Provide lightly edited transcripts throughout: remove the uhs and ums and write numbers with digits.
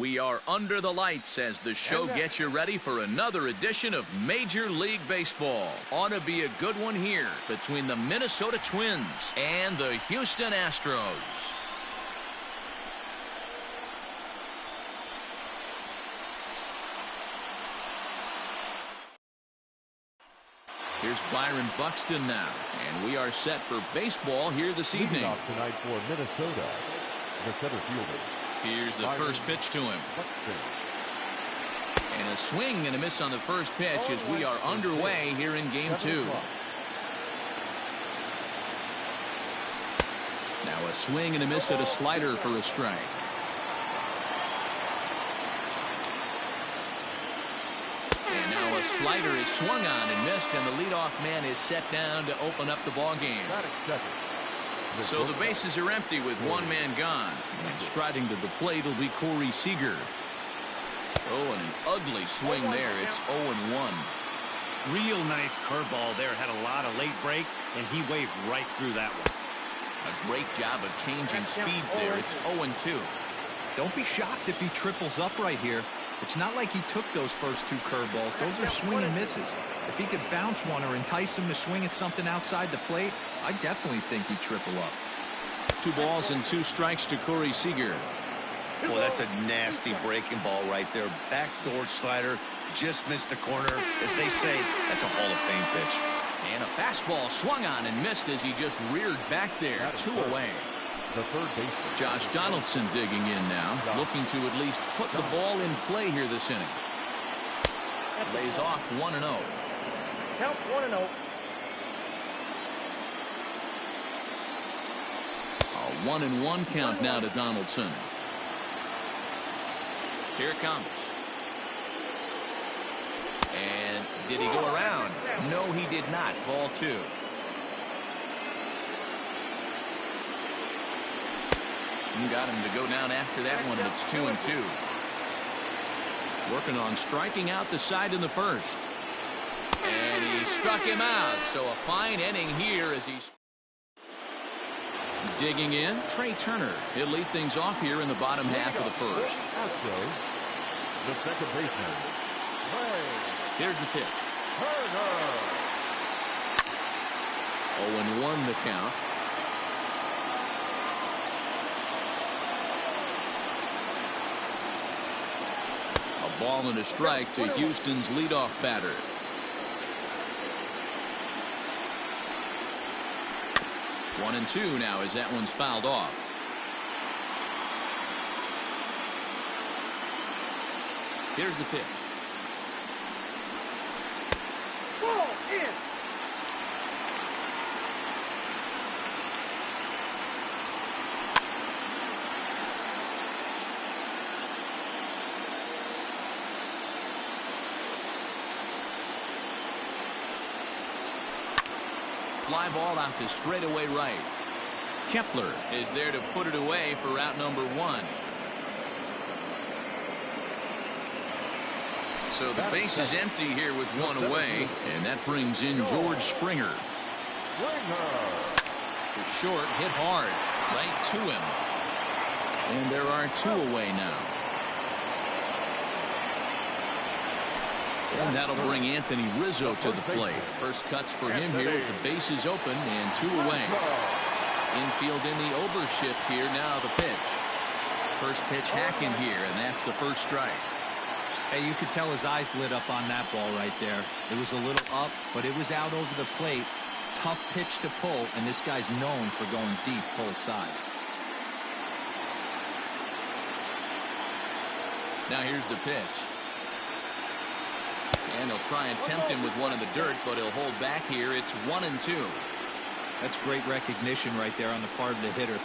We are under the lights as the show gets you ready for another edition of Major League Baseball. Ought to be a good one here between the Minnesota Twins and the Houston Astros. Here's Byron Buxton now, and we are set for baseball here this evening. Off tonight for Minnesota, the center fielder. Here's the first pitch to him. And a swing and a miss on the first pitch as we are underway here in game 2. Now a swing and a miss at a slider for a strike. And now a slider is swung on and missed, and the leadoff man is set down to open up the ball game. So the bases are empty with one man gone. And striding to the plate will be Corey Seager. Oh, and an ugly swing there. It's 0-1. Real nice curveball there. Had a lot of late break, and he waved right through that one. A great job of changing speeds there. It's 0-2. Don't be shocked if he triples up right here. It's not like he took those first 2 curveballs. Those are swing and misses. If he could bounce one or entice him to swing at something outside the plate, I definitely think he'd triple up. 2 balls and 2 strikes to Corey Seager. Well, that's a nasty breaking ball right there. Backdoor slider, just missed the corner. As they say, that's a Hall of Fame pitch. And a fastball swung on and missed as he just reared back there. 2 away. The third baseman. Josh Donaldson digging in now, looking to at least put the ball in play here this inning. Lays off 1-0. Count 1-0. A 1-1 count now to Donaldson. Here it comes. And did he go around? No, he did not. Ball 2. You got him to go down after that one, and it's 2-2. Working on striking out the side in the first. And he struck him out. So a fine inning here as he's digging in. Trey Turner. He'll lead things off here in the bottom half of the first. Astros, the second baseman. Here's the pitch. 0-1 the count. A ball and a strike to Houston's leadoff batter. One and 2 now as that one's fouled off. Here's the pitch. Ball in. Fly ball out to straightaway right. Kepler is there to put it away for out number 1. So the base is empty here with 1 away, and that brings in George Springer. The short hit hard right to him, and there are 2 away now. And that'll bring Anthony Rizzo to the plate. First cuts for him here with the bases open and 2 away. Infield in the overshift here. Now the pitch. First pitch hacking here, and that's the first strike. Hey, you could tell his eyes lit up on that ball right there. It was a little up, but it was out over the plate. Tough pitch to pull, and this guy's known for going deep pull side. Now here's the pitch. And he'll try and tempt him with one in the dirt, but he'll hold back here. It's 1-2. That's great recognition right there on the part of the hitter.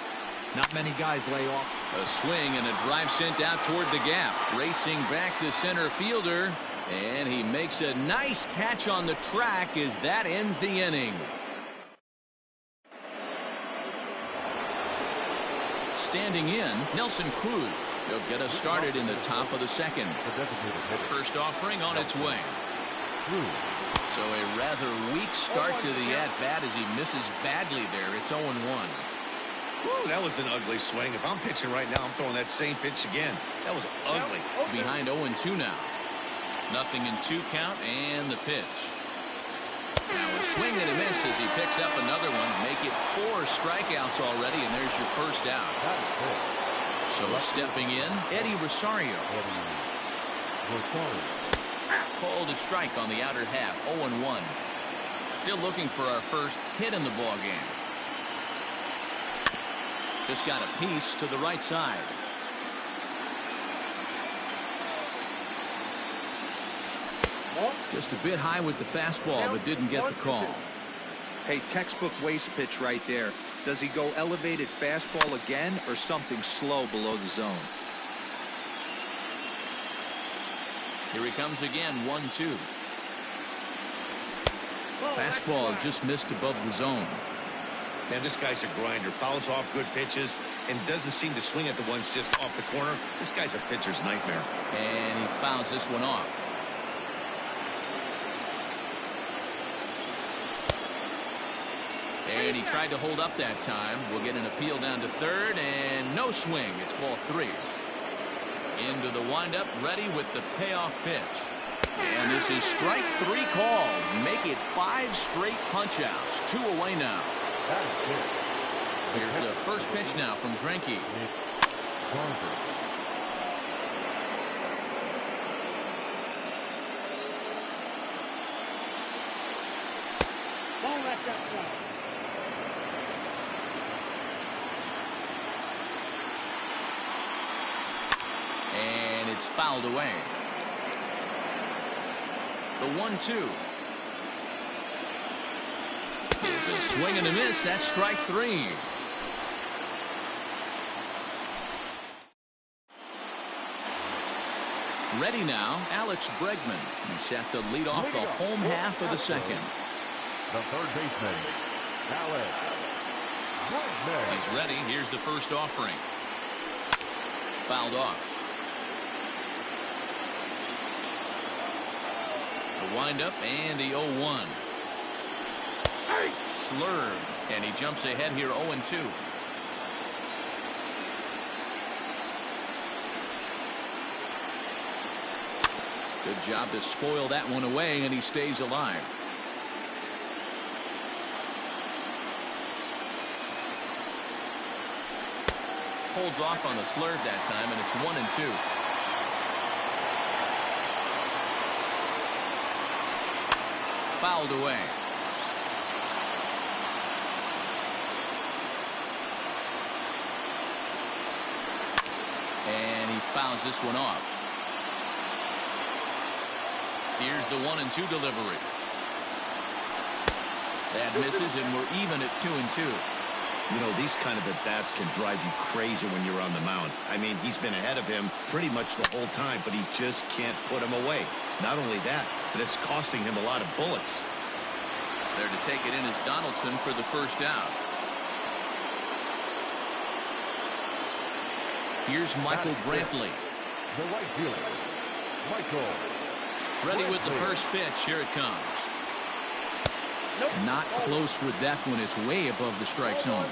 Not many guys lay off. A swing and a drive sent out toward the gap. Racing back the center fielder, and he makes a nice catch on the track as that ends the inning. Standing in, Nelson Cruz. He'll get us started in the top of the second. First offering on its way. So a rather weak start to the at-bat as he misses badly there. It's 0-1. Woo, that was an ugly swing. If I'm pitching right now, I'm throwing that same pitch again. That was ugly. Behind 0-2 now. 0-2 count and the pitch. Now a swing and a miss as he picks up another one. Make it 4 strikeouts already, and there's your first out. So stepping in, Eddie Rosario. Called a strike on the outer half. 0-1. Still looking for our first hit in the ball game. Just got a piece to the right side. Just a bit high with the fastball, but didn't get the call. Hey, textbook waste pitch right there. Does he go elevated fastball again or something slow below the zone? Here he comes again, 1-2. Fastball just missed above the zone. Man, this guy's a grinder. Fouls off good pitches and doesn't seem to swing at the ones just off the corner. This guy's a pitcher's nightmare. And he fouls this one off. And he tried to hold up that time. We'll get an appeal down to third, and no swing. It's ball 3. Into the windup, ready with the payoff pitch. And this is strike 3 called. Make it 5 straight punch-outs. 2 away now. Here's the first pitch now from Greinke. Ball left outside. And it's fouled away. The 1-2. Is a swing and a miss. That's strike 3. Ready now, Alex Bregman. He's set to lead off the home half of the second. The third baseman, Alex Bregman. He's ready. Here's the first offering. Fouled off. The windup and the 0-1. Slurve, and he jumps ahead here 0-2. Good job to spoil that one away, and he stays alive. Holds off on the slurve that time, and it's 1-2. Fouled away. And he fouls this one off. Here's the 1-2 delivery. That misses, and we're even at 2-2. You know, these kind of at-bats can drive you crazy when you're on the mound. I mean, he's been ahead of him pretty much the whole time, but he just can't put him away. Not only that, but it's costing him a lot of bullets. There to take it in is Donaldson for the first out. Here's Michael Brantley. The right fielder, Michael. Ready with the first pitch. Here it comes. Not close with that one. It's way above the strike zone.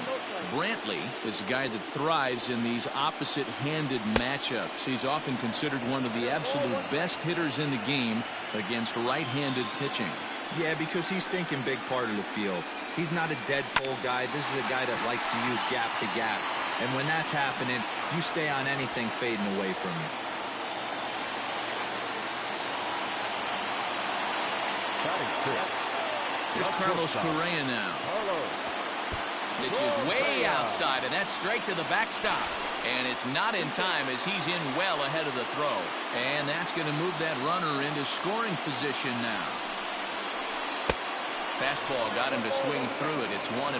Brantley is a guy that thrives in these opposite-handed matchups. He's often considered one of the absolute best hitters in the game against right-handed pitching. Yeah, because he's thinking big part of the field. He's not a dead pull guy. This is a guy that likes to use gap to gap. And when that's happening, you stay on anything fading away from you. Here's Carlos Correa now. Pitch is way outside, and that's straight to the backstop. And it's not in time as he's in well ahead of the throw. And that's going to move that runner into scoring position now. Fastball got him to swing through it. It's 1-1.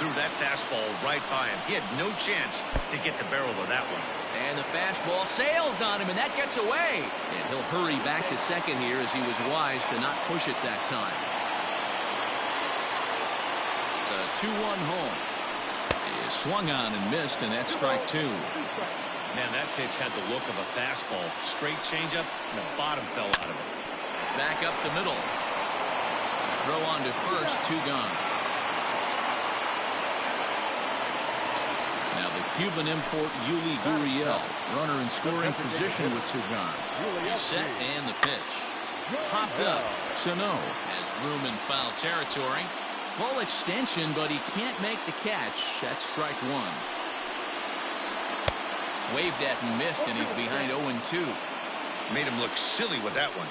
Threw that fastball right by him. He had no chance to get the barrel of that one. And the fastball sails on him, and that gets away. And he'll hurry back to second here as he was wise to not push it that time. The 2-1 home is swung on and missed, and that's strike 2. Man, that pitch had the look of a fastball. Straight changeup, and the bottom fell out of it. Back up the middle. Throw on to first, 2 gone. Cuban import Yuli Gurriel, runner in scoring position with Sugan. He's set and the pitch. Popped up. Sano has room in foul territory. Full extension, but he can't make the catch. That's strike one. Waved at and missed, and he's behind 0-2. Made him look silly with that one.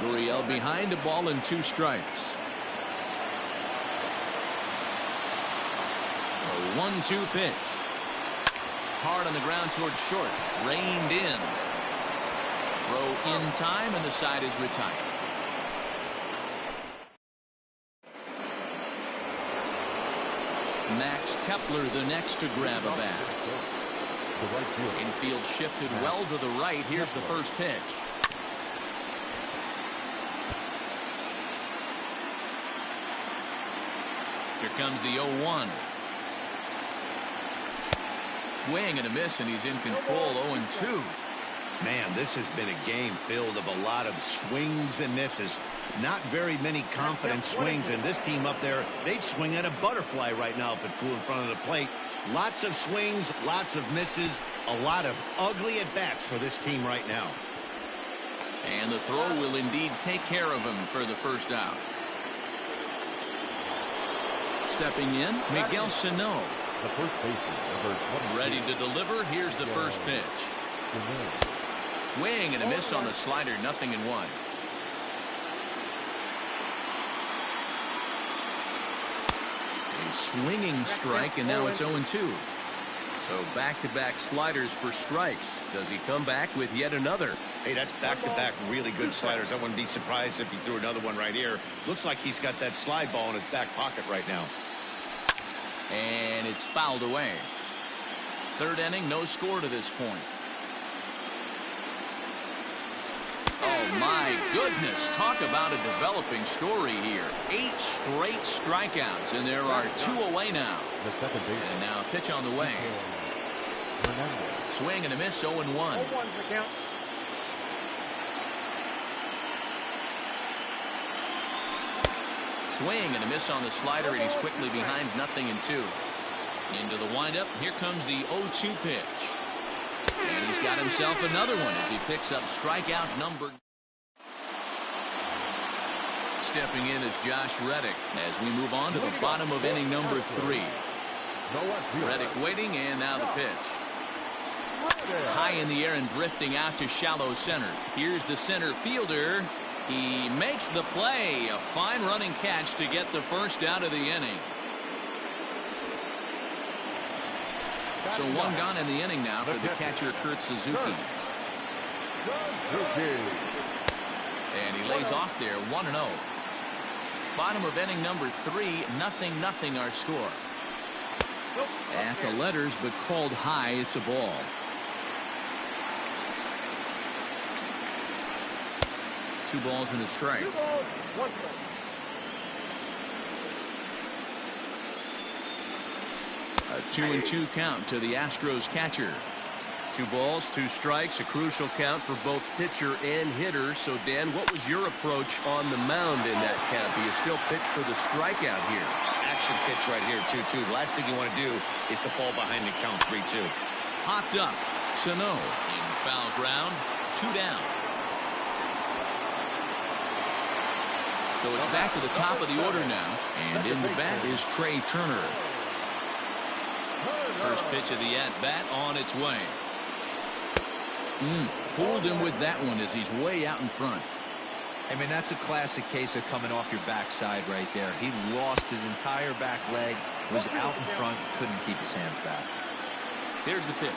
Gurriel behind a ball and 2 strikes. A 1-2 pitch. Hard on the ground towards short. Reined in. Throw in time, and the side is retired. Max Kepler the next to grab a bat. Infield shifted well to the right. Here's the first pitch. Here comes the 0-1. Swing and a miss, and he's in control. 0-2. Man, this has been a game filled of a lot of swings and misses. Not very many confident swings, and this team up there, they'd swing at a butterfly right now if it flew in front of the plate. Lots of swings, lots of misses, a lot of ugly at-bats for this team right now. And the throw will indeed take care of him for the first out. Stepping in, Miguel Sano. The first baseman, number 20. Ready to deliver. Here's the first pitch. Swing and a miss on the slider. 0-1. A swinging strike, and now it's 0-2. So back-to-back sliders for strikes. Does he come back with yet another? Hey, that's back-to-back really good sliders. I wouldn't be surprised if he threw another one right here. Looks like he's got that slide ball in his back pocket right now. And it's fouled away. Third inning, no score to this point. Oh, my goodness. Talk about a developing story here. 8 straight strikeouts, and there are 2 away now. The second baseman. And now a pitch on the way. Swing and a miss, 0-1. 0-1's the count. Swing and a miss on the slider, and he's quickly behind 0-2. Into the windup. Here comes the 0-2 pitch. And he's got himself another one as he picks up strikeout number. Stepping in is Josh Reddick as we move on to the bottom of inning number 3. Reddick waiting, and now the pitch. High in the air and drifting out to shallow center. Here's the center fielder. He makes the play. A fine running catch to get the first out of the inning. So 1 gone in the inning now for the catcher, Kurt Suzuki. And he lays off there, 1-0. Bottom of inning number 3, 0-0 our score. At the letters, but called high. It's a ball. Two balls and a strike. 2 balls, 1 strike. A 2-2 count to the Astros catcher. 2 balls, 2 strikes, a crucial count for both pitcher and hitter. So, Dan, what was your approach on the mound in that count? Do you still pitch for the strikeout here? Action pitch right here, 2-2. The last thing you want to do is to fall behind the count, 3-2. Popped up. Sano in foul ground. 2 down. So it's back to the top of the order now. And in the bat is Trey Turner. First pitch of the at-bat on its way. Fooled him with that one as he's way out in front. I mean, that's a classic case of coming off your backside right there. He lost his entire back leg, was out in front, couldn't keep his hands back. Here's the pitch.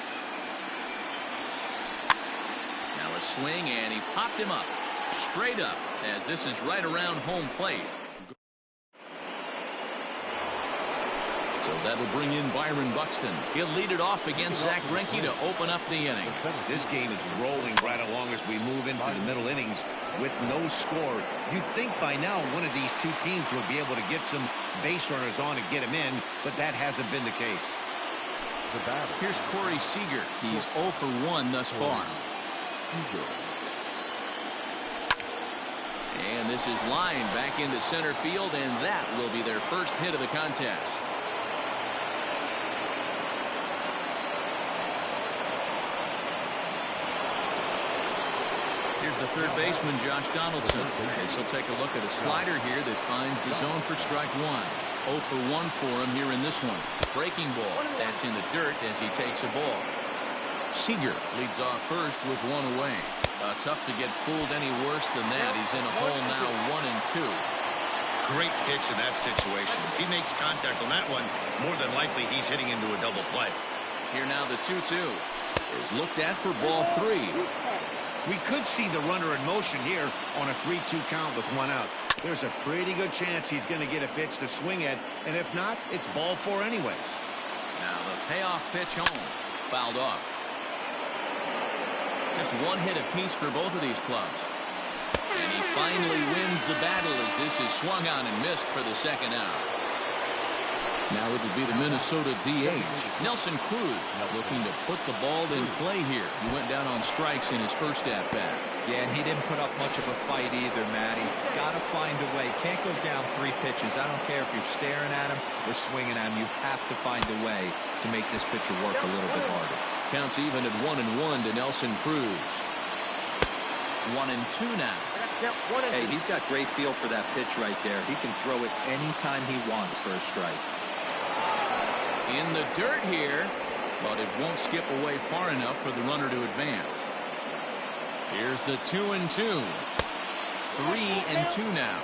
Now a swing, and he popped him up. Straight up, as this is right around home plate. So that'll bring in Byron Buxton. He'll lead it off against Zach Greinke to open up the inning. This game is rolling right along as we move into the middle innings with no score. You'd think by now one of these 2 teams would be able to get some base runners on and get him in, but that hasn't been the case. Here's Corey Seager. He's 0 for 1 thus far. And this is lined back into center field, and that will be their first hit of the contest. Here's the third baseman, Josh Donaldson. This will take a look at a slider here that finds the zone for strike one. 0 for 1 for him here in this one. Breaking ball. That's in the dirt as he takes a ball. Seager leads off first with one away. Tough to get fooled any worse than that. He's in a hole now, 1-2. Great pitch in that situation. If he makes contact on that one, more than likely he's hitting into a double play. Here now the 2-2 is looked at for ball 3. We could see the runner in motion here on a 3-2 count with one out. There's a pretty good chance he's going to get a pitch to swing at, and if not, it's ball 4 anyways. Now the payoff pitch home, fouled off. Just one hit apiece for both of these clubs. And he finally wins the battle as this is swung on and missed for the second out. Now it would be the Minnesota DH, Nelson Cruz, looking to put the ball in play here. He went down on strikes in his first at-bat. Yeah, and he didn't put up much of a fight either, Matty. Got to find a way. Can't go down 3 pitches. I don't care if you're staring at him or swinging at him. You have to find a way to make this pitcher work a little bit harder. Counts even at 1-1 to Nelson Cruz. 1-2 now. Hey, he's got great feel for that pitch right there. He can throw it anytime he wants for a strike. In the dirt here, but it won't skip away far enough for the runner to advance. Here's the 2-2. 3-2 now.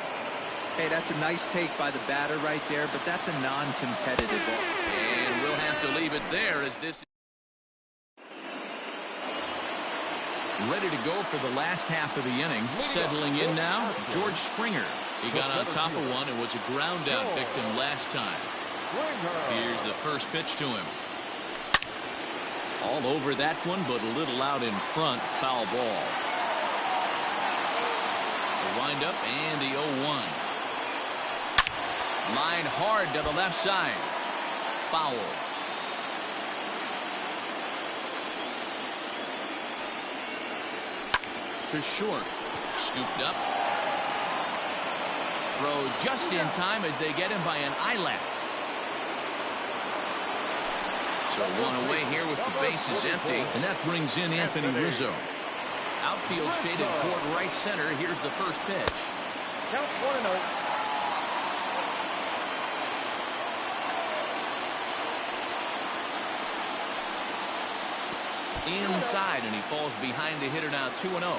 Hey, that's a nice take by the batter right there, but that's a non-competitive ball. And we'll have to leave it there as this is ready to go for the last half of the inning. Settling in now, George Springer. He got on top of one and was a ground down victim last time. Here's the first pitch to him. All over that one, but a little out in front. Foul ball. The windup and the 0-1. Line hard to the left side. Foul. To short. Scooped up. Throw just in time as they get him by an eyelash. So one away here with the bases empty, and that brings in Anthony Rizzo. Outfield shaded toward right center. Here's the first pitch. Count 1-0. Inside, and he falls behind the hitter now 2-0.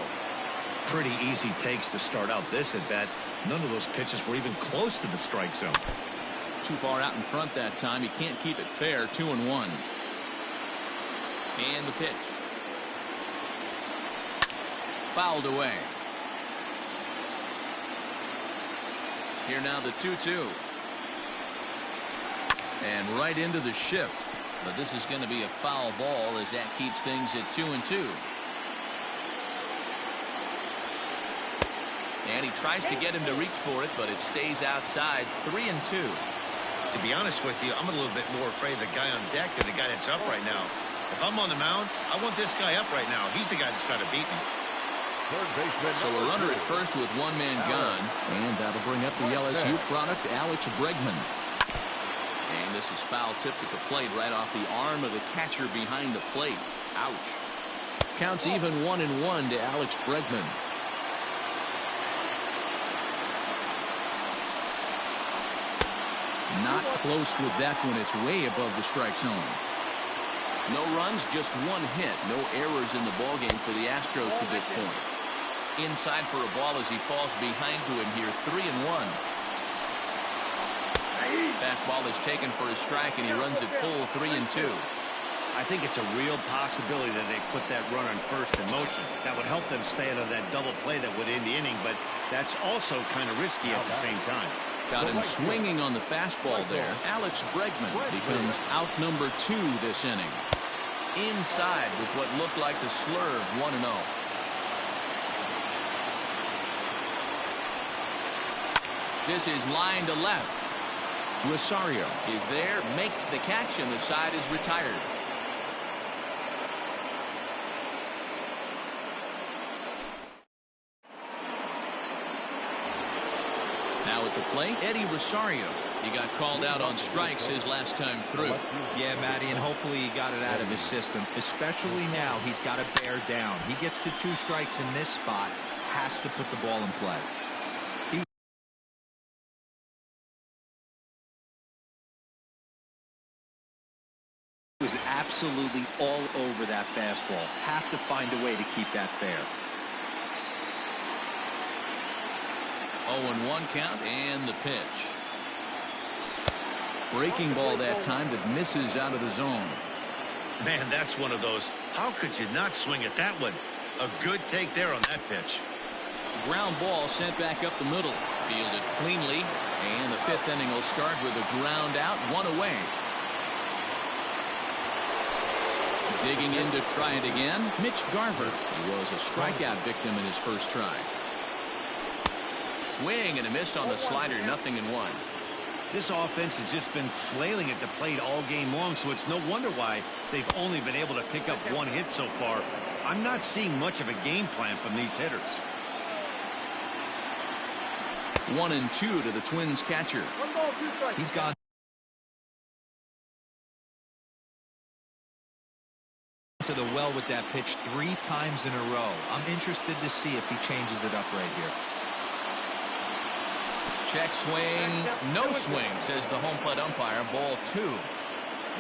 Pretty easy takes to start out this at bat. None of those pitches were even close to the strike zone. Too far out in front that time. He can't keep it fair. 2-1. And the pitch. Fouled away. Here now the 2-2. And right into the shift. But this is going to be a foul ball as that keeps things at 2-2. And he tries to get him to reach for it, but it stays outside. 3-2. To be honest with you, I'm a little bit more afraid of the guy on deck than the guy that's up right now. If I'm on the mound, I want this guy up right now. He's the guy that's got to beat me. So a runner at first with one man gone, and that'll bring up the LSU product, Alex Bregman. And this is foul tip at the plate right off the arm of the catcher behind the plate. Ouch. Counts even 1-1 to Alex Bregman. Not close with that one. It's way above the strike zone. No runs, just one hit. No errors in the ballgame for the Astros to this point. Inside for a ball as he falls behind to him here. 3-1. Fastball is taken for a strike, and he runs it full 3-2. I think it's a real possibility that they put that runner in first in motion. That would help them stay out of that double play that would end the inning, but that's also kind of risky at the same time. Got him swinging on the fastball there. Alex Bregman becomes out number 2 this inning. Inside with what looked like the slurve. 1-0. This is line to left. Rosario is there, makes the catch, and the side is retired. Now at the plate, Eddie Rosario. He got called out on strikes his last time through. Yeah, Matty, and hopefully he got it out of his system. Especially now, he's got to bear down. He gets the 2 strikes in this spot, has to put the ball in play. He was absolutely all over that fastball. Have to find a way to keep that fair. 0-1 count and the pitch. Breaking ball that time that misses out of the zone. Man, that's one of those. How could you not swing at that one? A good take there on that pitch. Ground ball sent back up the middle. Fielded cleanly. And the 5th inning will start with a ground out, 1 away. Digging in to try it again, Mitch Garver. He was a strikeout victim in his first try. Swing and a miss on the slider, 0-1. This offense has just been flailing at the plate all game long, so it's no wonder why they've only been able to pick up 1 hit so far. I'm not seeing much of a game plan from these hitters. 1-2 to the Twins catcher. 1 ball, 2 strikes. He's gone to the well with that pitch 3 times in a row. I'm interested to see if he changes it up right here. Check swing, no swing, says the home plate umpire. Ball 2.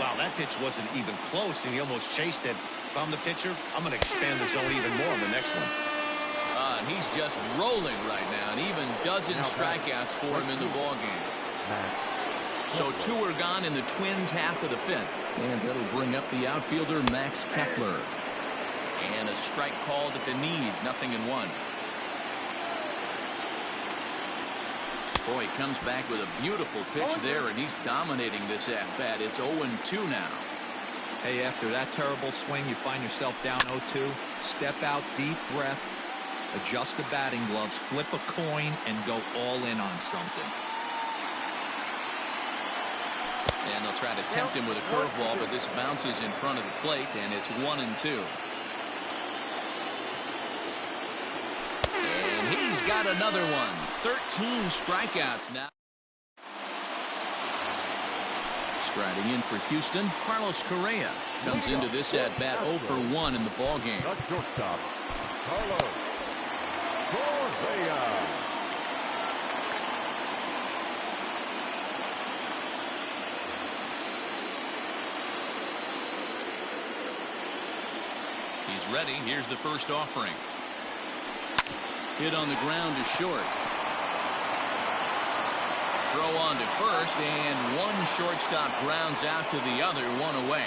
Wow, that pitch wasn't even close, and he almost chased it. If I'm the pitcher, I'm going to expand the zone even more on the next one. And he's just rolling right now, and even dozen strikeouts for him in the ball game. So 2 are gone in the Twins' half of the 5th, and that'll bring up the outfielder Max Kepler. And a strike called at the knees, 0-1. Boy, he comes back with a beautiful pitch there, and he's dominating this at-bat. It's 0-2 now. Hey, after that terrible swing, you find yourself down 0-2. Step out, deep breath, adjust the batting gloves, flip a coin, and go all in on something. And they'll try to tempt him with a curveball, but this bounces in front of the plate, and it's 1-2. And he's got another one. 13 strikeouts now. Striding in for Houston, Carlos Correa comes into this at-bat 0 for 1 in the ballgame. Shortstop, Carlos Correa. He's ready. Here's the first offering. Hit on the ground to short. Throw on to first, and one shortstop grounds out to the other, 1 away.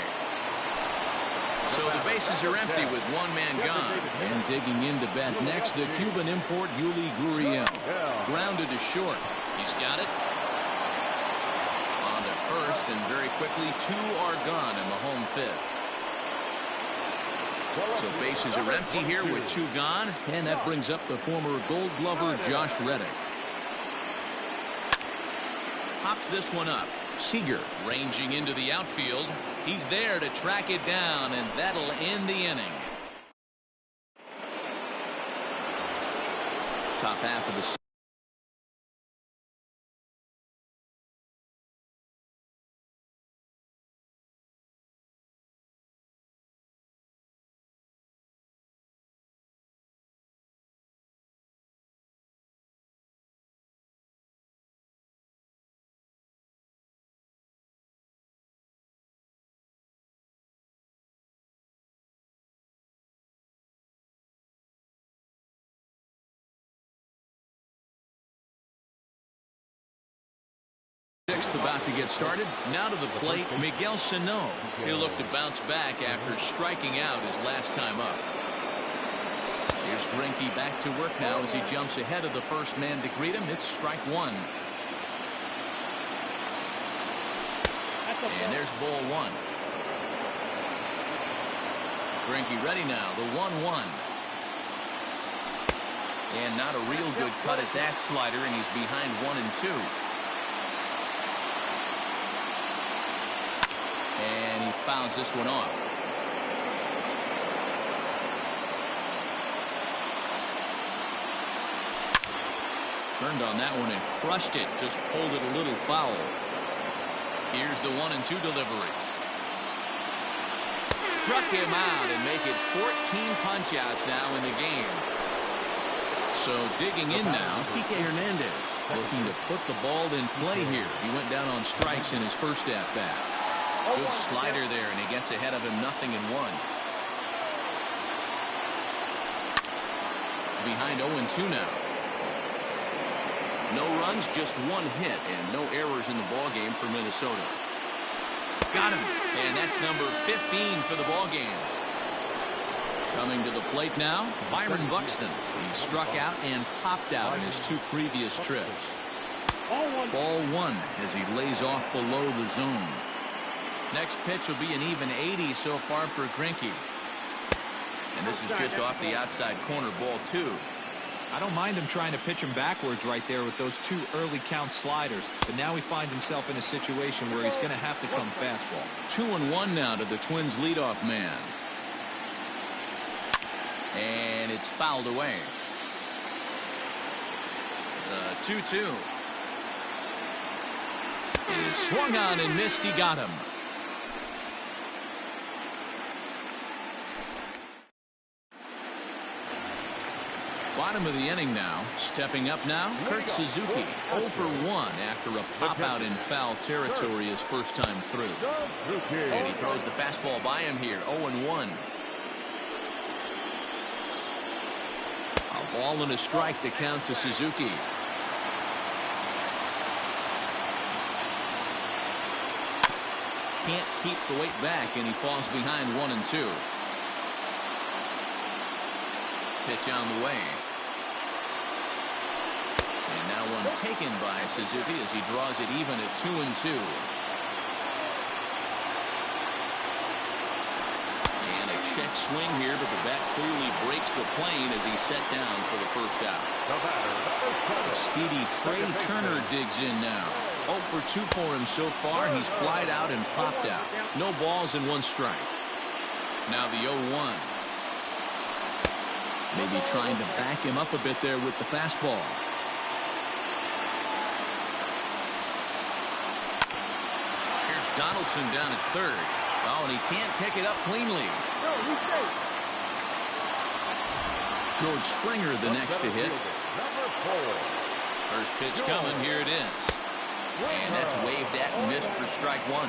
So the bases are empty with 1 man gone. And digging in to bat next, the Cuban import Yuli Gurriel. Grounded to short. He's got it. On to first, and very quickly 2 are gone in the home 5th. So bases are empty here with 2 gone, and that brings up the former Gold Glover Josh Reddick. Pops this one up. Seager ranging into the outfield. He's there to track it down, and that'll end the inning. Top half of the about to get started. Now to the plate, Miguel Sano. He'll look to bounce back after striking out his last time up. Here's Greinke back to work now as he jumps ahead of the first man to greet him. It's strike 1. And there's ball 1. Greinke ready now, the 1-1. And not a real good cut at that slider, and he's behind 1-2. And he fouls this one off. Turned on that one and crushed it. Just pulled it a little foul. Here's the 1-2 delivery. Struck him out and make it 14 punch-outs now in the game. So digging in now, Kike Hernandez looking to put the ball in play here. He went down on strikes in his first at-bat. Good slider there, and he gets ahead of him 0-1. Behind 0-2 now. No runs, just one hit, and no errors in the ballgame for Minnesota. Got him, and that's number 15 for the ballgame. Coming to the plate now, Byron Buxton. He struck out and popped out in his 2 previous trips. Ball 1 as he lays off below the zone. Next pitch will be an even 80 so far for Greinke. And this is just off the outside corner, ball 2. I don't mind him trying to pitch him backwards right there with those 2 early count sliders. But now he finds himself in a situation where he's going to have to come fastball. 2-1 now to the Twins leadoff man. And it's fouled away. The 2-2 is swung on and missed. He got him. Bottom of the inning now. Stepping up now, Kurt Suzuki. 0 for 1 after a pop out in foul territory his first time through. And he throws the fastball by him here. 0-1. A ball and a strike to count to Suzuki. Can't keep the weight back, and he falls behind 1-2. Pitch on the way. And now one taken by Suzuki as he draws it even at 2-2. And a check swing here, but the bat clearly breaks the plane as he's set down for the first out. The speedy Trey Turner digs in now. 0 for 2 for him so far. He's flied out and popped out. No balls and 1 strike. Now the 0-1. Maybe trying to back him up a bit there with the fastball. Here's Donaldson down at third. Oh, and he can't pick it up cleanly. George Springer the next to hit. First pitch coming. Here it is. And that's waved at and missed for strike 1.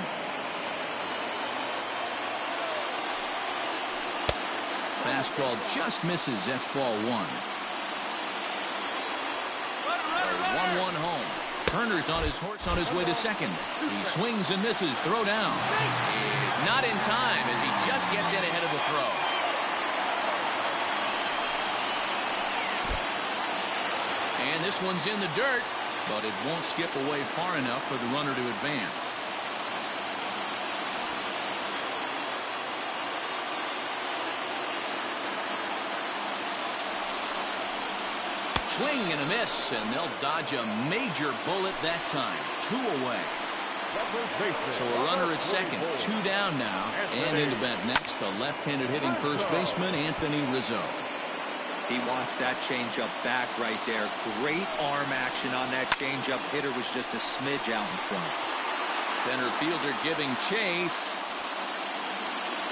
Fastball just misses. That's ball 1. A 1-1 home. Turner's on his horse on his way to second. He swings and misses. Throw down. Not in time as he just gets in ahead of the throw. And this one's in the dirt, but it won't skip away far enough for the runner to advance. Swing and a miss, and they'll dodge a major bullet that time. 2 away. So a runner at second, 2 down now, and into bat next, the left-handed hitting first baseman, Anthony Rizzo. He wants that changeup back right there. Great arm action on that changeup. Hitter was just a smidge out in front. Center fielder giving chase.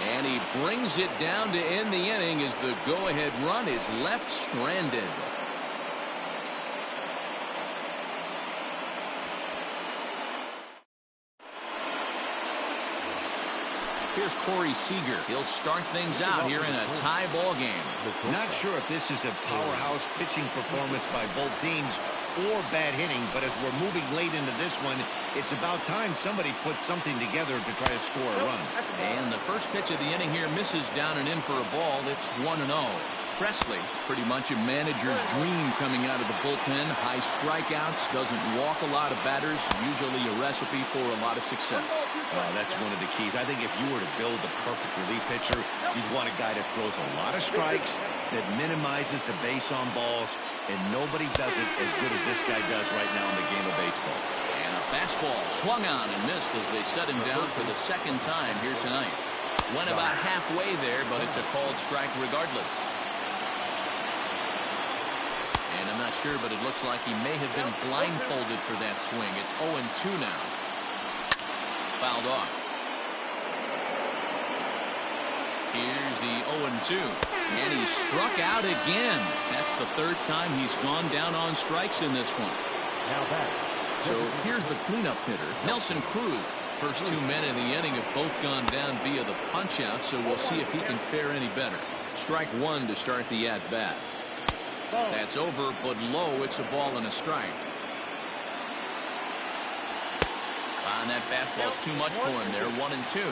And he brings it down to end the inning as the go-ahead run is left stranded. Here's Corey Seager. He'll start things out here in a tie ball game. Not sure if this is a powerhouse pitching performance by both teams or bad hitting, but as we're moving late into this one, it's about time somebody puts something together to try to score a run. And the first pitch of the inning here misses down and in for a ball. It's 1-0. Presley, it's pretty much a manager's dream coming out of the bullpen. High strikeouts, doesn't walk a lot of batters, usually a recipe for a lot of success. That's one of the keys. I think if you were to build the perfect relief pitcher, you'd want a guy that throws a lot of strikes, that minimizes the base on balls, and nobody does it as good as this guy does right now in the game of baseball. And a fastball swung on and missed as they set him down for the second time here tonight. Went about halfway there, but it's a called strike regardless. And I'm not not sure, but it looks like he may have been blindfolded for that swing. It's 0-2 now. Fouled off. Here's the 0-2. And he struck out again. That's the third time he's gone down on strikes in this one. Now back. So here's the cleanup hitter, Nelson Cruz. First 2 men in the inning have both gone down via the punch-out, so we'll see if he can fare any better. Strike one to start the at-bat. That's over, but low. It's a ball and a strike. And that fastball's too much for him there. 1-2.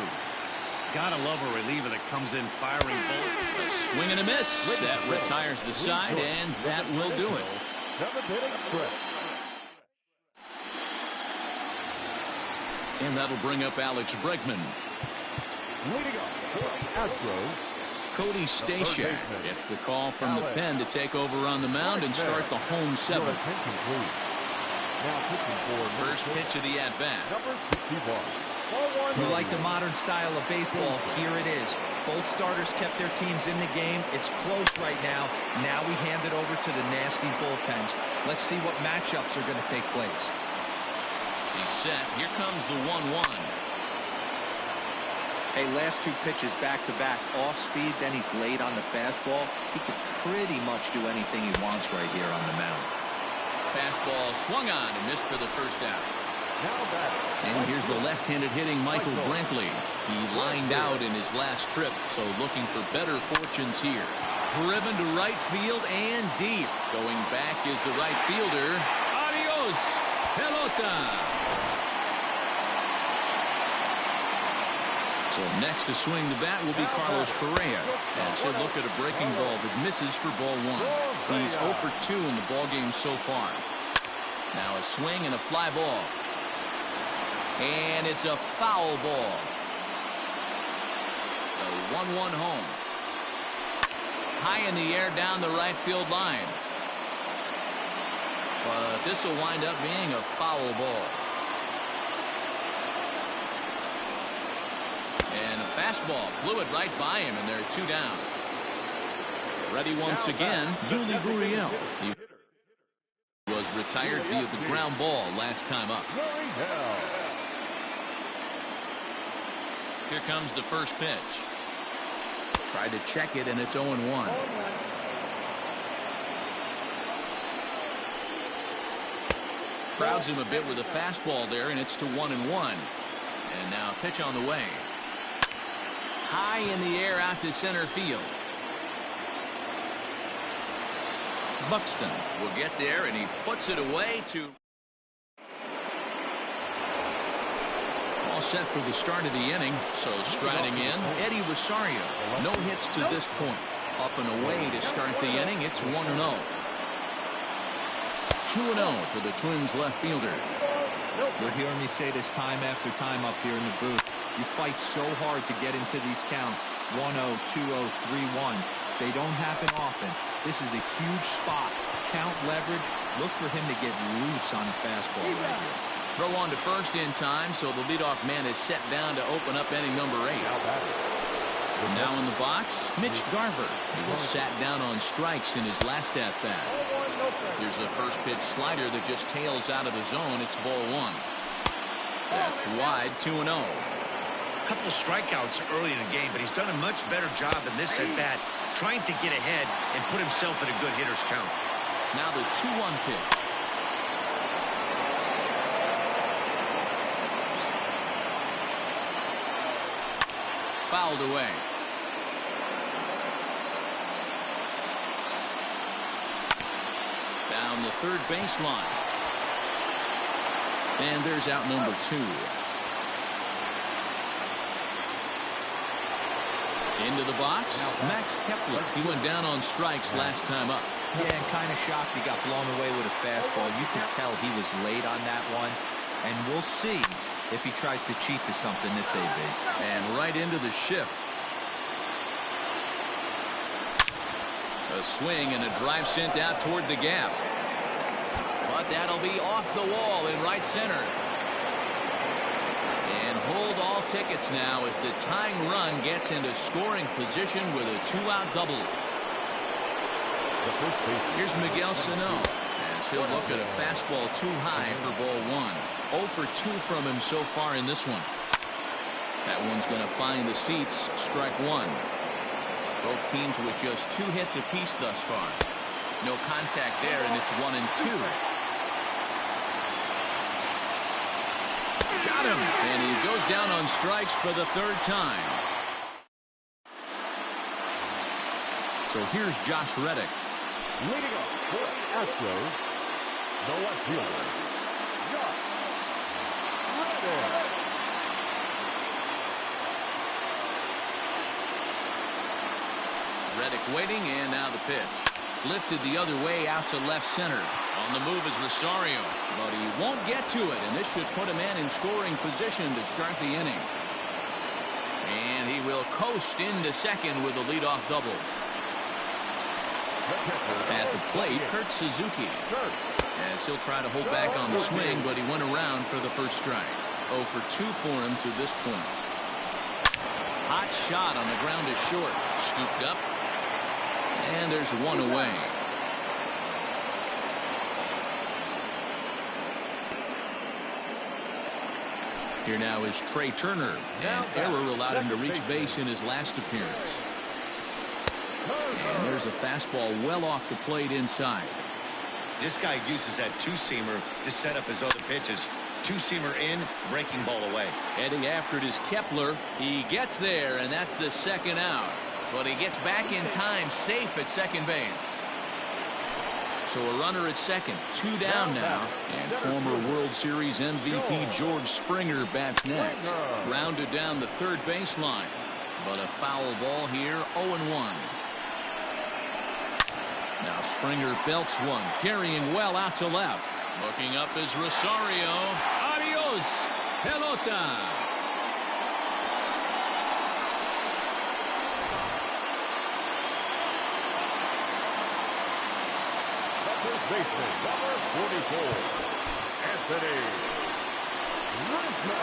Gotta love a reliever that comes in firing both. A swing and a miss. That retires the side, and that will do it. And that'll bring up Alex Bregman. Leading up for the Astros, Cody Stashak gets the call from the pen to take over on the mound and start the home seventh. First pitch of the at-bat. Number 51. You like the modern style of baseball? Here it is. Both starters kept their teams in the game. It's close right now. Now we hand it over to the nasty bullpens. Let's see what matchups are going to take place. He's set. Here comes the 1-1. Hey, last two pitches back-to-back. Off speed, then he's late on the fastball. He could pretty much do anything he wants right here on the mound. Fastball swung on and missed for the first out. Now and here's the left-handed hitting Michael Brantley. He lined out in his last trip, so looking for better fortunes here. Driven to right field and deep. Going back is the right fielder. Adios, pelota. So next to swing the bat will be Carlos Correa, as he'll look at a breaking ball that misses for ball one. He's 0 for 2 in the ball game so far. Now a swing and a fly ball. And it's a foul ball. The 1-1 home. High in the air down the right field line. But this will wind up being a foul ball. And a fastball blew it right by him, and they're 2 down. Ready once again, Yuli Gurriel. He was retired via the ground ball last time up. Here comes the first pitch. Tried to check it, and it's 0-1. Crowds him a bit with a fastball there, and it's to 1-1. And now pitch on the way. High in the air out to center field. Buxton will get there, and he puts it away to... All set for the start of the inning. So striding in, Eddie Rosario. No hits to this point. Up and away to start the inning. It's 1-0. 2-0 for the Twins left fielder. You'll hear me say this time after time up here in the booth. You fight so hard to get into these counts. 1-0, 2-0, 3-1. They don't happen often. This is a huge spot. Count leverage. Look for him to get loose on a fastball right here. Throw on to first in time, so the leadoff man is set down to open up inning number 8. Now in the box, Mitch Garver. He was sat down on strikes in his last at-bat. Here's a first pitch slider that just tails out of the zone. It's ball 1. That's wide, 2-0. Couple strikeouts early in the game, but he's done a much better job in this at-bat trying to get ahead and put himself in a good hitter's count. Now the 2-1 pitch. Fouled away. Down the third baseline. And there's out number 2. Into the box, Max Kepler. He went down on strikes last time up. Yeah, and kind of shocked he got blown away with a fastball. You could tell he was late on that one. And we'll see if he tries to cheat to something this AB. And right into the shift. A swing and a drive sent out toward the gap. But that'll be off the wall in right center. And hold all tickets now as the tying run gets into scoring position with a 2-out double. Here's Miguel Sano. As he'll look at a fastball too high for ball one. 0 for 2 from him so far in this one. That one's going to find the seats. Strike one. Both teams with just 2 hits apiece thus far. No contact there, and it's 1-2. Got him, and he goes down on strikes for the 3rd time. So here's Josh Reddick. Leading up for the Astros, the left fielder, Josh Reddick. Reddick waiting, and now the pitch. Lifted the other way out to left center. On the move is Rosario, but he won't get to it, and this should put a man in scoring position to start the inning. And he will coast into second with a leadoff double. At the plate, Kurt Suzuki. As he'll try to hold back on the swing, but he went around for the first strike. 0 for 2 for him to this point. Hot shot on the ground is short. Scooped up. And there's one away. Here now is Trey Turner. An error allowed him to reach base in his last appearance. And there's a fastball well off the plate inside. This guy uses that two-seamer to set up his other pitches. Two-seamer in, breaking ball away. Heading after it is Kepler. He gets there, and that's the second out. But he gets back in time, safe at second base. So a runner at second, 2 down now. And former World Series MVP George Springer bats next. Grounded down the third baseline. But a foul ball here, 0-1. Now Springer belts one, carrying well out to left. Looking up is Rosario. Adios, pelota. Baseman, number 44, Anthony.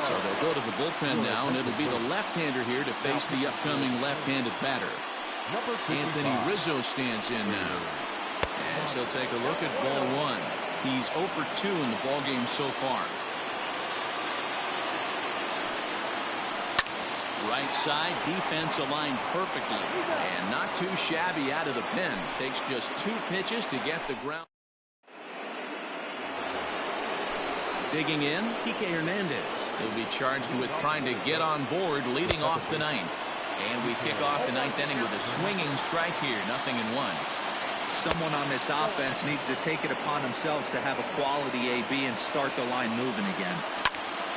So they'll go to the bullpen now, and it'll be the left-hander here to face the upcoming left-handed batter. Anthony Rizzo stands in now. As he'll take a look at ball one. He's 0 for 2 in the ballgame so far. Right side, defense aligned perfectly. And not too shabby out of the pen. Takes just 2 pitches to get the ground. Digging in, Kike Hernandez. He'll be charged with trying to get on board, leading off the 9th. And we kick off the 9th inning with a swinging strike here, 0-1. Someone on this offense needs to take it upon themselves to have a quality AB and start the line moving again.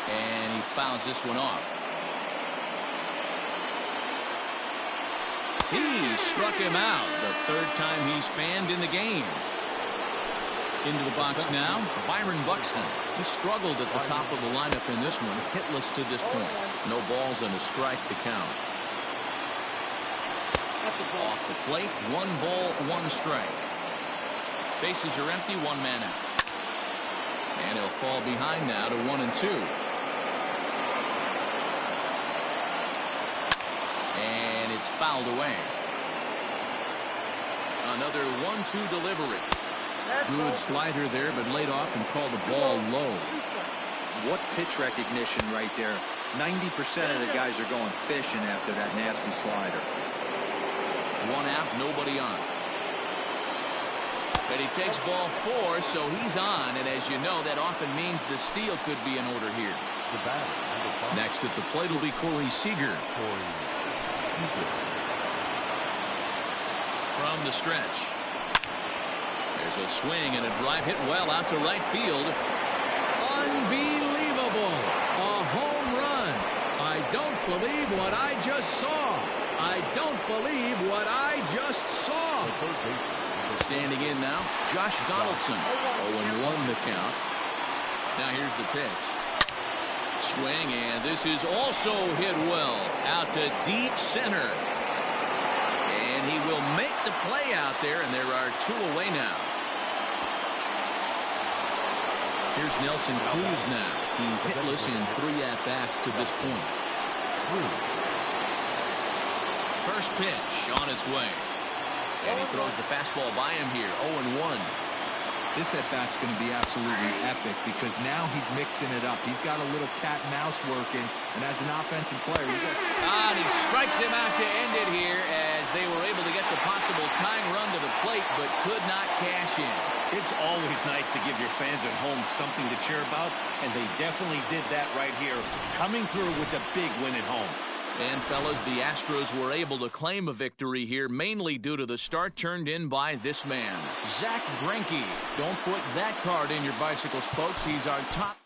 And he fouls this one off. He struck him out. The 3rd time he's fanned in the game. Into the box now, Byron Buxton. He struggled at the top of the lineup in this one, hitless to this point. No balls and a strike to count. Off the plate, 1 ball, 1 strike. Bases are empty, 1 man out. And he'll fall behind now to 1-2. And it's fouled away. Another 1-2 delivery. Good slider there, but laid off and called the ball low. What pitch recognition right there. 90% of the guys are going fishing after that nasty slider. 1 out, nobody on. But he takes ball 4, so he's on. And as you know, that often means the steal could be in order here. Next at the plate will be Corey Seager. From the stretch. There's a swing and a drive hit well out to right field. Unbelievable. A home run. I don't believe what I just saw. I don't believe what I just saw. Standing in now, Josh Donaldson. 0-1 the count. Now here's the pitch. Swing, and this is also hit well out to deep center. And he will make the play out there, and there are 2 away now. Here's Nelson Cruz now. He's hitless in 3 at-bats to this point. First pitch on its way. And he throws the fastball by him here. 0-1. This at-bat's going to be absolutely epic because now he's mixing it up. He's got a little cat and mouse working, and as an offensive player, and he strikes him out to end it here as they were able to get the possible tying run to the plate but could not cash in. It's always nice to give your fans at home something to cheer about, and they definitely did that right here, coming through with a big win at home. And, fellas, the Astros were able to claim a victory here, mainly due to the start turned in by this man, Zach Greinke. Don't put that card in your bicycle spokes. He's our top.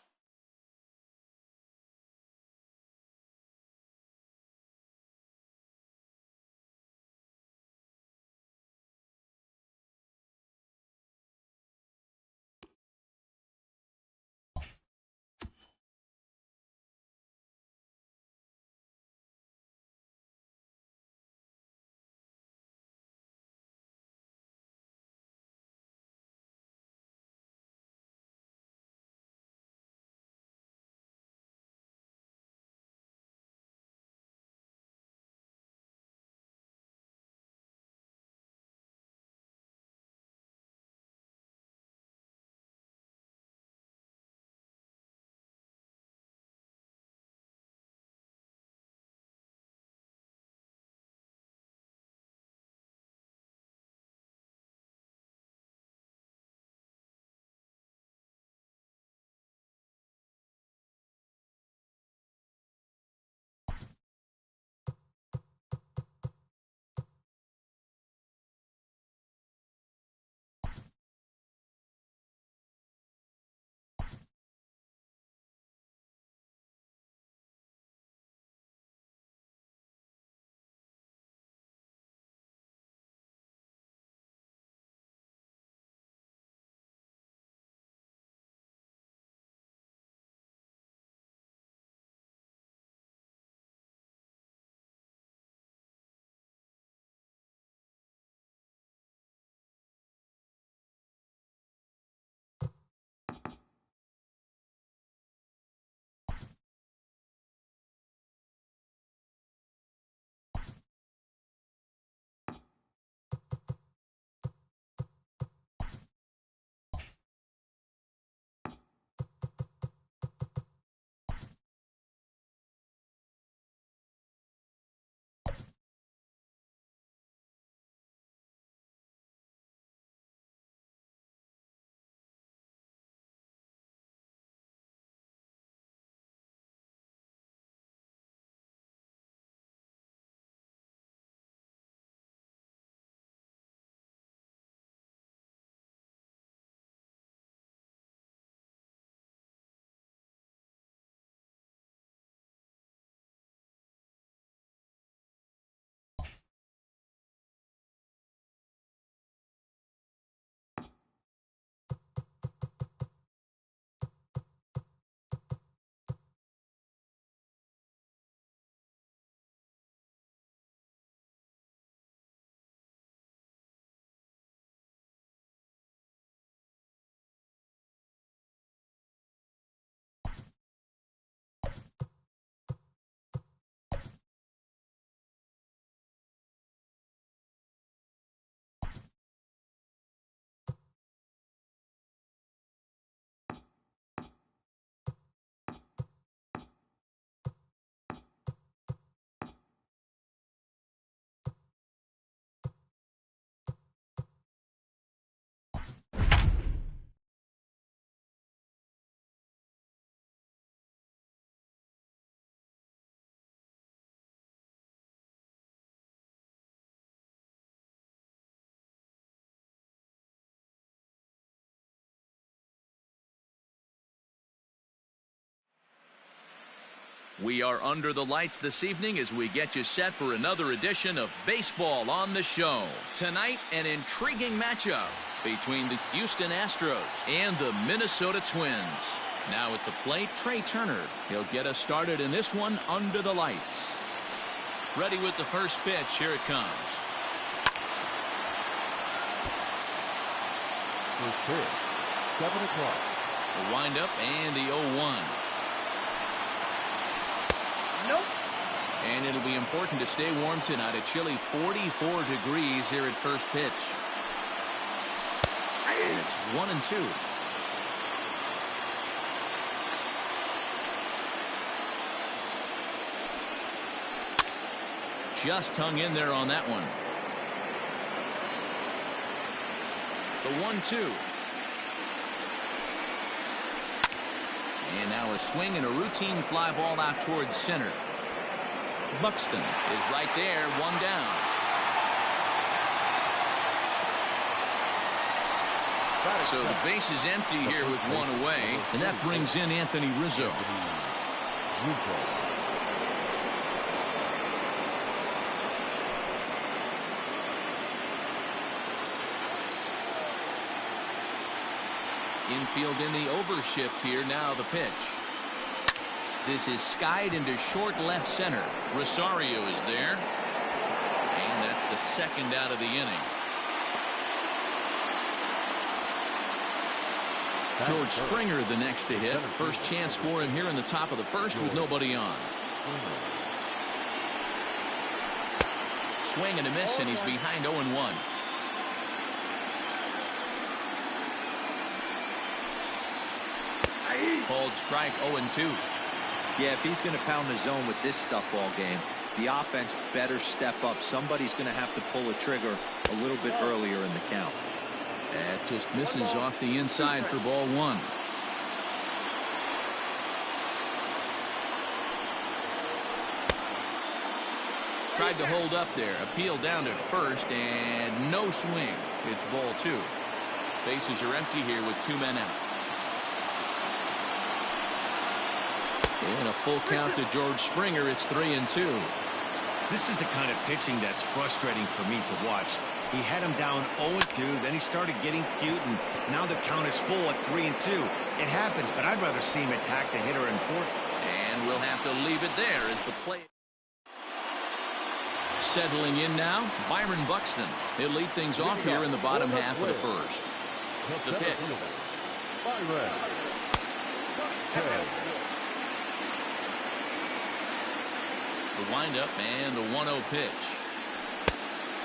We are under the lights this evening as we get you set for another edition of Baseball on the Show. Tonight, an intriguing matchup between the Houston Astros and the Minnesota Twins. Now at the plate, Trey Turner. He'll get us started in this one under the lights. Ready with the first pitch. Here it comes. First pitch, 7 o'clock. The windup and the 0-1. Nope. And it'll be important to stay warm tonight. A chilly 44 degrees here at first pitch. And it's 1-2. Just hung in there on that one. The 1-2. And now a swing and a routine fly ball out towards center. Buxton is right there, one down. So the base is empty here with one away, and that brings in Anthony Rizzo. Infield in the overshift here. Now the pitch. This is skied into short left center. Rosario is there. And that's the second out of the inning. George Springer the next to hit. First chance for him here in the top of the first with nobody on. Swing and a miss, and he's behind 0-1. Called strike 0-2. Yeah, if he's going to pound the zone with this stuff all game, the offense better step up. Somebody's going to have to pull a trigger a little bit earlier in the count. That just misses off the inside for ball one. Tried to hold up there. Appeal down to first, and no swing. It's ball two. Bases are empty here with two men out. And a full count to George Springer. It's 3-2. This is the kind of pitching that's frustrating for me to watch. He had him down 0-2, then he started getting cute, and now the count is full at 3-2. It happens, but I'd rather see him attack the hitter and force it. And we'll have to leave it there as the play. Settling in now, Byron Buxton. He'll lead things off here in the bottom half of the first. The pitch. The windup and the 1-0 pitch.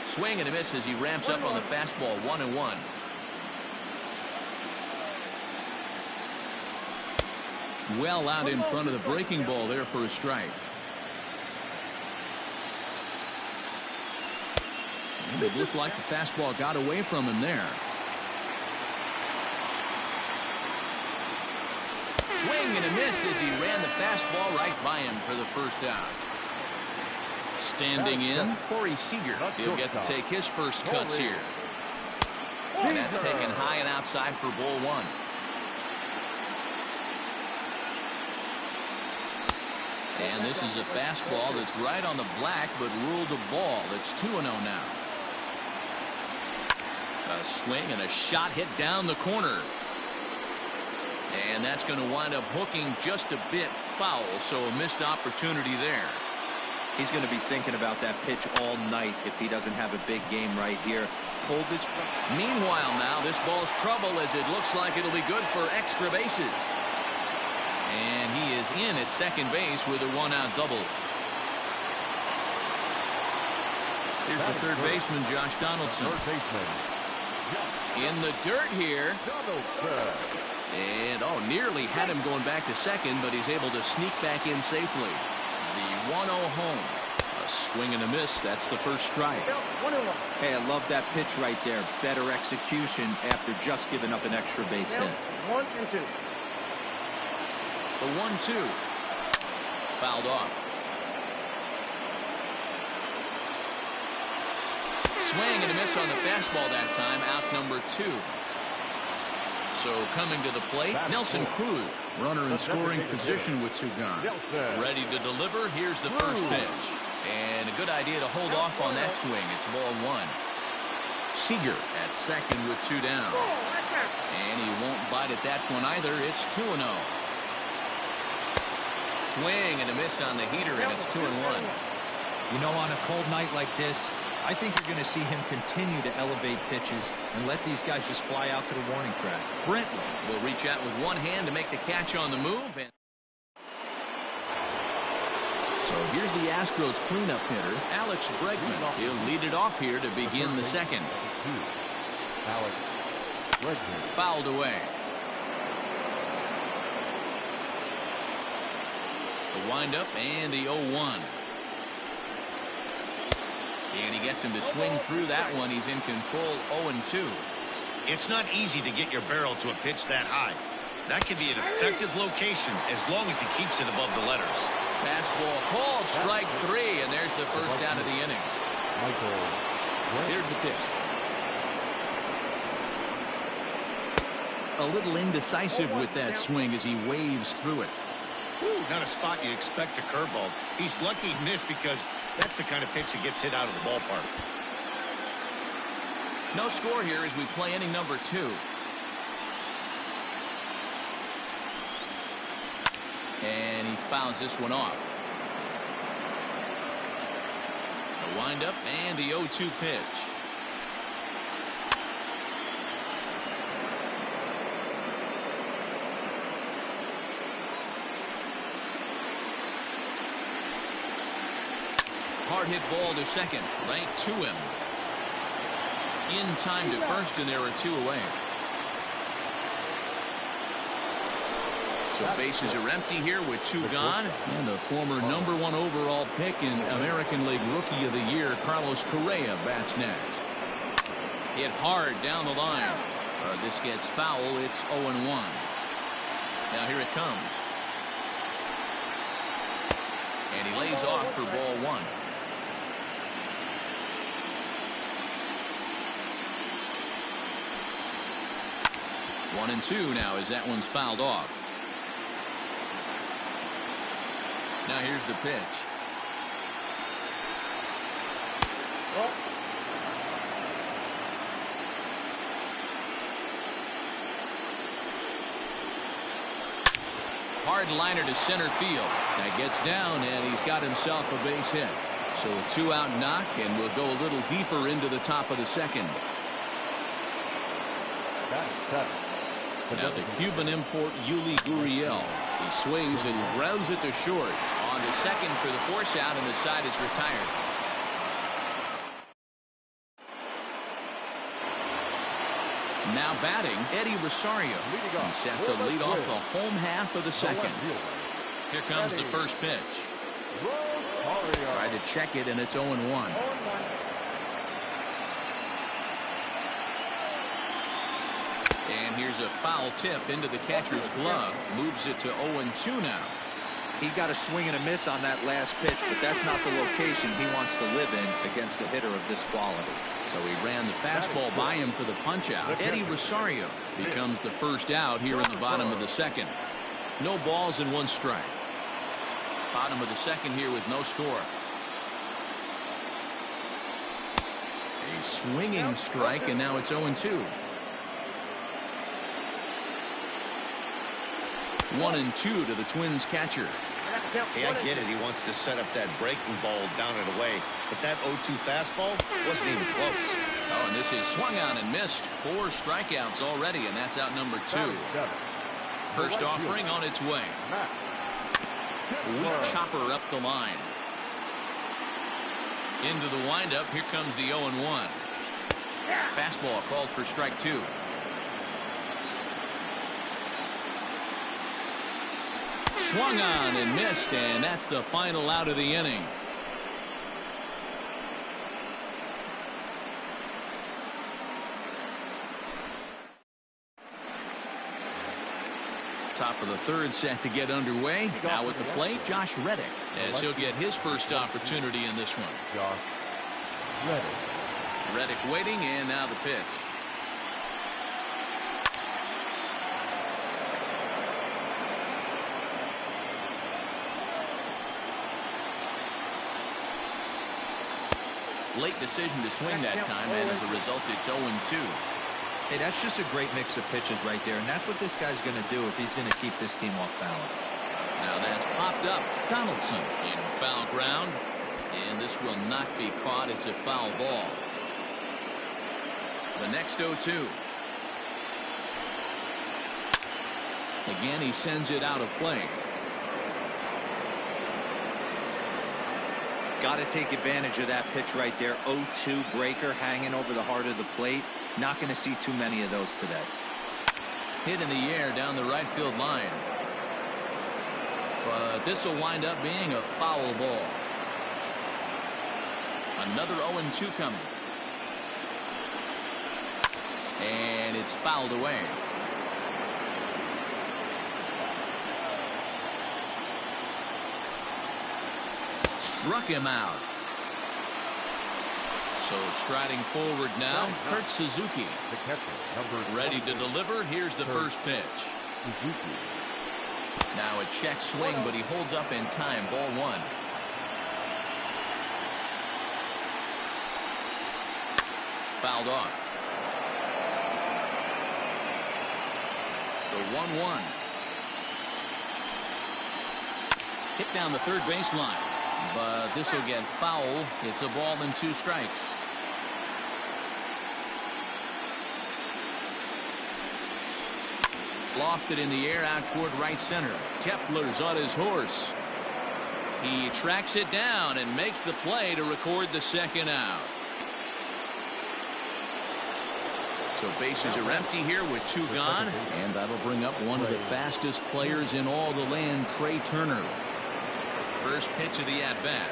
Swing and a miss as he ramps up on the fastball. 1-1. Well out in front of the breaking ball there for a strike. And it looked like the fastball got away from him there. Swing and a miss as he ran the fastball right by him for the first out. Standing in, Corey Seager. He'll get to take his first cuts here. And that's taken high and outside for ball one. And this is a fastball that's right on the black, but ruled a ball. It's 2-0 now. A swing and a shot hit down the corner. And that's going to wind up hooking just a bit foul, so a missed opportunity there. He's going to be thinking about that pitch all night if he doesn't have a big game right here. Pulled his. Meanwhile, now this ball's trouble as it looks like it'll be good for extra bases. And he is in at second base with a one-out double. Here's the third baseman, Josh Donaldson. In the dirt here. And nearly had him going back to second, but he's able to sneak back in safely. The 1-0 home. A swing and a miss. That's the first strike. Hey, I love that pitch right there. Better execution after just giving up an extra base hit. 1-2. The 1-2. Fouled off. Swing and a miss on the fastball that time. Out number 2. So coming to the plate, Nelson Cruz, runner in scoring position with two gone. Ready to deliver. Here's the first pitch. And a good idea to hold off on that swing. It's ball one. Seager at second with two down. And he won't bite at that one either. It's 2-0. Swing and a miss on the heater, and it's 2-1. You know, on a cold night like this, I think you're going to see him continue to elevate pitches and let these guys just fly out to the warning track. Brenton will reach out with one hand to make the catch on the move. And so here's the Astros cleanup hitter, Alex Bregman. He'll lead it off here to begin the second. Red-handed. Fouled away. The windup and the 0-1. And he gets him to swing through that one. He's in control, 0-2. It's not easy to get your barrel to a pitch that high. That can be an effective location as long as he keeps it above the letters. Fastball called, strike 3, and there's the first out of the inning. Here's the pitch. A little indecisive with that swing as he waves through it. Woo, not a spot you expect a curveball. He's lucky he missed because that's the kind of pitch that gets hit out of the ballpark. No score here as we play inning number 2. And he fouls this one off. The windup and the 0-2 pitch. Hard hit ball to second, right to him. In time to first, and there are 2 away. So bases are empty here with 2 gone. And the former #1 overall pick in American League Rookie of the Year, Carlos Correa, bats next. Hit hard down the line. This gets foul. It's 0-1. Now here it comes. And he lays off for ball 1. One and 2 now as that one's fouled off. Now here's the pitch. Hard liner to center field. That gets down, and he's got himself a base hit. So a 2-out knock, and we'll go a little deeper into the top of the second. Now the Cuban import Yuli Gurriel. He swings and grounds it to short. On to second for the force out, and the side is retired. Now batting, Eddie Rosario. He's set to lead off the home half of the second. Here comes the first pitch. Tried to check it, and it's 0-1. And here's a foul tip into the catcher's glove. Moves it to 0-2 now. He got a swing and a miss on that last pitch, but that's not the location he wants to live in against a hitter of this quality. So he ran the fastball by him for the punch out. Eddie Rosario becomes the first out here in the bottom of the second. No balls and 1 strike. Bottom of the second here with no score. A swinging strike, and now it's 0-2. 1-2 to the Twins catcher. Hey, I get it. He wants to set up that breaking ball down and away. But that 0-2 fastball wasn't even close. Oh, and this is swung on and missed. 4 strikeouts already, and that's out number 2. First offering on its way. Weak chopper up the line. Into the windup. Here comes the 0-1. Fastball called for strike 2. Swung on and missed, and that's the final out of the inning. Top of the third set to get underway. Now at the plate, Josh Reddick, as he'll get his first opportunity in this one. Josh Reddick waiting, and now the pitch. Late decision to swing that time, and as a result, it's 0-2. Hey, that's just a great mix of pitches right there, and that's what this guy's going to do if he's going to keep this team off balance. Now that's popped up. Donaldson in foul ground, and this will not be caught. It's a foul ball. The next 0-2. Again, he sends it out of play. Got to take advantage of that pitch right there. 0-2 breaker hanging over the heart of the plate. Not going to see too many of those today. Hit in the air down the right field line. But this will wind up being a foul ball. Another 0-2 coming. And it's fouled away. Struck him out. So striding forward now, Kurt Suzuki. The catcher, Ready to deliver. Here's the first pitch. Suzuki. Now a check swing, but he holds up in time. Ball one. Fouled off. The 1-1. Hit down the third baseline. But this will get foul. It's a ball and 2 strikes. Lofted in the air out toward right center. Kepler's on his horse. He tracks it down and makes the play to record the second out. So bases are empty here with 2 gone. And that'll bring up one of the fastest players in all the land, Trey Turner. First pitch of the at-bat.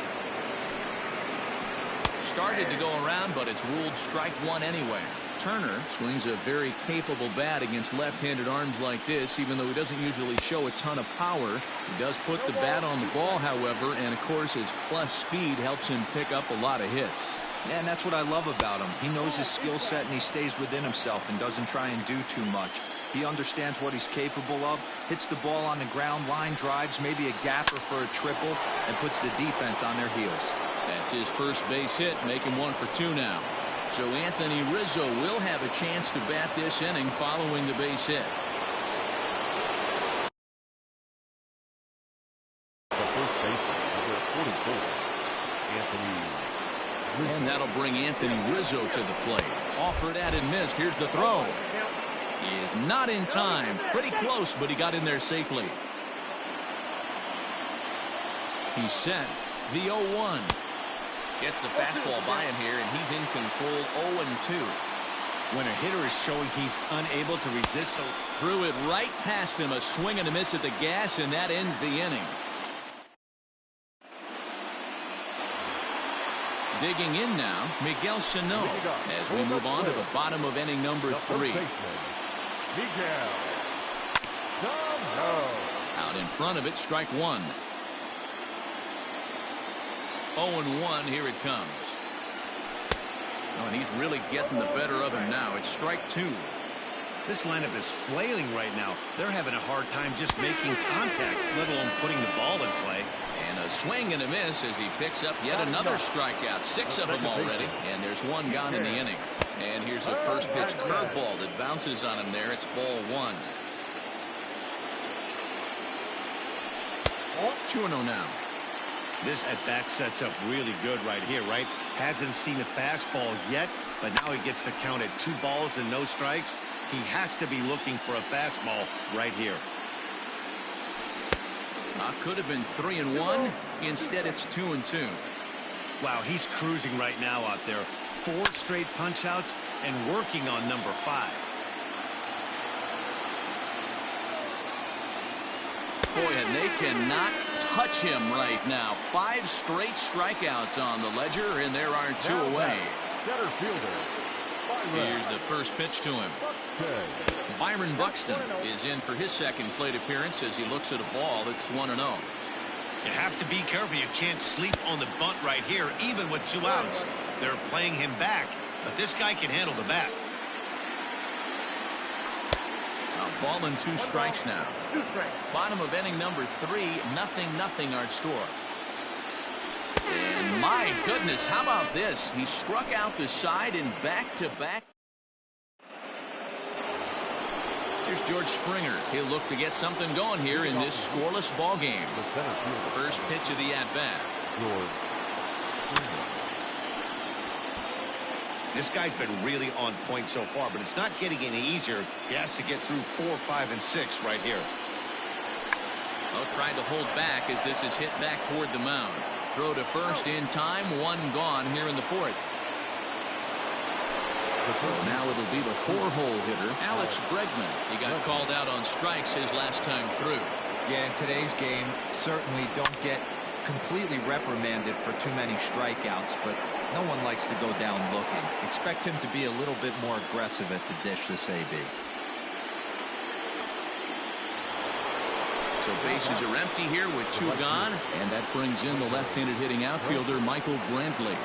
Started to go around, but it's ruled strike 1 anyway. Turner swings a very capable bat against left-handed arms like this, even though he doesn't usually show a ton of power. He does put the bat on the ball, however, and of course his plus speed helps him pick up a lot of hits. Yeah, and that's what I love about him. He knows his skill set and he stays within himself and doesn't try and do too much. He understands what he's capable of, hits the ball on the ground, line drives, maybe a gapper for a triple, and puts the defense on their heels. That's his first base hit, making 1 for 2 now. So Anthony Rizzo will have a chance to bat this inning following the base hit. The first baseman, number 44, Anthony Rizzo. And that'll bring Anthony Rizzo to the plate. Offered at and missed. Here's the throw. He is not in time. Pretty close, but he got in there safely. He's set. The 0-1. Gets the fastball by him here, and he's in control. 0-2. When a hitter is showing he's unable to resist, Threw it right past him. A swing and a miss at the gas, and that ends the inning. Digging in now, Miguel Sano, as we move on to the bottom of inning number 3. Miguel Sano. Out in front of it, strike 1. 0-1, here it comes. Oh, and he's really getting the better of him now. It's strike 2. this lineup is flailing right now. They're having a hard time just making contact, let alone putting the ball in play. And a swing and a miss as he picks up yet another strikeout. 6 of them already, and there's 1 gone in the inning. And here's a first pitch curveball that bounces on him there. It's ball 1. 2-0 now. This at-bat sets up really good right here, right? Hasn't seen a fastball yet, but now he gets to count at 2 balls and no strikes. He has to be looking for a fastball right here. Could have been 3-1. Instead, it's 2-2. Wow, he's cruising right now out there. 4 straight punch-outs and working on number 5. Boy, and they cannot touch him right now. 5 straight strikeouts on the ledger, and there are 2 away. Center fielder. Here's the first pitch to him. Byron Buxton is in for his second plate appearance as he looks at a ball that's 1-0. You have to be careful. You can't sleep on the bunt right here, even with 2 outs. They're playing him back, but this guy can handle the bat. A ball and 2 strikes now. Bottom of inning number 3, 0-0 our score. And my goodness, how about this? He struck out the side in back-to-back. Here's George Springer. He'll look to get something going here in this scoreless ball game. First pitch of the at-bat. This guy's been really on point so far, but it's not getting any easier. He has to get through 4, 5, and 6 right here. Well, tried to hold back as this is hit back toward the mound. Throw to first in time. 1 gone here in the 4th. So now it'll be the 4-hole hitter, Alex Bregman. He got called out on strikes his last time through. Yeah, in today's game, certainly don't get completely reprimanded for too many strikeouts, but no one likes to go down looking. Expect him to be a little bit more aggressive at the dish this AB. So bases are empty here with 2 gone, and that brings in the left-handed hitting outfielder Michael Brantley.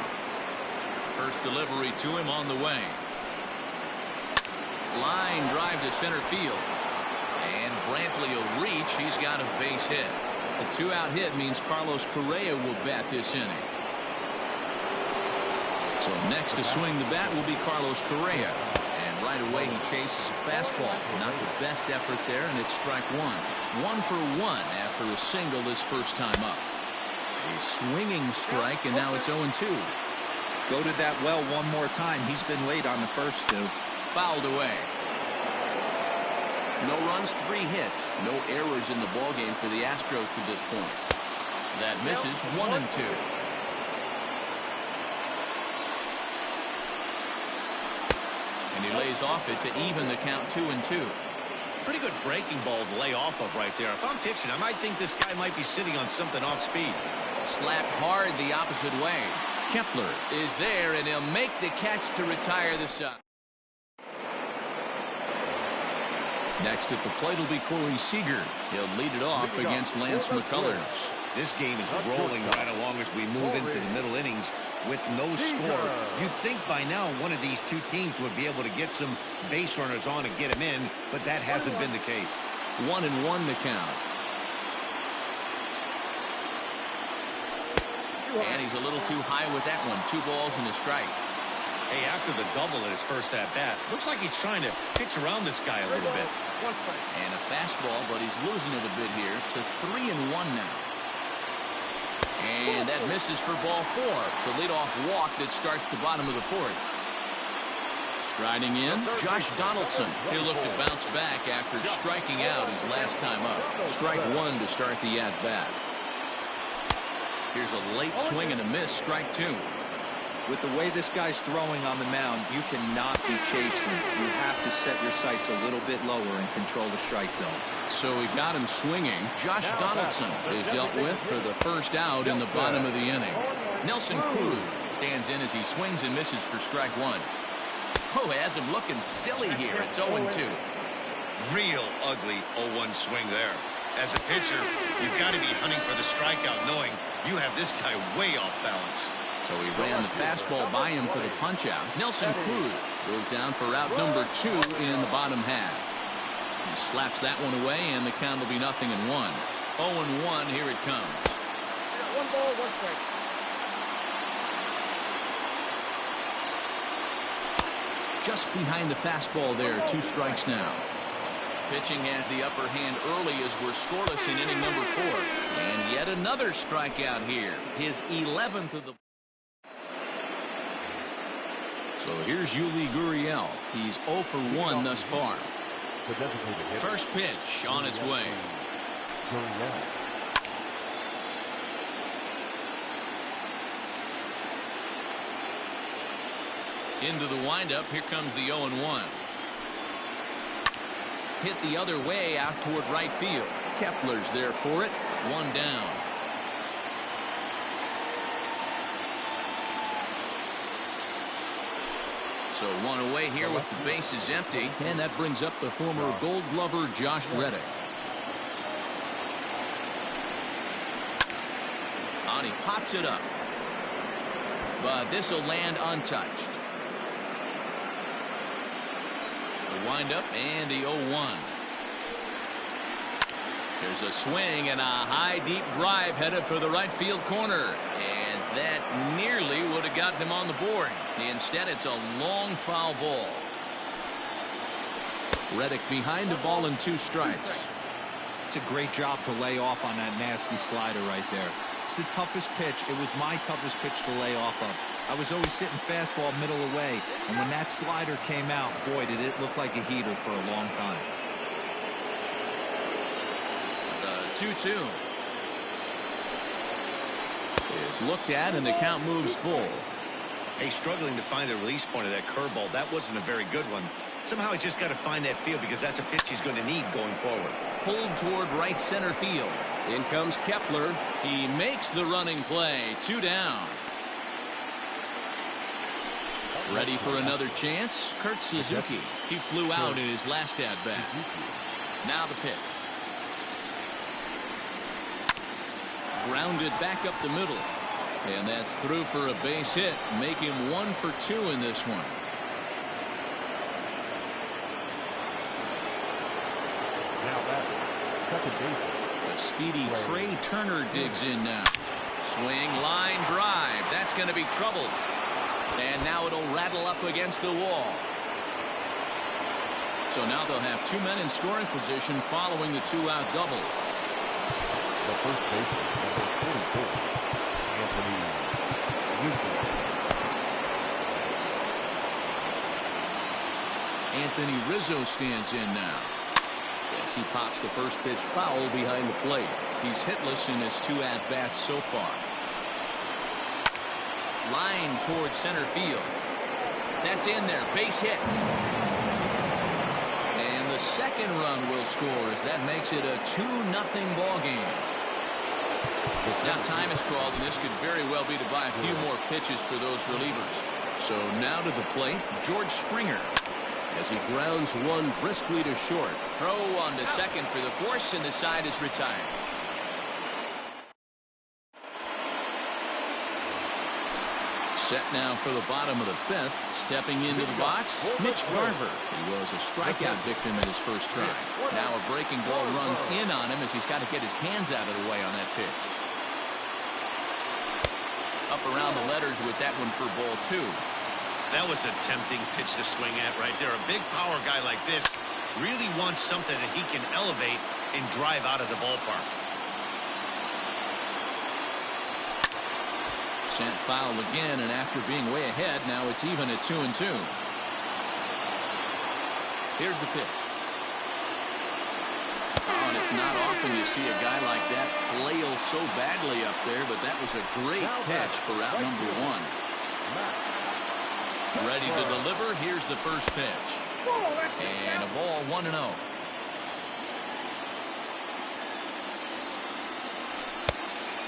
First delivery to him on the way. Line drive to center field. And Brantley will reach. He's got a base hit. A 2-out hit means Carlos Correa will bat this inning. So next to swing the bat will be Carlos Correa. And right away he chases a fastball. Not the best effort there, and it's strike 1. 1 for 1 after a single his first time up. A swinging strike, and now it's 0-2. Go to that well one more time. He's been late on the first 2. Fouled away. No runs, 3 hits. No errors in the ballgame for the Astros to this point. That misses. 1-2. And he lays off it to even the count 2-2. Pretty good breaking ball to lay off of right there. If I'm pitching, I might think this guy might be sitting on something off speed. Slapped hard the opposite way. Kepler is there, and he'll make the catch to retire the side. Next at the plate will be Corey Seager. He'll lead it off against Lance McCullers. This game is rolling right along as we move into the middle innings with no score. You'd think by now one of these 2 teams would be able to get some base runners on and get them in, but that hasn't been the case. 1-1 to count. And he's a little too high with that one. 2 balls and a strike. Hey, after the double in his first at-bat, looks like he's trying to pitch around this guy a little bit. And a fastball, but he's losing it a bit here to 3-1 now. And that misses for ball 4. It's a leadoff walk that starts the bottom of the 4th. Striding in, Josh Donaldson. He'll look to bounce back after striking out his last time up. Strike 1 to start the at-bat. Here's a late swing and a miss, strike 2. With the way this guy's throwing on the mound, you cannot be chasing. You have to set your sights a little bit lower and control the strike zone. So he got him swinging. Josh Donaldson is dealt with for the first out in the bottom of the inning. Nelson Cruz stands in as he swings and misses for strike 1. Oh, has him looking silly here. It's 0-2. Real ugly 0-1 swing there. As a pitcher, you've got to be hunting for the strikeout, knowing you have this guy way off balance. So he ran the fastball by him for the punch-out. Nelson Cruz goes down for route number 2 in the bottom half. He slaps that one away, and the count will be 0-1. 0-1, here it comes. 1 ball, 1 strike. Just behind the fastball there, 2 strikes now. Pitching has the upper hand early as we're scoreless in inning number 4. And yet another strikeout here. His 11th of the... So here's Yuli Gurriel. He's 0 for 1 thus far. First pitch on its way. Into the windup. Here comes the 0-1. Hit the other way out toward right field. Kepler's there for it. 1 down. So 1 away here with the bases empty. And that brings up the former Gold Glover Josh Reddick. On he pops it up. But this will land untouched. The windup and the 0-1. There's a swing and a high deep drive headed for the right field corner. And that nearly would have gotten him on the board. Instead, it's a long foul ball. Reddick behind the ball and 2 strikes. It's a great job to lay off on that nasty slider right there. It's the toughest pitch. It was my toughest pitch to lay off of. I was always sitting fastball middle away, and when that slider came out, boy, did it look like a heater for a long time. The 2-2 is looked at, and the count moves full. Hey, struggling to find the release point of that curveball. That wasn't a very good one. Somehow he's just got to find that field because that's a pitch he's going to need going forward. Pulled toward right center field. In comes Kepler. He makes the running play. 2 down. Ready for another chance? Kurt Suzuki. He flew out in his last at-bat. Now the pitch. Grounded back up the middle. And that's through for a base hit. Make him 1 for 2 in this one. Now that second base. A speedy Trey Turner digs in now. Swing, line drive. That's going to be trouble. And now it'll rattle up against the wall. So now they'll have 2 men in scoring position following the 2-out double. The first baseman, number 44, Anthony Rizzo. Anthony Rizzo stands in now. As he pops the first pitch foul behind the plate. He's hitless in his 2 at-bats so far. Line towards center field. That's in there. Base hit. And the second run will score as that makes it a 2-0 ball game. Now time is called, and this could very well be to buy a few more pitches for those relievers. So now to the plate, George Springer. As he grounds one briskly to short. Throw on to second for the force, and the side is retired. Set now for the bottom of the 5th. Stepping into the box, Mitch Garver. He was a strikeout victim in his first try. Now a breaking ball runs in on him as he's got to get his hands out of the way on that pitch. Up around the letters with that one for ball 2. That was a tempting pitch to swing at right there. A big power guy like this really wants something that he can elevate and drive out of the ballpark. Sent foul again, and after being way ahead, now it's even at 2-2. Here's the pitch. Oh, and it's not often you see a guy like that flail so badly up there, but that was a great pitch for out number 1. Ready to deliver. Here's the first pitch. And a ball 1-0.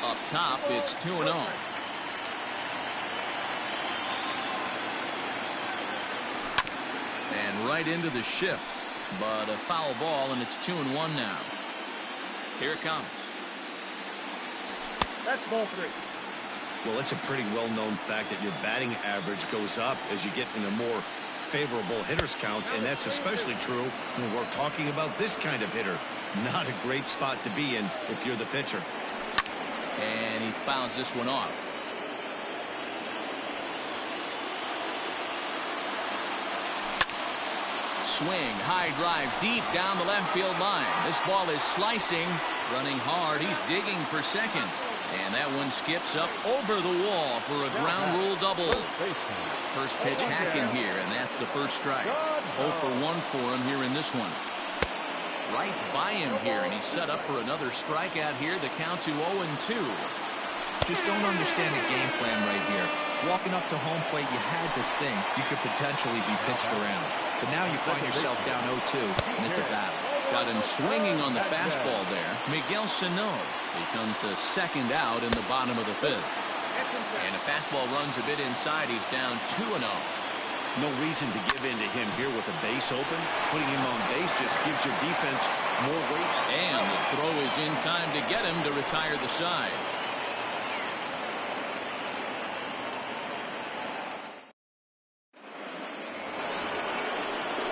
Up top, it's 2-0. And right into the shift. But a foul ball, and it's 2-1 now. Here it comes. That's ball 3. Well, it's a pretty well-known fact that your batting average goes up as you get into more favorable hitters counts, and that's especially true when we're talking about this kind of hitter. Not a great spot to be in if you're the pitcher. And he fouls this one off. Swing, high drive, deep down the left field line. This ball is slicing, running hard. He's digging for second. And that one skips up over the wall for a ground rule double. First pitch hacking here, and that's the first strike. 0 for 1 for him here in this one. Right by him here, and he's set up for another strikeout here. The count to 0-2. Just don't understand the game plan right here. Walking up to home plate, you had to think you could potentially be pitched around. But now you find yourself down 0-2, and it's a battle. Got him swinging on the fastball there. Miguel Sano becomes the second out in the bottom of the 5th. And a fastball runs a bit inside. He's down 2-0. No reason to give in to him here with the base open. Putting him on base just gives your defense more weight. And the throw is in time to get him to retire the side.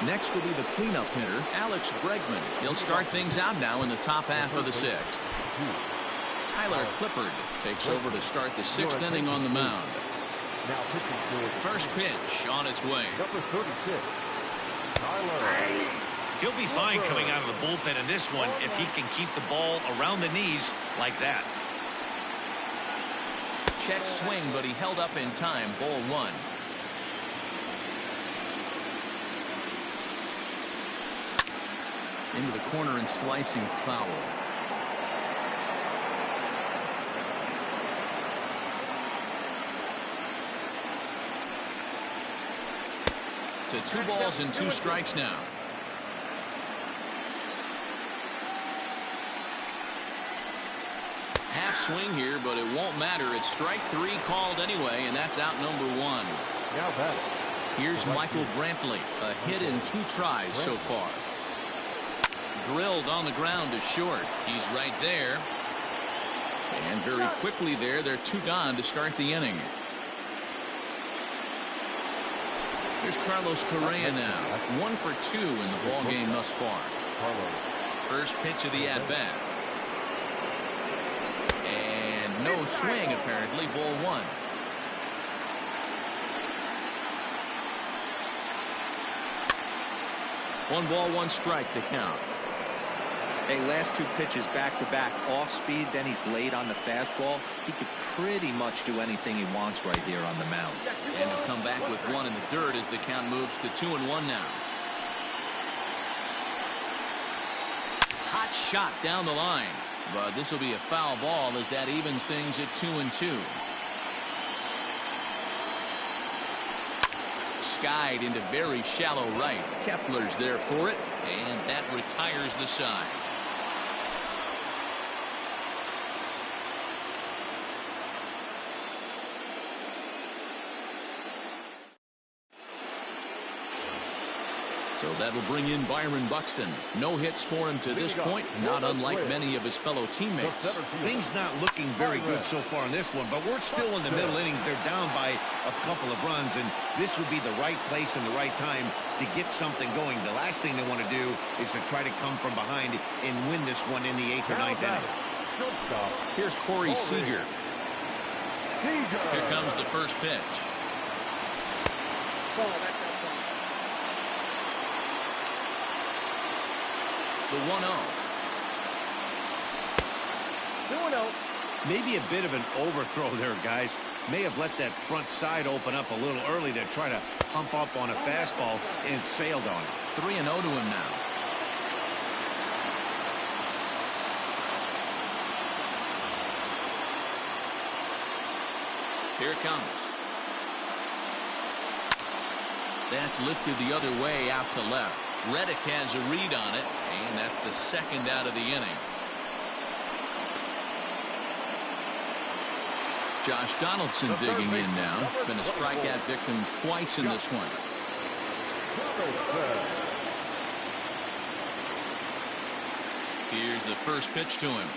Next will be the cleanup hitter, Alex Bregman. He'll start things out now in the top half of the 6th. Tyler Clippard takes over to start the 6th inning on the mound. First pitch on its way. Number 36, Tyler. He'll be fine coming out of the bullpen in this one if he can keep the ball around the knees like that. Check swing, but he held up in time. Ball 1. Into the corner and slicing foul. to 2 balls and 2 strikes now. Half swing here, but it won't matter. It's strike 3 called anyway, and that's out number 1. Now batting. Here's Michael Brantley, a hit in 2 tries so far. Drilled on the ground to short. He's right there. And very quickly there, they're 2 gone to start the inning. Here's Carlos Correa now. 1 for 2 in the ball game thus far. First pitch of the at-bat. And no swing, apparently. Ball 1. One ball, 1 strike to count. Hey, last 2 pitches back-to-back off speed, then he's late on the fastball. He could pretty much do anything he wants right here on the mound. And he'll come back with 1 in the dirt as the count moves to 2-1 now. Hot shot down the line, but this will be a foul ball as that evens things at 2-2. Skied into very shallow right. Kepler's there for it, and that retires the side. So that'll bring in Byron Buxton. No hits for him to this point, not unlike many of his fellow teammates. Things not looking very good so far in this one, but we're still in the middle innings. They're down by a couple of runs, and this would be the right place and the right time to get something going. The last thing they want to do is to try to come from behind and win this one in the 8th or 9th inning. Here's Corey Seager. Here comes the first pitch. The 1-0. 2-0. Maybe a bit of an overthrow there, guys. May have let that front side open up a little early to try to pump up on a fastball and sailed on it. 3-0 to him now. Here it comes. That's lifted the other way out to left. Reddick has a read on it, and that's the 2nd out of the inning. Josh Donaldson digging in now. Been a strikeout victim twice in this one. Here's the first pitch to him.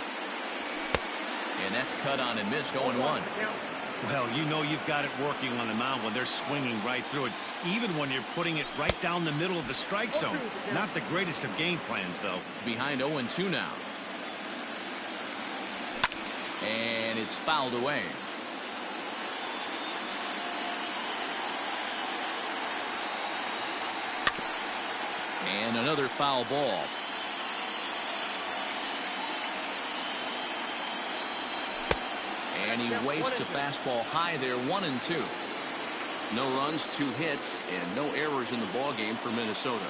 And that's cut on and missed. 0-1. Well, you know you've got it working on the mound when they're swinging right through it, even when you're putting it right down the middle of the strike zone. Not the greatest of game plans, though. Behind 0-2 now. And it's fouled away. And another foul ball. And he wastes a fastball high there. 1-2. No runs, 2 hits, and no errors in the ball game for Minnesota.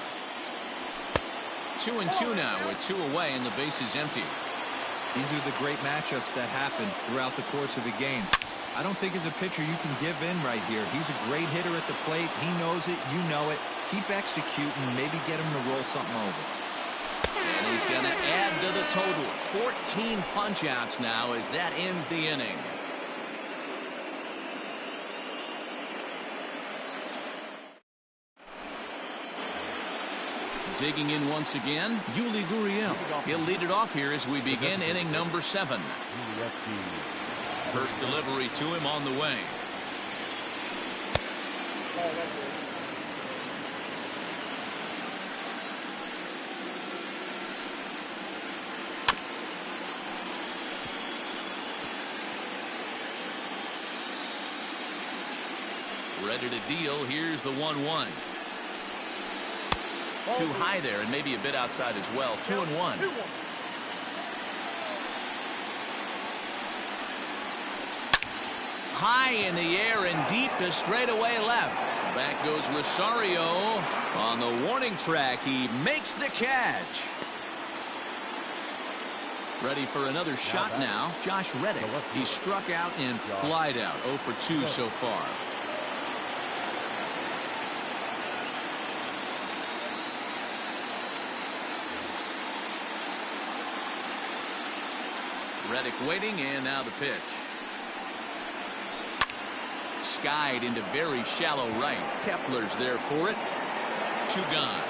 2-2 now with 2 away and the bases empty. These are the great matchups that happen throughout the course of a game. I don't think as a pitcher you can give in right here. He's a great hitter at the plate. He knows it. You know it. Keep executing. Maybe get him to roll something over. And he's going to add to the total. 14 punch-outs now as that ends the inning. Digging in once again, Yuli Gurriel. He'll lead it off here as we begin inning number 7. First delivery to him on the way. Ready to deal. Here's the 1-1. Too high there and maybe a bit outside as well. 2-1. High in the air and deep to straightaway left. Back goes Rosario on the warning track. He makes the catch. Ready for another shot now. Josh Reddick. He struck out and flied out. 0 for 2 so far. Reddick waiting, and now the pitch. Skied into very shallow right. Kepler's there for it. 2 gone.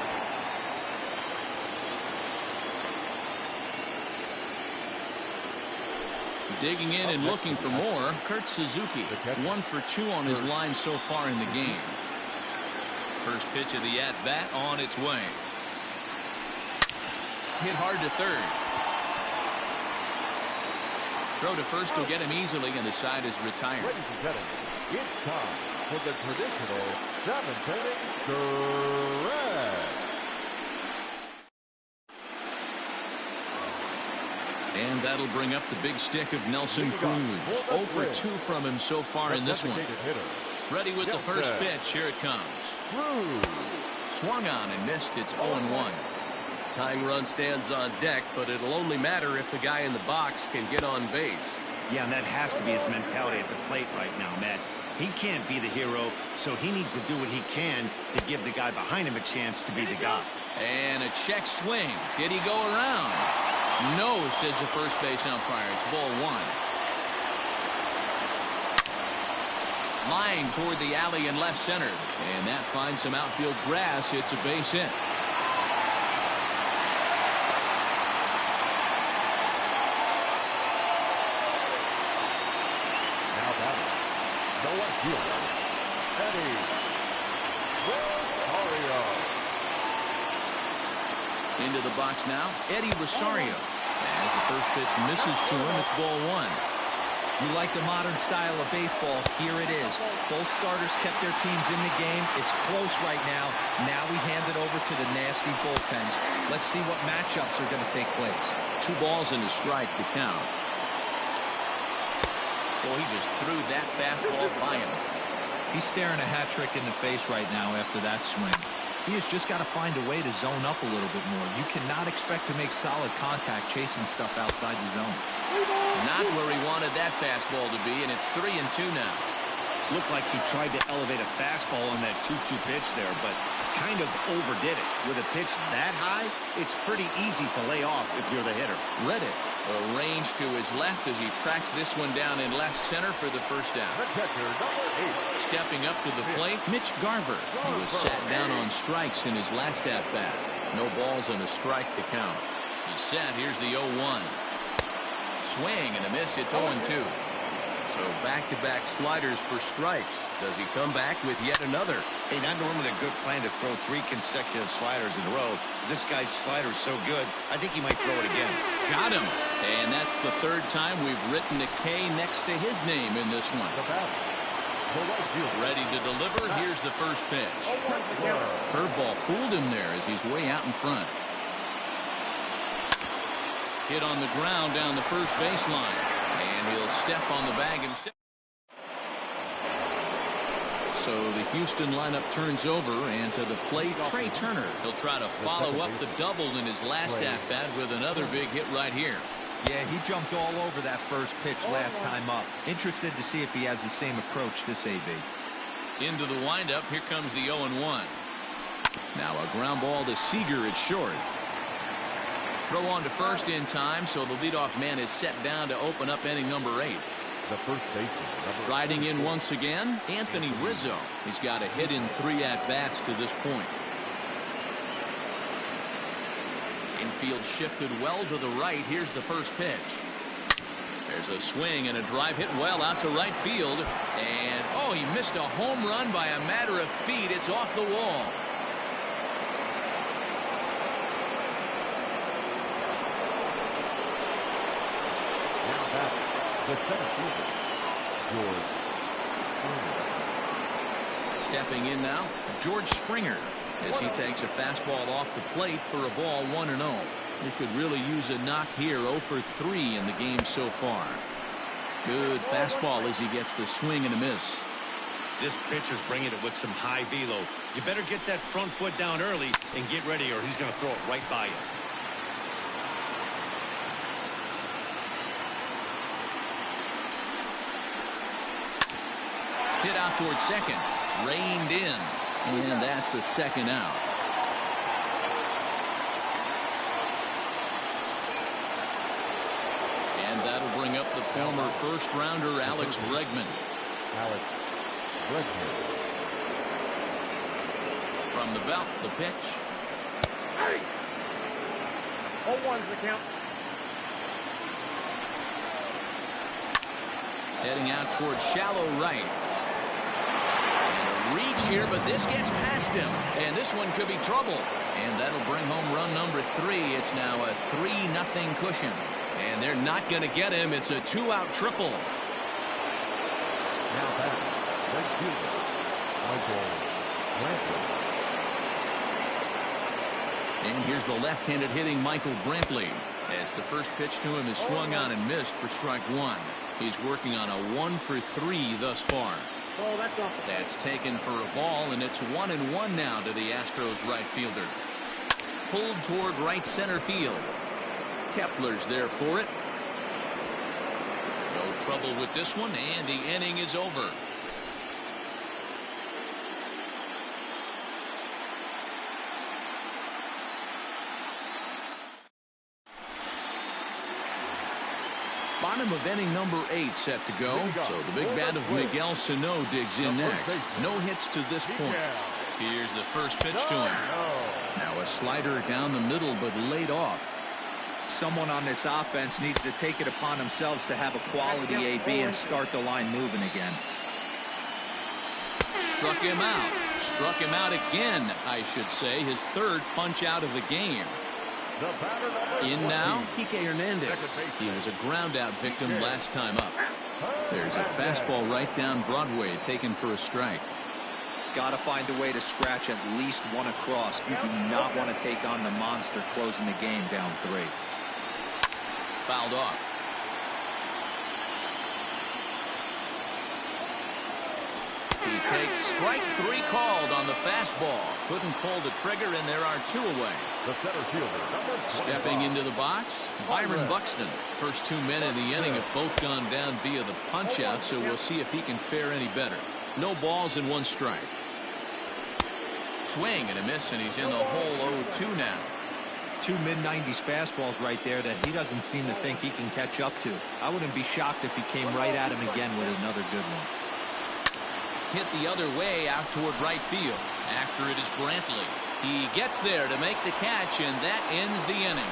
Digging in and looking for more, Kurt Suzuki. 1 for 2 on his line so far in the game. First pitch of the at-bat on its way. Hit hard to third. Throw to first will get him easily, and the side is retired. Ladies and gentlemen, it's time for the traditional 7th-inning stretch. And that'll bring up the big stick of Nelson Cruz. 0 for 2 from him so far in this one. Ready with the first pitch. Here it comes. Swung on and missed. It's 0-1. Tying run stands on deck, but it'll only matter if the guy in the box can get on base. Yeah, and that has to be his mentality at the plate right now, Matt. He can't be the hero, so he needs to do what he can to give the guy behind him a chance to be the guy. And a check swing. Did he go around? No, says the first base umpire. It's ball 1. Line toward the alley in left center. And that finds some outfield grass. It's a base hit. Now batting, the left fielder, Eddie Rosario. Into the box now, Eddie Rosario. As the first pitch misses to him, it's ball 1. You like the modern style of baseball. Here it is. Both starters kept their teams in the game. It's close right now. Now we hand it over to the nasty bullpens. Let's see what matchups are going to take place. 2 balls and a strike to count. Boy, he just threw that fastball by him. He's staring a hat trick in the face right now after that swing. He has just got to find a way to zone up a little bit more. You cannot expect to make solid contact chasing stuff outside the zone. Not where he wanted that fastball to be, and it's 3-2 now. Looked like he tried to elevate a fastball on that 2-2 pitch there, but kind of overdid it. With a pitch that high, it's pretty easy to lay off if you're the hitter. Reddick arranged to his left as he tracks this one down in left center for the first down. The catcher, number 8. Stepping up to the plate, Mitch Garver. He was sat down on strikes in his last at-bat. No balls and a strike to count. He's set. Here's the 0-1. Swing and a miss. It's 0-2. So back-to-back sliders for strikes. Does he come back with yet another? Hey, not normally a good plan to throw 3 consecutive sliders in a row. This guy's slider is so good, I think he might throw it again. Got him. And that's the 3rd time we've written a K next to his name in this one. Ready to deliver. Here's the first pitch. Curveball fooled him there as he's way out in front. Hit on the ground down the first baseline. And he'll step on the bag himself. So the Houston lineup turns over, and to the plate, Trey Turner. He'll try to follow up the double in his last at-bat with another big hit right here. Yeah, he jumped all over that first pitch last time up. Interested to see if he has the same approach this AB. Into the windup. Here comes the 0-1. Now a ground ball to Seager at short. Throw on to first in time, so the leadoff man is set down to open up inning number 8. The first baseman. Riding in once again, Anthony Rizzo. He's got a hit in 3 at-bats to this point. Infield shifted well to the right. Here's the first pitch. There's a swing and a drive hit well out to right field. And, oh, he missed a home run by a matter of feet. It's off the wall. The center fielder, George Springer. Stepping in now, George Springer, as he takes a fastball off the plate for a ball 1-0. He could really use a knock here. 0 for 3 in the game so far. Good fastball as he gets the swing and a miss. This pitcher's bringing it with some high velo. You better get that front foot down early and get ready, or he's going to throw it right by you. Hit out towards second. Reined in. And that's the second out. And that'll bring up the former first-rounder Alex Bregman. Alex Bregman. From the belt, the pitch. Hey! 0-1's the count. Heading out towards shallow right. And a reach here, but this gets past him. And this one could be trouble. And that'll bring home run number 3. It's now a 3-0 cushion. And they're not going to get him. It's a 2-out triple. Now back, right fielder, Michael Brantley. And here's the left-handed hitting Michael Brantley. As the first pitch to him is swung on and missed for strike 1. He's working on a 1-for-3 thus far. Oh, that's off. That's taken for a ball, and it's 1-1 now to the Astros right fielder. Pulled toward right center field. Kepler's there for it. No trouble with this one, and the inning is over. Bottom of inning number 8 set to go. So the big bat of Miguel Sano digs in next. No hits to this point. Here's the first pitch to him. Now a slider down the middle, but laid off. Someone on this offense needs to take it upon themselves to have a quality AB and start the line moving again. Struck him out. Struck him out again, I should say. His third punch out of the game. In now, Kike Hernandez. He was a ground-out victim last time up. There's a fastball right down Broadway, taken for a strike. Got to find a way to scratch at least one across. You do not want to take on the monster closing the game down 3. Fouled off. He takes strike 3 called on the fastball. Couldn't pull the trigger, and there are 2 away. The center fielder, number 25. Stepping into the box, Byron Buxton. First 2 men in the inning have both gone down via the punch-out, so we'll see if he can fare any better. No balls and 1 strike. Swing and a miss, and he's in the hole 0-2 now. 2 mid-90s fastballs right there that he doesn't seem to think he can catch up to. I wouldn't be shocked if he came right at him again with another good one. Hit the other way out toward right field. After it is Brantley. He gets there to make the catch, and that ends the inning.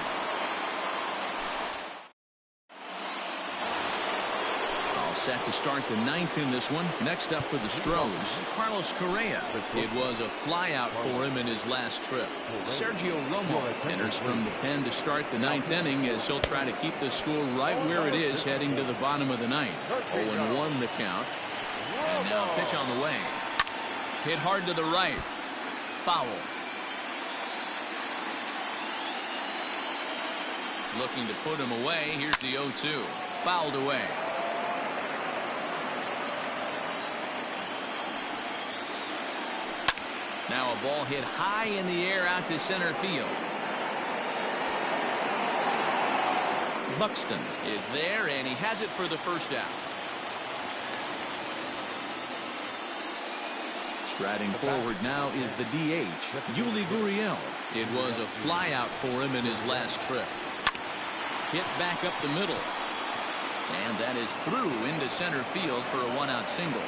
All set to start the 9th in this one. Next up for the Stros, Carlos Correa. It was a flyout for him in his last trip. Sergio Romo enters from the pen to start the 9th inning, as he'll try to keep the score right where it is heading to the bottom of the 9th. 0-1 the count. And now pitch on the way. Hit hard to the right. Foul. Looking to put him away. Here's the 0-2. Fouled away. Now a ball hit high in the air out to center field. Buxton is there, and he has it for the first out. Striding forward now is the DH, Yuli Gurriel. It was a flyout for him in his last trip. Hit back up the middle. And that is through into center field for a 1-out single.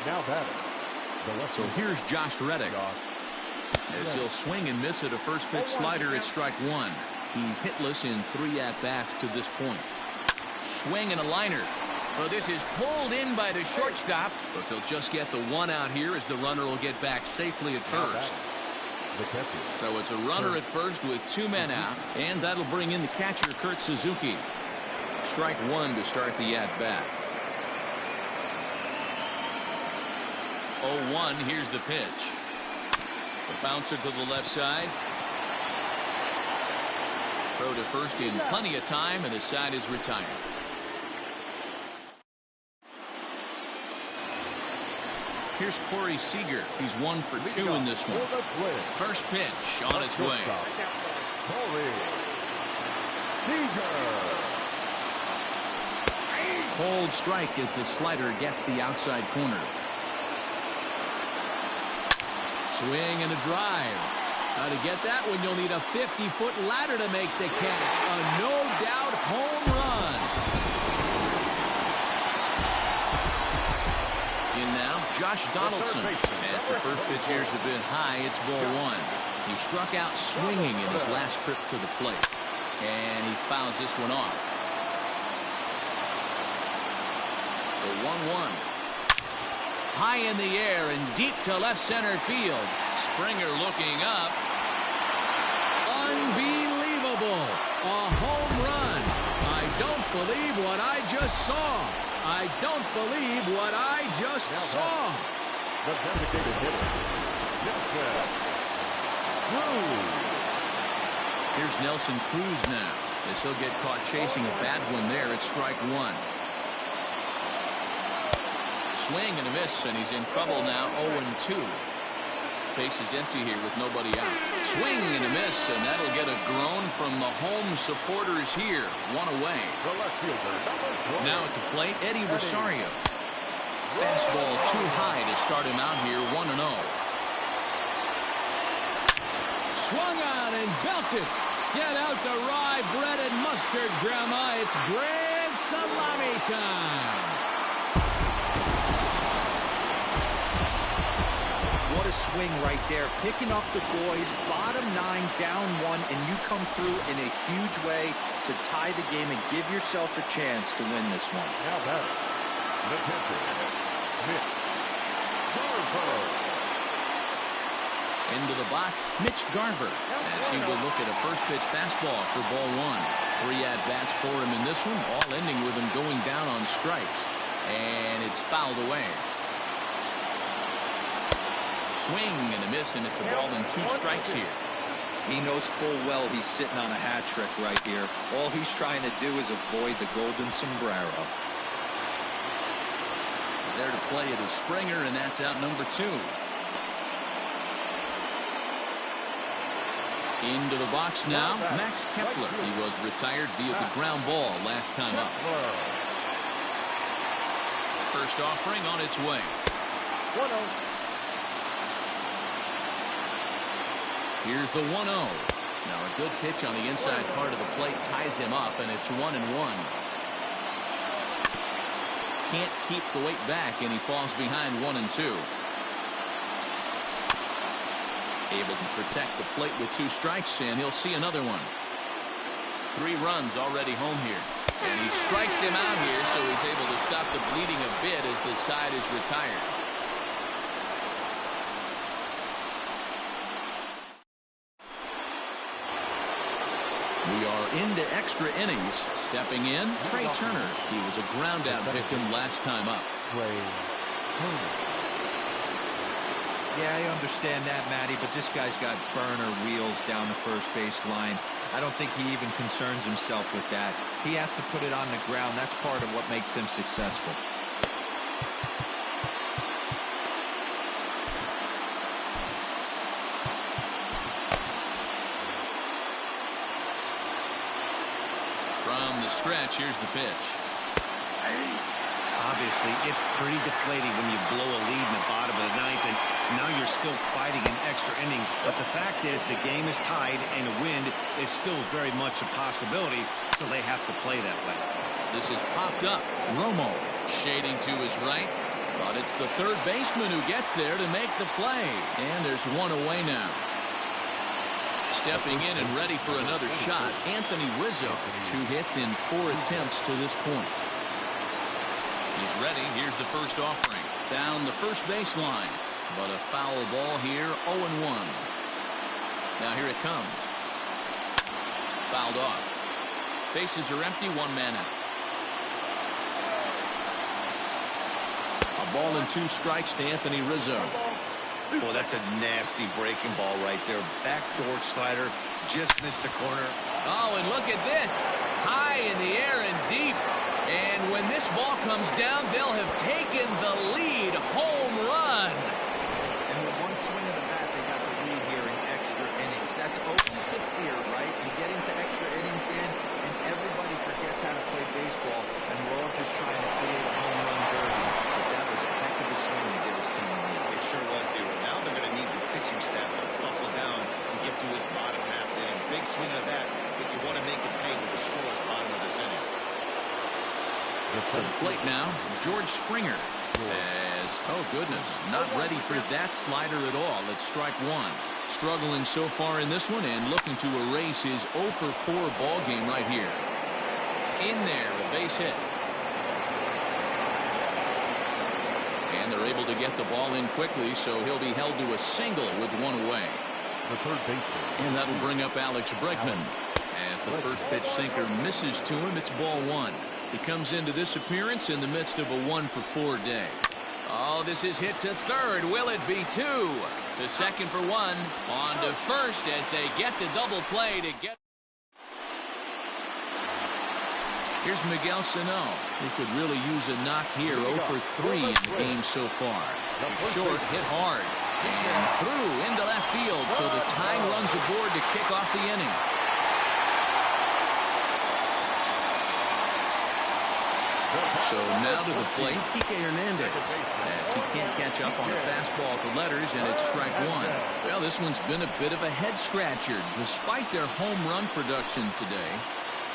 Now batter. So here's Josh Reddick. As he'll swing and miss at a first pitch slider at strike 1. He's hitless in 3 at-bats to this point. Swing and a liner. Well, this is pulled in by the shortstop, but they'll just get the 1 out here as the runner will get back safely at first. So it's a runner at first with 2 men out, and that'll bring in the catcher, Kurt Suzuki. Strike 1 to start the at-bat. 0-1, here's the pitch. The bouncer to the left side. Throw to first in plenty of time, and the side is retired. Here's Corey Seager. He's 1 for 2 in this one. First pitch on its way. Corey Seager. Cold strike as the slider gets the outside corner. Swing and a drive. Now to get that one, you'll need a 50-foot ladder to make the catch. A no-doubt home run. In now, Josh Donaldson. As the first pitch years have been high, it's ball one. He struck out swinging in his last trip to the plate. And he fouls this one off. The 1-1. High in the air and deep to left center field. Springer looking up. Unbelievable. A home run. I don't believe what I just saw. I don't believe what I just saw. The designated hitter, Nelson Cruz. Here's Nelson Cruz now, as he'll get caught chasing a bad one there at strike one. Swing and a miss, and he's in trouble now, 0-2. Base is empty here with nobody out. Swing and a miss, and that'll get a groan from the home supporters here. One away. The left fielder, number 12. Now at the plate, Eddie Rosario. Fastball too high to start him out here, 1-0. Swung on and belted. Get out the rye bread and mustard, Grandma. It's grand salami time. What a swing right there. Picking up the boys, bottom 9, down 1, and you come through in a huge way to tie the game and give yourself a chance to win this one. Now that the pitcher, Mitch Garver. Into the box, Mitch Garver, as he will look at a first pitch fastball for ball one. 3 at-bats for him in this one, all ending with him going down on strikes. And it's fouled away. Swing and a miss, and it's a ball and 2 strikes here. He knows full well he's sitting on a hat trick right here. All he's trying to do is avoid the golden sombrero. There to play it is Springer, and that's out number 2. Into the box now, Max Kepler. He was retired via the ground ball last time up. First offering on its way. 1-0. Here's the 1-0. Now a good pitch on the inside part of the plate ties him up, and it's 1-1. Can't keep the weight back, and he falls behind 1-2. Able to protect the plate with 2 strikes, and he'll see another one. 3 runs already home here. And he strikes him out here, so he's able to stop the bleeding a bit as the side is retired. We are into extra innings. Stepping in, Trey Turner. He was a ground-out victim last time up. Trey Turner. Yeah, I understand that, Matty, but this guy's got burner wheels down the first base line. I don't think he even concerns himself with that. He has to put it on the ground. That's part of what makes him successful. From the stretch, here's the pitch. Obviously, it's pretty deflating when you blow a lead in the bottom of the 9th, and now you're still fighting in extra innings. But the fact is, the game is tied, and a win is still very much a possibility, so they have to play that way. This is popped up. Romo shading to his right, but it's the third baseman who gets there to make the play. And there's 1 away now. Stepping in and ready for another shot, Anthony Rizzo. 2 hits in 4 attempts to this point. He's ready. Here's the first offering. Down the first baseline. But a foul ball here, 0-1. Now here it comes. Fouled off. Bases are empty, 1 man out. A ball and 2 strikes to Anthony Rizzo. Oh, that's a nasty breaking ball right there. Backdoor slider, just missed the corner. Oh, and look at this. High in the air and deep. And when this ball comes down, they'll have taken the lead. Home run. And with 1 swing of the bat, they got the lead here in extra innings. That's always the fear, right? You get into extra innings, Dan, and everybody forgets how to play baseball, and we're all just trying to create a home run derby. But that was a heck of a swing to get his team the lead. It sure was, Dero. Now they're going to need the pitching staff to buckle down and give To the plate now, George Springer. Oh goodness, not ready for that slider at all. It's strike one. Struggling so far in this one and looking to erase his 0 for 4 ball game right here. In there, a base hit. And they're able to get the ball in quickly, so he'll be held to a single with one away. The third baseman. And that'll bring up Alex Bregman. As the first pitch sinker misses to him, it's ball one. He comes into this appearance in the midst of a 1 for 4 day. Oh, this is hit to third. Will it be 2? To second for 1. On to first as they get the double play to get. Here's Miguel Sano, who could really use a knock here. 0 for 3 in the game so far. Short, hit hard, and through into left field, so the tying runs aboard to kick off the inning. So now to the plate, Kike Hernandez, as he can't catch up on a fastball at the letters, and it's strike one. Well, this one's been a bit of a head-scratcher, despite their home run production today.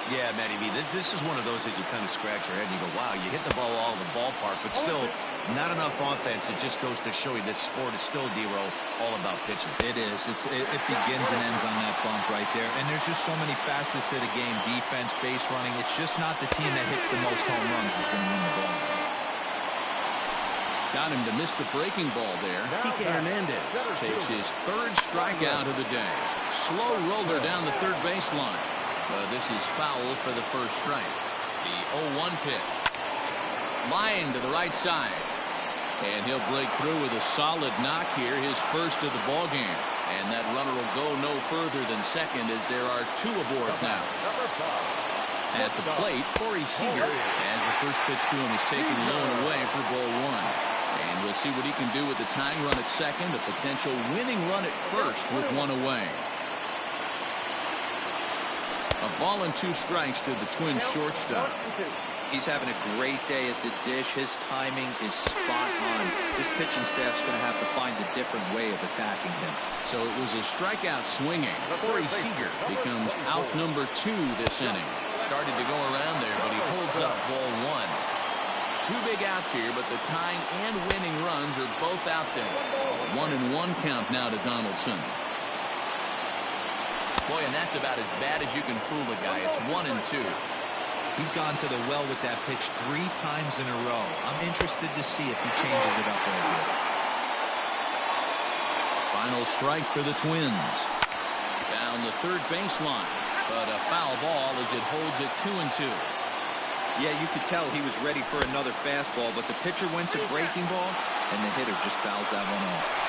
Yeah, Matty B, this is one of those that you kind of scratch your head and you go, wow, you hit the ball all in the ballpark, but still not enough offense. It just goes to show you this sport is still, D-Row, all about pitching. It is. It begins and ends on that bump right there. And there's just so many facets to the game. Defense, base running. It's just not the team that hits the most home runs is going to win the ball. Got him to miss the breaking ball there. Kike Hernandez takes his third strikeout of the day. Slow roller down the third baseline. This is foul for the first strike. The 0-1 pitch. Line to the right side. And he'll break through with a solid knock here, his first of the ball game. And that runner will go no further than second as there are 2 aboard now. At the plate, Corey Seager, as the first pitch to him is taken low and away for ball 1. And we'll see what he can do with the tying run at second, a potential winning run at first with 1 away. A ball and 2 strikes to the Twins shortstop. He's having a great day at the dish. His timing is spot on. This pitching staff's going to have to find a different way of attacking him. So it was a strikeout swinging. Corey Seager becomes out number 2 this inning. Started to go around there, but he holds up ball 1. 2 big outs here, but the tying and winning runs are both out there. 1-1 count now to Donaldson. Boy, and that's about as bad as you can fool a guy. It's 1-2. He's gone to the well with that pitch 3 times in a row. I'm interested to see if he changes it up right here. Final strike for the Twins. Down the third baseline, but a foul ball as it holds it 2-2. Yeah, you could tell he was ready for another fastball, but the pitcher went to breaking ball, and the hitter just fouls that one off.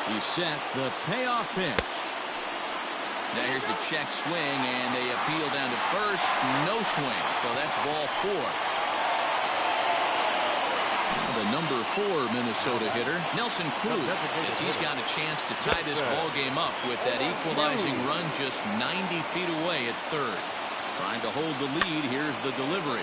He set the payoff pitch. Now here's the check swing, and they appeal down to first. No swing, so that's ball 4. The number 4 Minnesota hitter, Nelson Cruz, as he's got a chance to tie this ball game up with that equalizing run just 90 feet away at third. Trying to hold the lead. Here's the delivery.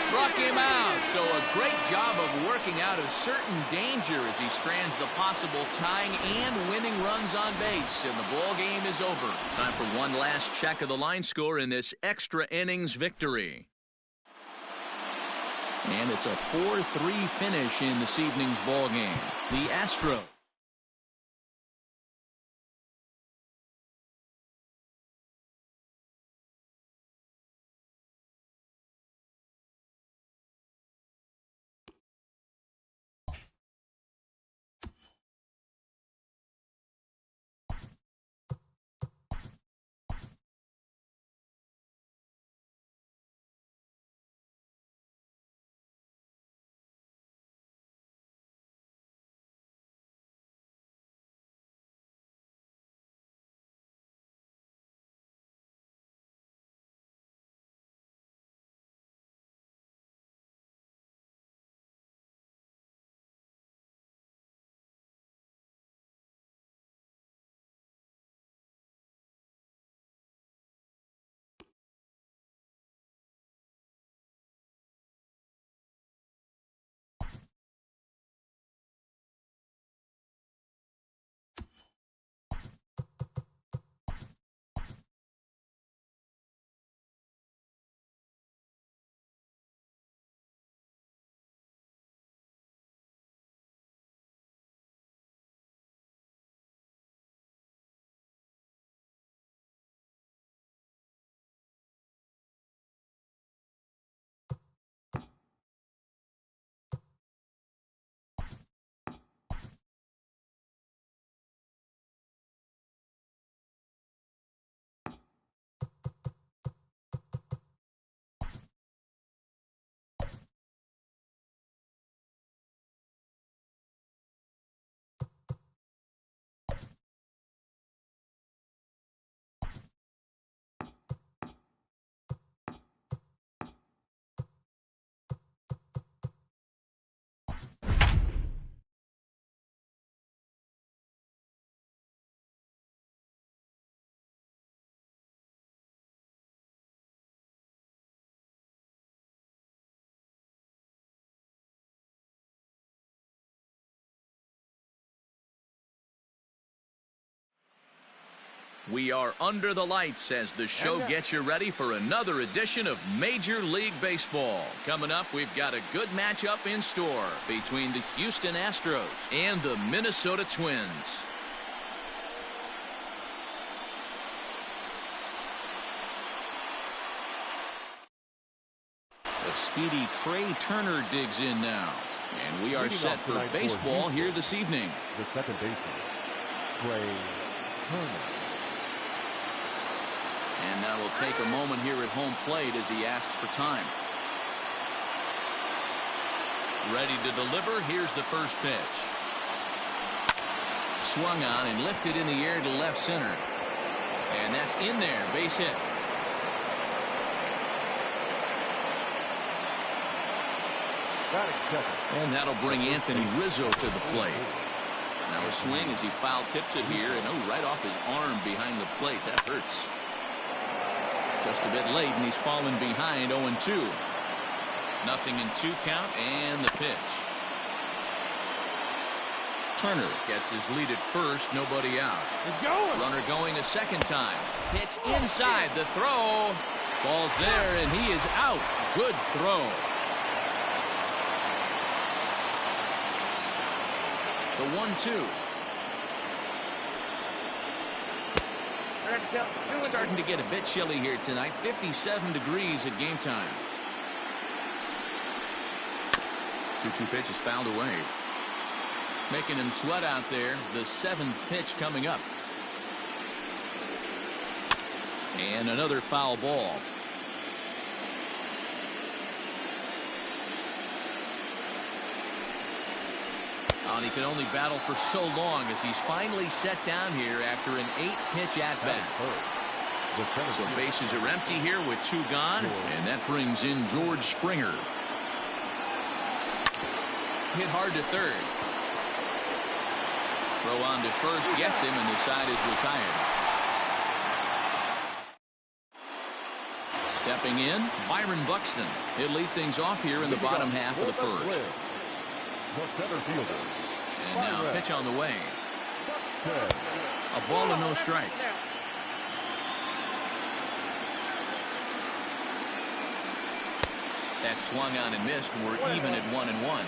Struck him out, so a great job of working out a certain danger as he strands the possible tying and winning runs on base, and the ball game is over. Time for one last check of the line score in this extra innings victory. And it's a 4-3 finish in this evening's ball game. The Astros We are under the lights as the show gets you ready for another edition of Major League Baseball. Coming up, we've got a good matchup in store between the Houston Astros and the Minnesota Twins. The speedy Trey Turner digs in now. And we are set for baseball here this evening. The second baseman, Trey Turner. And now we'll take a moment here at home plate as he asks for time. Ready to deliver. Here's the first pitch. Swung on and lifted in the air to left center. And that's in there. Base hit. And that'll bring Anthony Rizzo to the plate. Now a swing as he foul tips it here. And right off his arm behind the plate. That hurts. Just a bit late, and he's fallen behind 0-2. Nothing in 2 count, and the pitch. Turner gets his lead at first, nobody out. He's going. Runner going a second time. Pitch inside, the throw. Ball's there, and he is out. Good throw. The 1-2. Starting to get a bit chilly here tonight. 57 degrees at game time. 2-2 pitch is fouled away. Making him sweat out there. The 7th pitch coming up. And another foul ball. And he could only battle for so long as he's finally set down here after an 8-pitch at-bat. So bases are empty here with 2 gone, and that brings in George Springer. Hit hard to third. Throw on to first, gets him, and the side is retired. Stepping in, Byron Buxton. He'll lead things off here in the bottom half of the first. And now pitch on the way. A ball and no strikes. That swung on and missed. We're even at 1-1.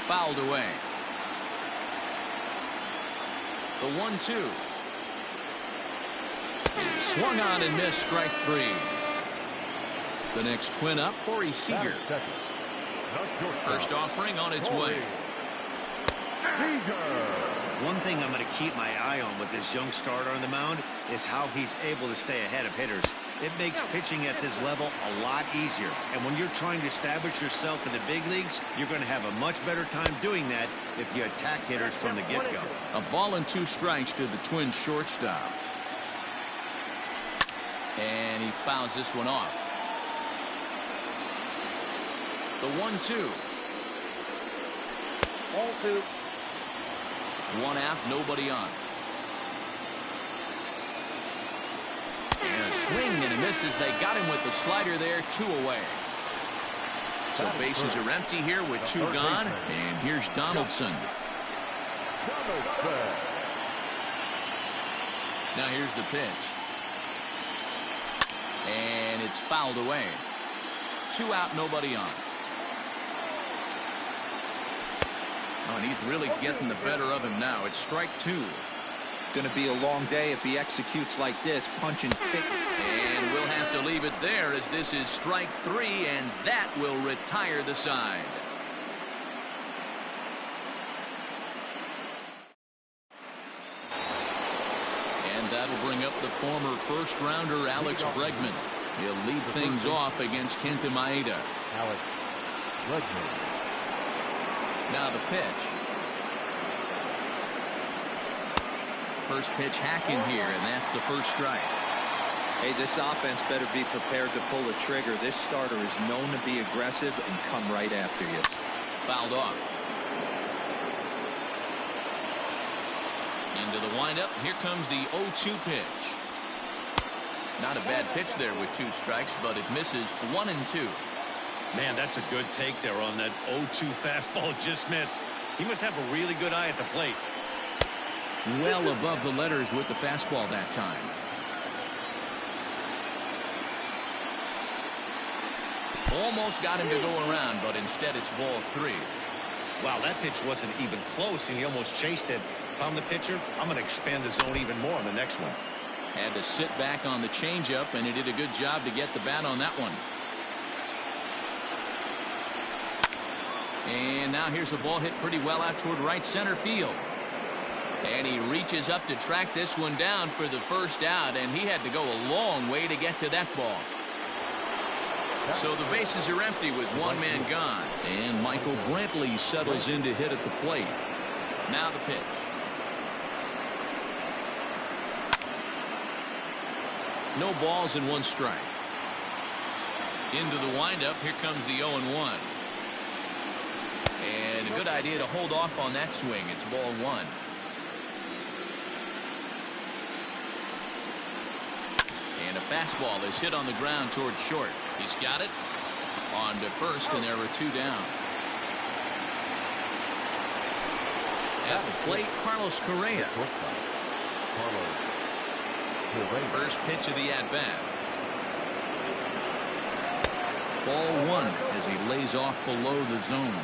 Fouled away. The 1-2. Swung on and missed. Strike 3. The next Twin up, Corey Seager. First offering on its way. One thing I'm going to keep my eye on with this young starter on the mound is how he's able to stay ahead of hitters. It makes pitching at this level a lot easier. And when you're trying to establish yourself in the big leagues, you're going to have a much better time doing that if you attack hitters from the get-go. A ball and 2 strikes to the Twins shortstop. And he fouls this one off. The 1-2. Ball 2. 1 out, nobody on. And a swing and a misses. They got him with the slider there. 2 away. So bases are empty here with 2 gone. And here's Donaldson. Now here's the pitch. And it's fouled away. 2 out, nobody on. Oh, and he's really getting the better of him now. It's strike 2. Going to be a long day if he executes like this, punching kick. And we'll have to leave it there as this is strike 3, and that will retire the side. And that'll bring up the former first-rounder Alex Bregman. He'll lead things off against Kenta Maeda. Alex Bregman. Now the pitch. First pitch hacking here, and that's the first strike. Hey, this offense better be prepared to pull the trigger. This starter is known to be aggressive and come right after you. Fouled off. Into the windup. Here comes the 0-2 pitch. Not a bad pitch there with 2 strikes, but it misses 1-2. Man, that's a good take there on that 0-2 fastball just missed. He must have a really good eye at the plate. well above the letters with the fastball that time. Almost got him to go around, but instead it's ball 3. Wow, that pitch wasn't even close, and he almost chased it. If I'm the pitcher, I'm going to expand the zone even more on the next one. Had to sit back on the changeup, and he did a good job to get the bat on that one. And now here's a ball hit pretty well out toward right center field. And he reaches up to track this one down for the first out, and he had to go a long way to get to that ball. So the bases are empty with one man gone. And Michael Brantley settles in to hit at the plate. Now the pitch. No balls and 1 strike. Into the windup. Here comes the 0-1. And a good idea to hold off on that swing. It's ball 1. And a fastball is hit on the ground towards short. He's got it on to first, and there are 2 down. At the plate, Carlos Correa. First pitch of the at-bat. Ball 1 as he lays off below the zone.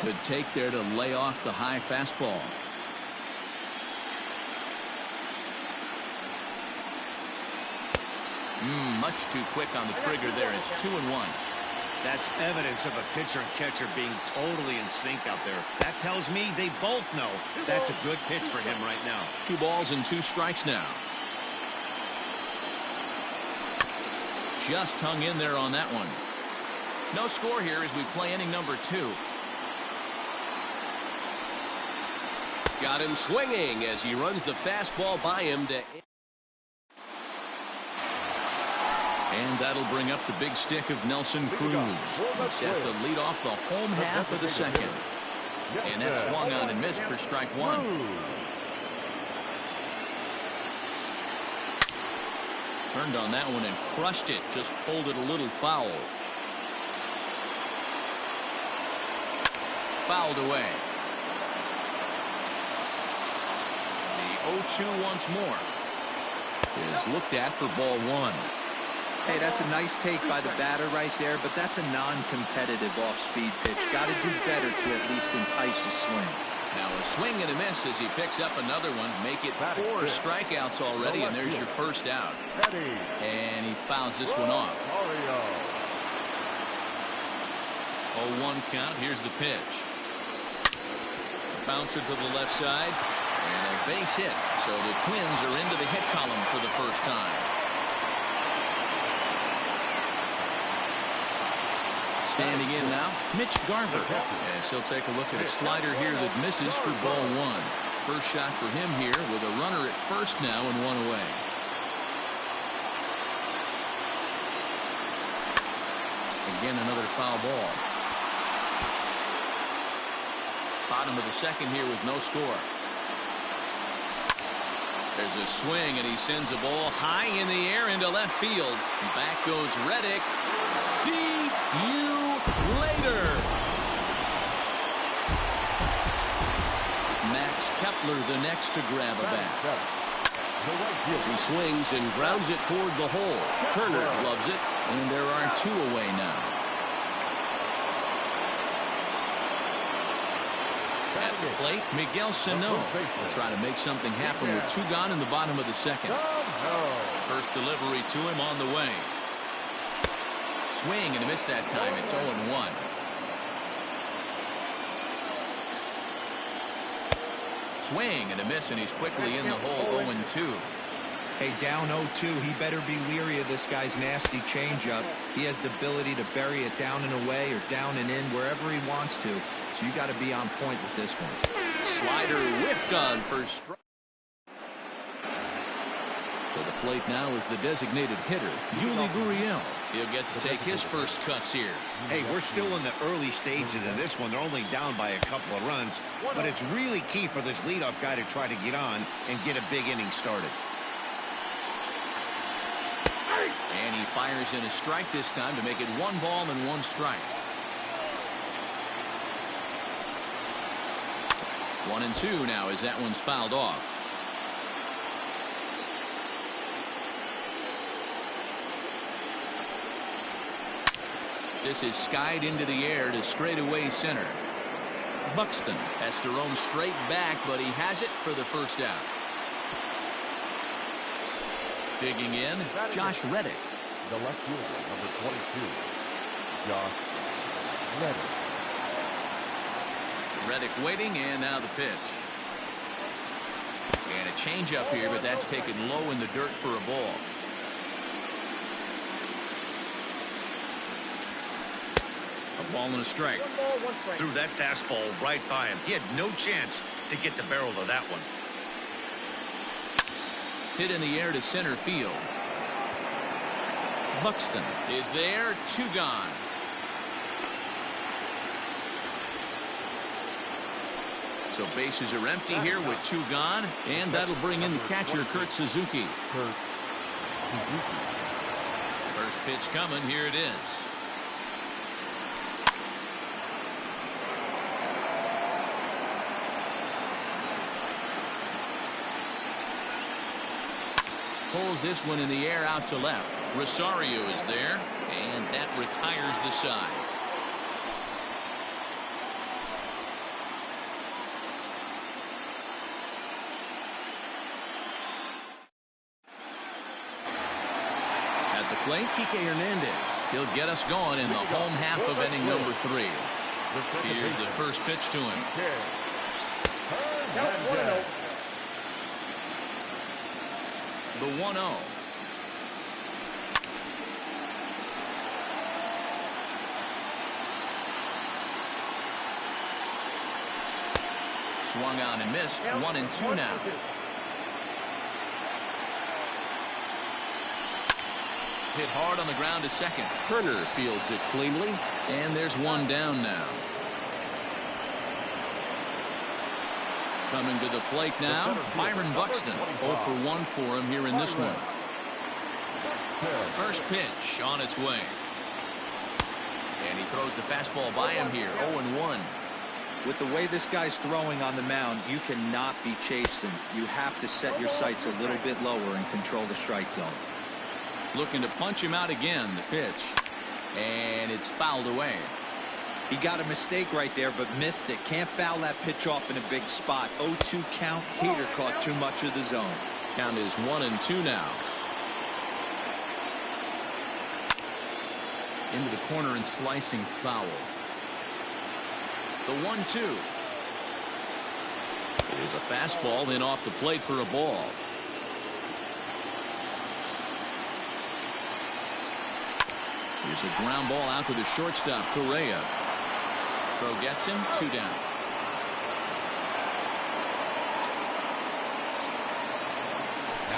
Good take there to lay off the high fastball. Much too quick on the trigger there. It's 2-1. That's evidence of a pitcher and catcher being totally in sync out there. That tells me they both know that's a good pitch for him right now. 2 balls and 2 strikes now. Just hung in there on that one. No score here as we play inning number 2. Got him swinging as he runs the fastball by him to. And that'll bring up the big stick of Nelson Cruz. He's set to lead off the home half of the second. And that swung on and missed for strike 1. Turned on that one and crushed it. Just pulled it a little foul. Fouled away. The 0-2 once more is looked at for ball 1. Hey, that's a nice take by the batter right there, but that's a non-competitive off-speed pitch. Got to do better to at least entice a swing. Now a swing and a miss as he picks up another one. Make it 4 strikeouts already, and there's your first out. And he fouls this one off. 0-1 count. Here's the pitch. Bouncer to the left side. And a base hit. So the Twins are into the hit column for the first time. Standing in now, Mitch Garver. As he'll take a look at a slider here that misses for ball 1. First shot for him here with a runner at first now and 1 away. Again, another foul ball. Bottom of the second here with no score. There's a swing, and he sends a ball high in the air into left field. Back goes Reddick. See you later. Max Kepler the next to grab a bat. As he swings and grounds it toward the hole. Turner loves it. And there are 2 away now. At the plate, Miguel Sano will try to make something happen with 2 gone in the bottom of the second. First delivery to him on the way. Swing and a miss that time. It's 0-1. Swing and a miss, and he's quickly in the hole. 0-2. Hey, down 0-2, he better be leery of this guy's nasty changeup. He has the ability to bury it down and away or down and in wherever he wants to. So you got to be on point with this one. Slider whiffed on for strike. To the plate now is the designated hitter, Yuli Gurriel. He'll get to take his first cuts here. Hey, we're still in the early stages of this one. They're only down by a couple of runs, but it's really key for this leadoff guy to try to get on and get a big inning started. And he fires in a strike this time to make it 1 ball and 1 strike. 1-2 now as that one's fouled off. This is skied into the air to straightaway center. Buxton has to roam straight back, but he has it for the first out. Digging in, Josh Reddick. The left fielder, number 22, Josh Reddick. Reddick waiting, and now the pitch. And a changeup here, but that's taken low in the dirt for a ball. A ball and a strike. 1 ball, 1 strike. Threw that fastball right by him. He had no chance to get the barrel of that one. Hit in the air to center field. Buxton is there, 2 gone. So bases are empty here with 2 gone, and that'll bring in the catcher, Kurt Suzuki. First pitch coming, here it is. Pulls this one in the air out to left. Rosario is there, and that retires the side. At the plate, Kike Hernandez. He'll get us going in the home half of inning number 3. Here's the first pitch to him. Count 1-0. The 1-0. Swung on and missed. 1-2 now. Hit hard on the ground to second. Turner fields it cleanly, and there's 1 down now. Coming to the plate now, Byron Buxton. 0 for 1 for him here in this one. First pitch on its way. And he throws the fastball by him here. 0-1. With the way this guy's throwing on the mound, you cannot be chasing. You have to set your sights a little bit lower and control the strike zone. Looking to punch him out again. The pitch. And it's fouled away. He got a mistake right there, but missed it. Can't foul that pitch off in a big spot. 0-2 count. Heater caught too much of the zone. Count is 1-2 now. Into the corner and slicing foul. The 1-2. It is a fastball, then off the plate for a ball. Here's a ground ball out to the shortstop, Correa. Throw gets him, 2 down.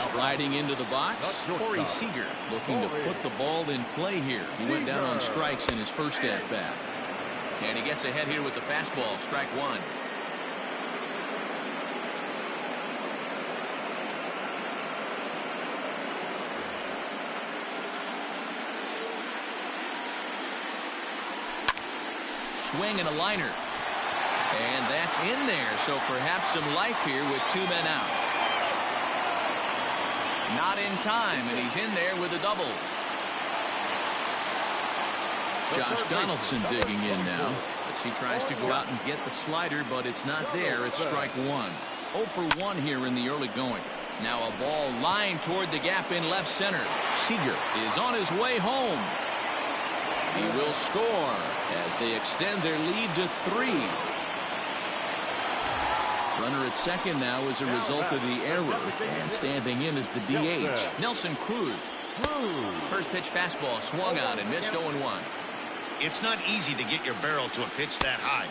Striding into the box, Corey Seager looking to put the ball in play here. He went down on strikes in his first at-bat. And he gets ahead here with the fastball, strike 1. Swing and a liner. And that's in there, so perhaps some life here with 2 men out. Not in time, and he's in there with a double. Josh Donaldson digging in now as he tries to go out and get the slider, but it's not there. It's strike 1. 0 for 1 here in the early going. Now a ball lined toward the gap in left center. Seager is on his way home. He will score as they extend their lead to 3. Runner at second now as a result of the error, and standing in is the DH, Nelson Cruz. First pitch fastball swung on and missed. 0-1. It's not easy to get your barrel to a pitch that high.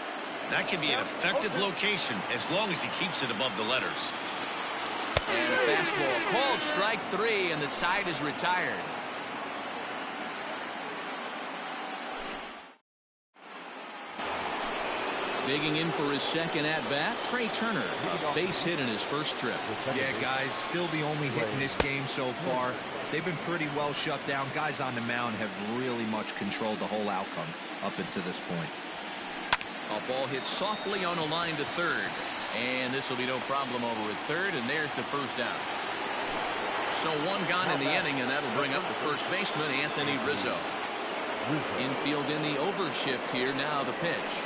That can be an effective location as long as he keeps it above the letters. And a fastball called strike 3, and the side is retired. Digging in for his second at-bat, Trey Turner, a base hit in his first trip. Yeah, guys, still the only hit in this game so far. They've been pretty well shut down. Guys on the mound have really much controlled the whole outcome up until this point. A ball hit softly on a line to third. And this will be no problem over at third, and there's the first down. So one gone in the inning, and that'll bring up the first baseman, Anthony Rizzo. Infield in the overshift here. Now the pitch.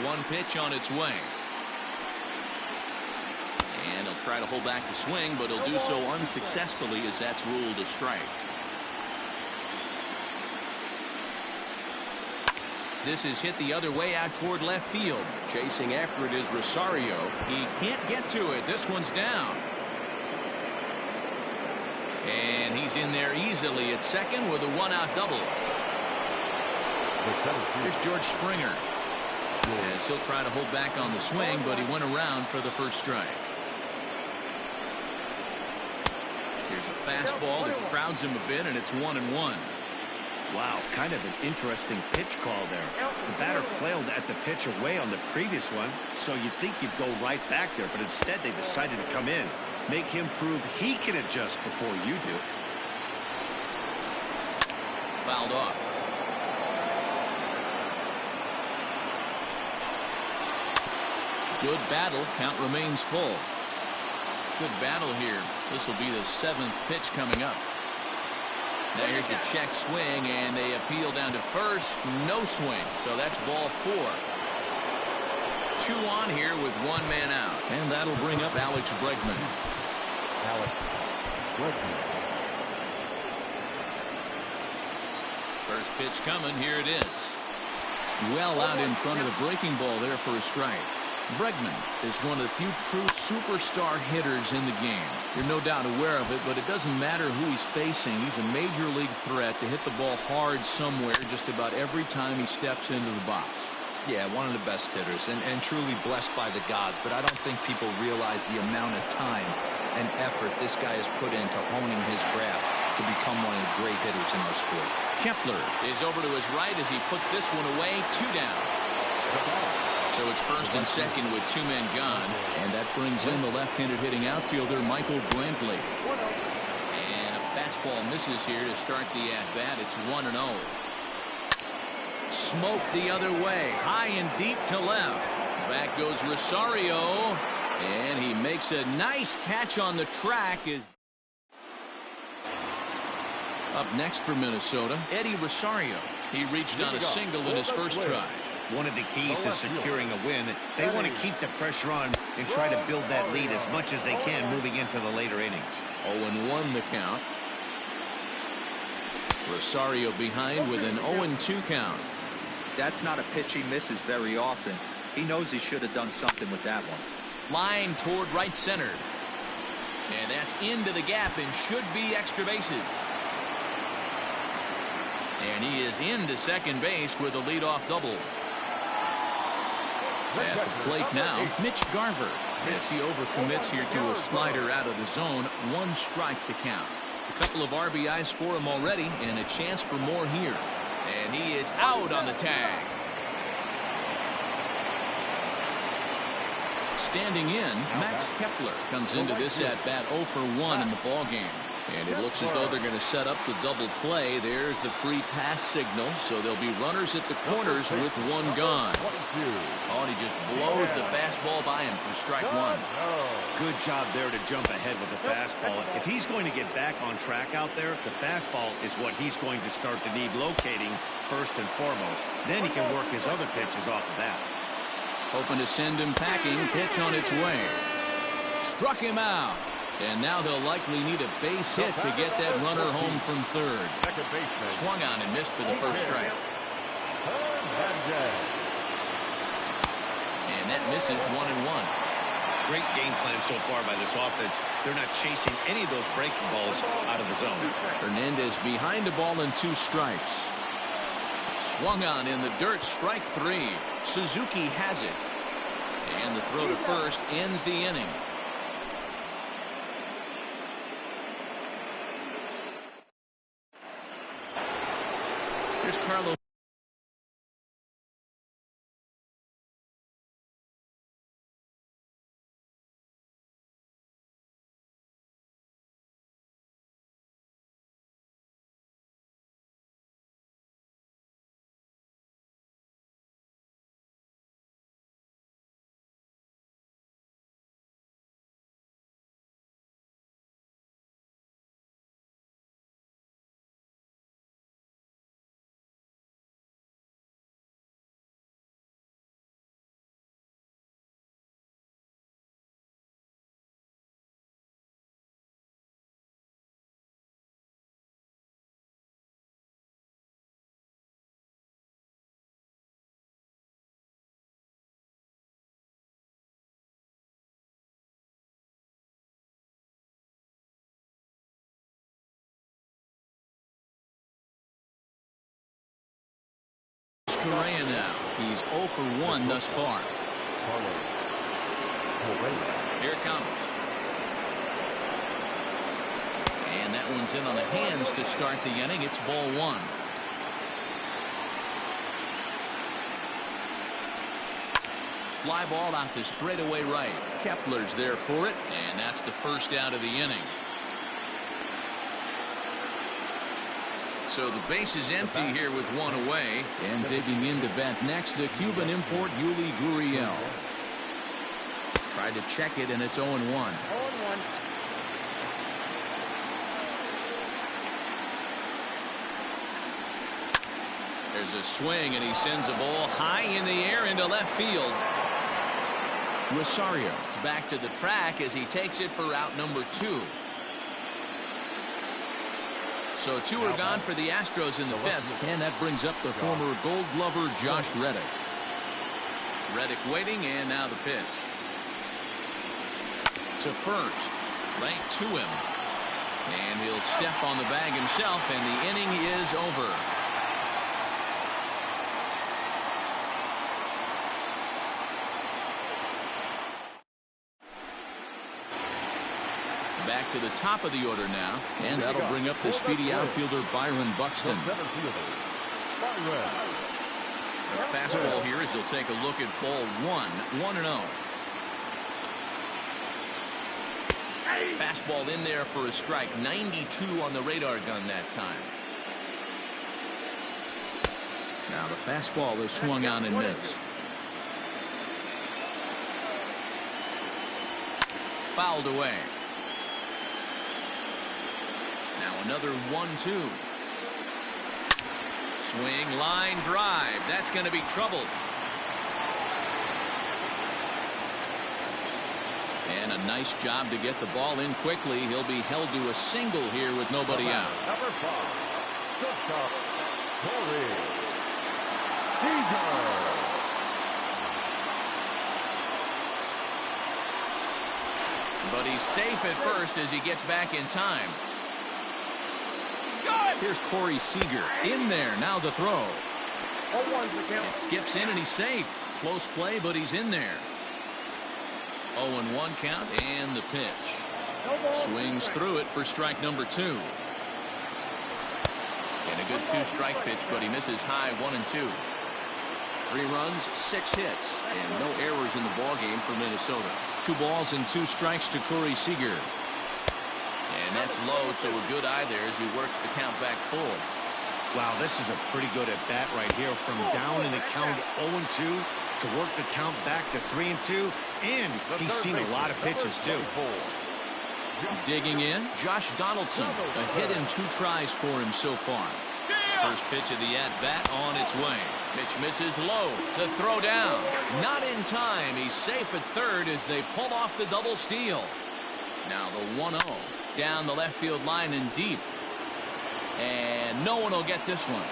0-1 pitch on its way. And he'll try to hold back the swing, but he'll do so unsuccessfully as that's ruled a strike. This is hit the other way out toward left field. Chasing after it is Rosario. He can't get to it. This one's down. And he's in there easily at second with a one-out double. Here's George Springer. Yes, he'll try to hold back on the swing, but he went around for the first strike. Here's a fastball that crowds him a bit, and it's 1-1. Wow, kind of an interesting pitch call there. The batter flailed at the pitch away on the previous one, so you'd think you'd go right back there, but instead they decided to come in. Make him prove he can adjust before you do. Fouled off. Good battle. Count remains full. Good battle here. This will be the 7th pitch coming up. Now here's a check swing, and they appeal down to first. No swing, so that's ball 4. 2 on here with 1 man out. And that'll bring up Alex Bregman. First pitch coming. Here it is. Well out in front of the breaking ball there for a strike. Bregman is one of the few true superstar hitters in the game. You're no doubt aware of it, but it doesn't matter who he's facing. He's a major league threat to hit the ball hard somewhere just about every time he steps into the box. Yeah, one of the best hitters and truly blessed by the gods, but I don't think people realize the amount of time and effort this guy has put into honing his craft to become one of the great hitters in our sport. Kepler is over to his right as he puts this one away. 2 down. So it's first and second with 2 men gone, and that brings in the left-handed hitting outfielder Michael Brantley. And a fastball misses here to start the at-bat. It's 1-0. Smoke the other way, high and deep to left. Back goes Rosario, and he makes a nice catch on the track. Up next for Minnesota, Eddie Rosario. He reached on a single in his first try. One of the keys to securing a win, they want to keep the pressure on and try to build that lead as much as they can moving into the later innings. 0-1 the count. Rosario behind with an 0-2 count. That's not a pitch he misses very often. He knows he should have done something with that one. Line toward right center. And that's into the gap and should be extra bases. And he is into second base with a leadoff double. At the plate now, Mitch Garver. As he overcommits here to a slider out of the zone. 1 strike to count. A couple of RBIs for him already, and a chance for more here. And he is out on the tag. Standing in, Max Kepler comes into this at-bat 0 for 1 in the ballgame. And it looks as though they're going to set up the double play. There's the free pass signal. So there'll be runners at the corners with 1 gone. Oh, and he just blows the fastball by him for strike 1. Good job there to jump ahead with the fastball. If he's going to get back on track out there, the fastball is what he's going to start to need locating first and foremost. Then he can work his other pitches off of that. Hoping to send him packing. Pitch on its way. Struck him out. And now they'll likely need a base hit to get that runner home from third. Swung on and missed for the first strike. And that misses 1-1. Great game plan so far by this offense. They're not chasing any of those breaking balls out of the zone. Hernandez behind the ball and 2 strikes. Swung on in the dirt, strike 3. Suzuki has it. And the throw to first ends the inning. Here's Carlos. Correa now. He's 0 for 1 thus far. Here it comes. And that one's in on the hands to start the inning. It's ball 1. Fly ball out to straightaway right. Kepler's there for it, and that's the first out of the inning. So the base is empty here with 1 away. And digging in to bat next, the Cuban import Yuli Gurriel. Tried to check it, and it's 0-1. 0-1. There's a swing, and he sends a ball high in the air into left field. Rosario is back to the track as he takes it for out number 2. So 2 are gone for the Astros in the 5th, and that brings up the former Gold Glover Josh Reddick. Reddick waiting, and now the pitch. To first, right to him. And he'll step on the bag himself, and the inning is over. Back to the top of the order now, and that'll bring up the speedy outfielder Byron Buxton. The fastball here as they'll take a look at ball 1, 1-0. Fastball in there for a strike. 92 on the radar gun that time. Now the fastball is swung on and missed. Fouled away. Now another 1-2. Swing, line drive. That's going to be trouble. And a nice job to get the ball in quickly. He'll be held to a single here with nobody out. Number 5, But he's safe at first as he gets back in time. Here's Corey Seager in there. Now the throw. 0-1's the count. It skips in and he's safe. Close play, but he's in there. 0-1 count and the pitch. Swings through it for strike number 2. And a good 2-strike pitch, but he misses high 1 and 2. 3 runs, 6 hits, and no errors in the ballgame for Minnesota. 2 balls and 2 strikes to Corey Seager. And that's low, so a good eye there as he works the count back full. Wow, this is a pretty good at bat right here. From down in the count 0-2 to work the count back to 3-2. And he's seen a lot of pitches, too. Digging in, Josh Donaldson. A hit in 2 tries for him so far. First pitch of the at-bat on its way. Pitch misses low. The throw down. Not in time. He's safe at third as they pull off the double steal. Now the 1-0. Down the left field line and deep. And no one will get this one.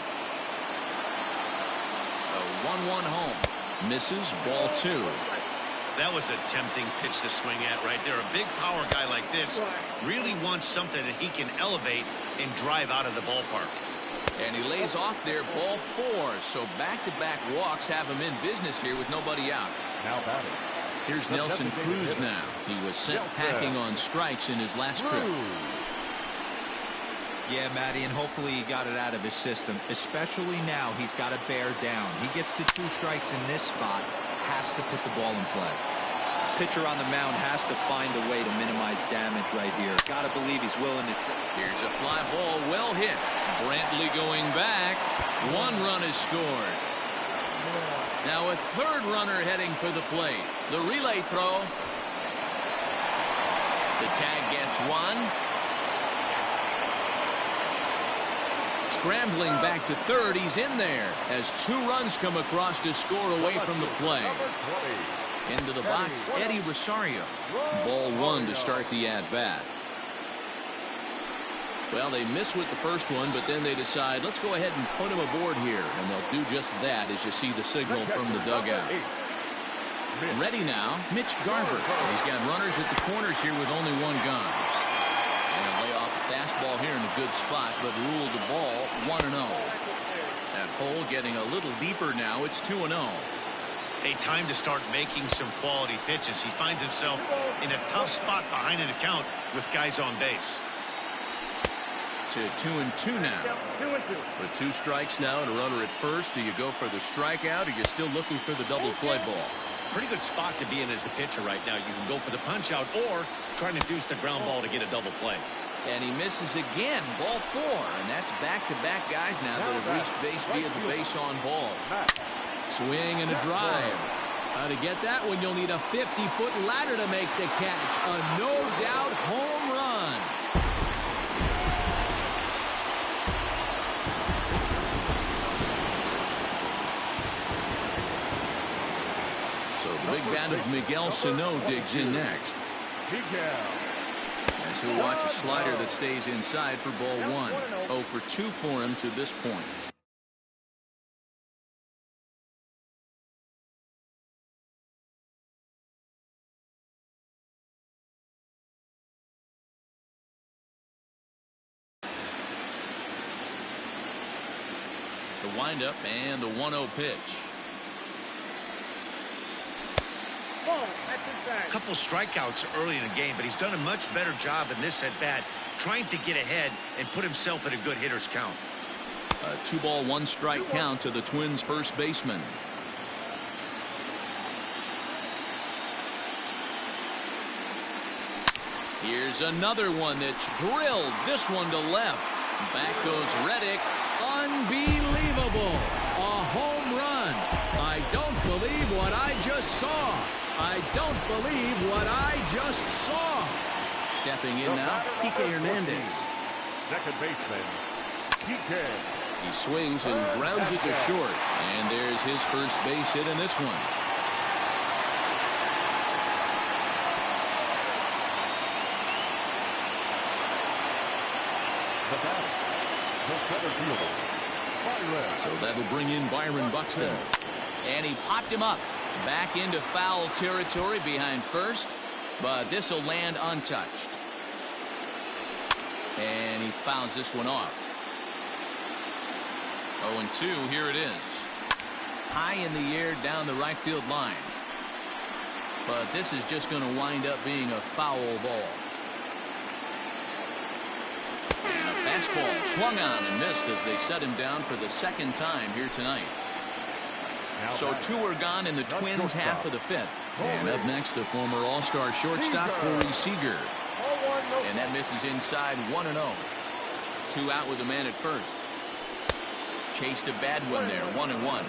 A 1-1 home. Misses, ball 2. That was a tempting pitch to swing at right there. A big power guy like this really wants something that he can elevate and drive out of the ballpark. And he lays off there, ball 4. So back-to-back walks have him in business here with nobody out. Now batting. Here's Nelson Cruz now. He was sent packing on strikes in his last trip. Yeah, Matty, and hopefully he got it out of his system. Especially now, he's got to bear down. He gets the 2 strikes in this spot, has to put the ball in play. Pitcher on the mound has to find a way to minimize damage right here. Got to believe he's willing to try. Here's a fly ball, well hit. Brantley going back. 1 run is scored. Now a 3rd runner heading for the plate. The relay throw. The tag gets 1. Scrambling back to 3rd. He's in there as 2 runs come across to score away from the play. Into the box, Eddie Rosario. Ball 1 to start the at-bat. Well, they miss with the first one, but then they decide, let's go ahead and put him aboard here. And they'll do just that as you see the signal from the dugout. Ready now, Mitch Garver. He's got runners at the corners here with only 1 gone. And lay off the fastball here in a good spot, but ruled the ball 1-0. That hole getting a little deeper now. It's 2-0. A time to start making some quality pitches. He finds himself in a tough spot behind an account with guys on base. To 2-2 now. 2-2. With 2 strikes now and a runner at first, do you go for the strikeout or you're still looking for the double play ball? Pretty good spot to be in as a pitcher right now. You can go for the punch out or try to induce the ground ball to get a double play. And he misses again. Ball 4. And that's back-to-back guys now that have reached base via the base on ball. Swing and a drive. To get that one, you'll need a 50-foot ladder to make the catch. A no-doubt home run. So the big bat of Miguel Sano digs in next. As he'll watch a slider that stays inside for ball 1. 0 for 2 for him to this point. The windup and the 1-0 pitch. A couple strikeouts early in the game, but he's done a much better job in this at bat trying to get ahead and put himself at a good hitter's count. A 2-ball 1-strike count to the Twins first baseman. Here's another one that's drilled. This one to left. Back goes Reddick. Unbelievable. A home run. I don't believe what I just saw. I don't believe what I just saw. Stepping in now, Kike Hernandez. Second baseman, Kike. He swings and grounds it to short. And there's his first base hit in this one. The batter, the center fielder, Byron. So that'll bring in Byron Buxton. And he popped him up. Back into foul territory behind first. But this will land untouched. And he fouls this one off. 0-2, here it is. High in the air down the right field line. But this is just going to wind up being a foul ball. And a fastball swung on and missed as they set him down for the second time here tonight. So 2 are gone in the Twins half of the 5th. And up next, the former All-Star shortstop Corey Seager. And that misses inside 1-0. 2 out with a man at first. Chased a bad one there, 1-1.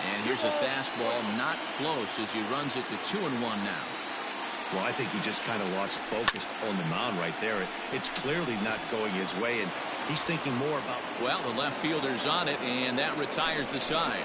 And here's a fastball not close as he runs it to 2-1 now. Well, I think he just kind of lost focus on the mound right there. It's clearly not going his way, and he's thinking more about... Well, the left fielder's on it, and that retires the side.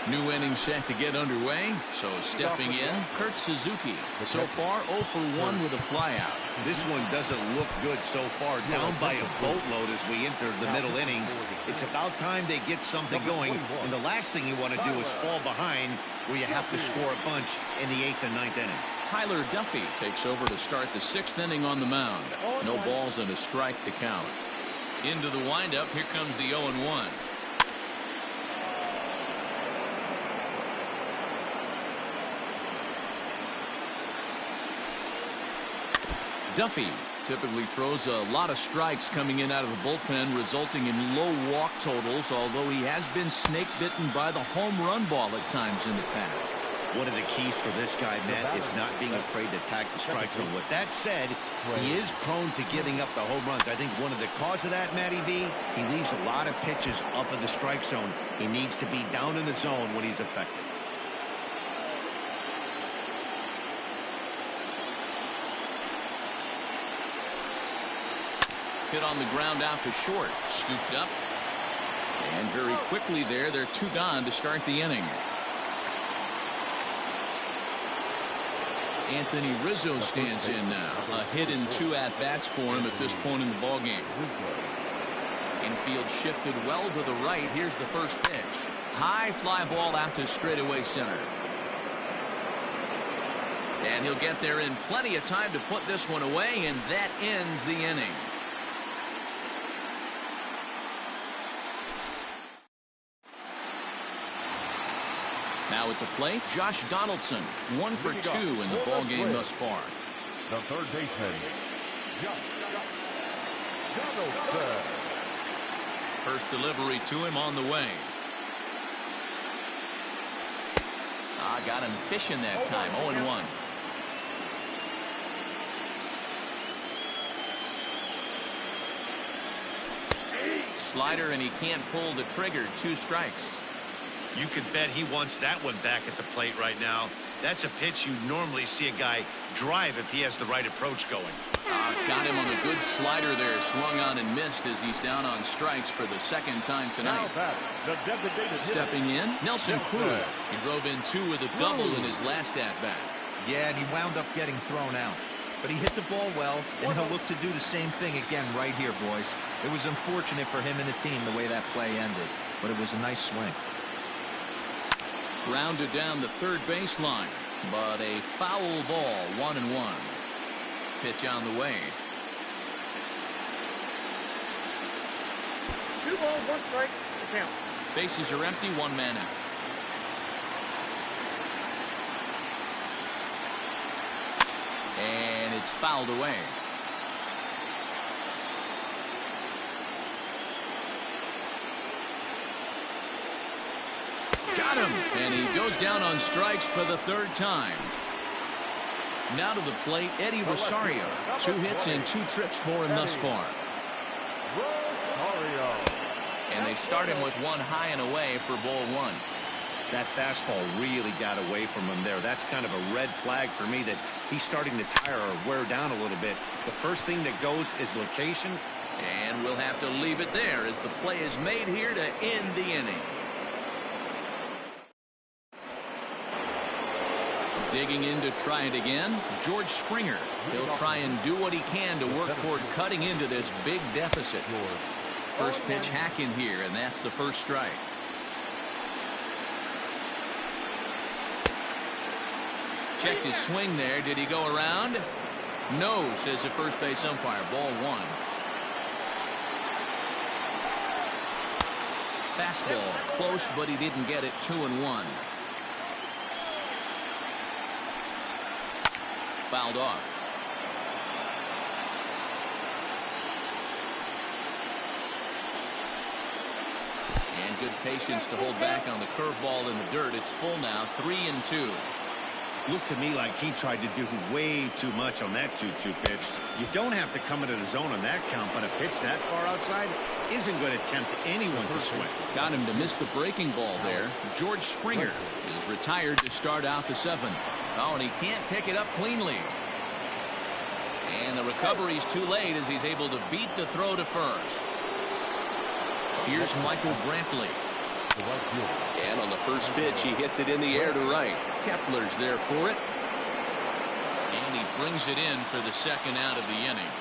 New inning set to get underway. So stepping in, Kurt Suzuki. So far 0 for 1 with a flyout. This one doesn't look good so far. Down by a boatload as we enter the middle innings. It's about time they get something going. And the last thing you want to do is fall behind where you have to score a bunch in the 8th and 9th inning. Tyler Duffy takes over to start the 6th inning on the mound. No balls and a strike to count. Into the windup. Here comes the 0-1. Duffy typically throws a lot of strikes coming in out of the bullpen, resulting in low walk totals, although he has been snake bitten by the home run ball at times in the past. One of the keys for this guy, Matt, is not being afraid to attack the strike zone. With that said, he is prone to giving up the home runs. I think one of the cause of that, Matty B, he leaves a lot of pitches up in the strike zone. He needs to be down in the zone when he's effective. Hit on the ground out to short. Scooped up. And very quickly there, they're 2 gone to start the inning. Anthony Rizzo stands in now. A hit and 2 at-bats for him at this point in the ballgame. Infield shifted well to the right. Here's the first pitch. High fly ball out to straightaway center. And he'll get there in plenty of time to put this one away, and that ends the inning. Now at the plate, Josh Donaldson, 1 for 2 in the ball game thus far. The third baseman, Josh Donaldson. First delivery to him on the way. Got him fishing that time. 0-1. Slider, and he can't pull the trigger. 2 strikes. You could bet he wants that one back at the plate right now. That's a pitch you normally see a guy drive if he has the right approach going. Got him on the good slider there. Swung on and missed as he's down on strikes for the second time tonight. Stepping in, Nelson Cruz. He drove in 2 with a double in his last at-bat. Yeah, and he wound up getting thrown out. But he hit the ball well, and he'll look to do the same thing again right here, boys. It was unfortunate for him and the team the way that play ended, but it was a nice swing. Grounded down the third baseline, but a foul ball. 1-1. Pitch on the way. 2 balls, 1 strike to count. Bases are empty. 1 man out. And it's fouled away. Got him, and he goes down on strikes for the 3rd time. Now to the plate, Eddie Rosario. 2 hits and 2 trips for him thus far. And they start him with 1 high and away for ball 1. That fastball really got away from him there. That's kind of a red flag for me that he's starting to tire or wear down a little bit. The first thing that goes is location. And we'll have to leave it there as the play is made here to end the inning. Digging in to try it again, George Springer. He'll try and do what he can to work toward cutting into this big deficit. First pitch hacking here, and that's the first strike. Checked his swing there. Did he go around? No, says the first base umpire. Ball 1. Fastball close, but he didn't get it. 2-1. Fouled off. And good patience to hold back on the curveball in the dirt. It's full now. 3-2. Looked to me like he tried to do way too much on that 2-2 pitch. You don't have to come into the zone on that count, but a pitch that far outside isn't going to tempt anyone to swing. Got him to miss the breaking ball there. George Springer is retired to start out the 7th. Oh, and he can't pick it up cleanly. And the recovery's too late as he's able to beat the throw to first. Here's Michael Brantley. And on the first pitch, he hits it in the air to right. Kepler's there for it. And he brings it in for the 2nd out of the inning.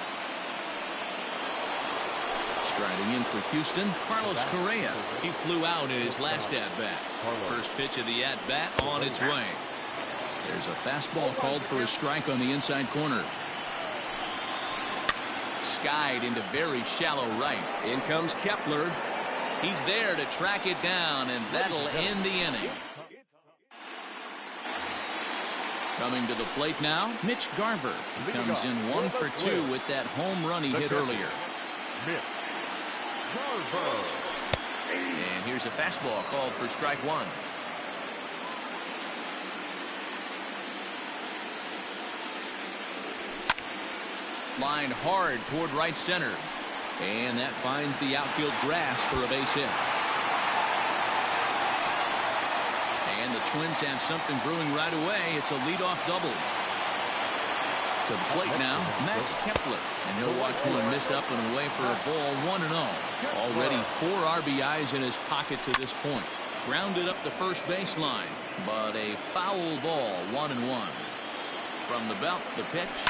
Striding in for Houston, Carlos Correa. He flew out in his last at-bat. First pitch of the at-bat on its way. There's a fastball called for a strike on the inside corner. Skied into very shallow right. In comes Kepler. He's there to track it down, and that'll end the inning. Coming to the plate now, Mitch Garver. He comes in 1 for 2 with that home run he hit earlier. And here's a fastball called for strike 1. Line hard toward right center. And that finds the outfield grass for a base hit. And the Twins have something brewing right away. It's a leadoff double. To the plate now, Max Kepler. And he'll watch one miss up and away for a ball. 1-0. Already 4 RBIs in his pocket to this point. Grounded up the first baseline, but a foul ball. 1-1. From the belt, the pitch.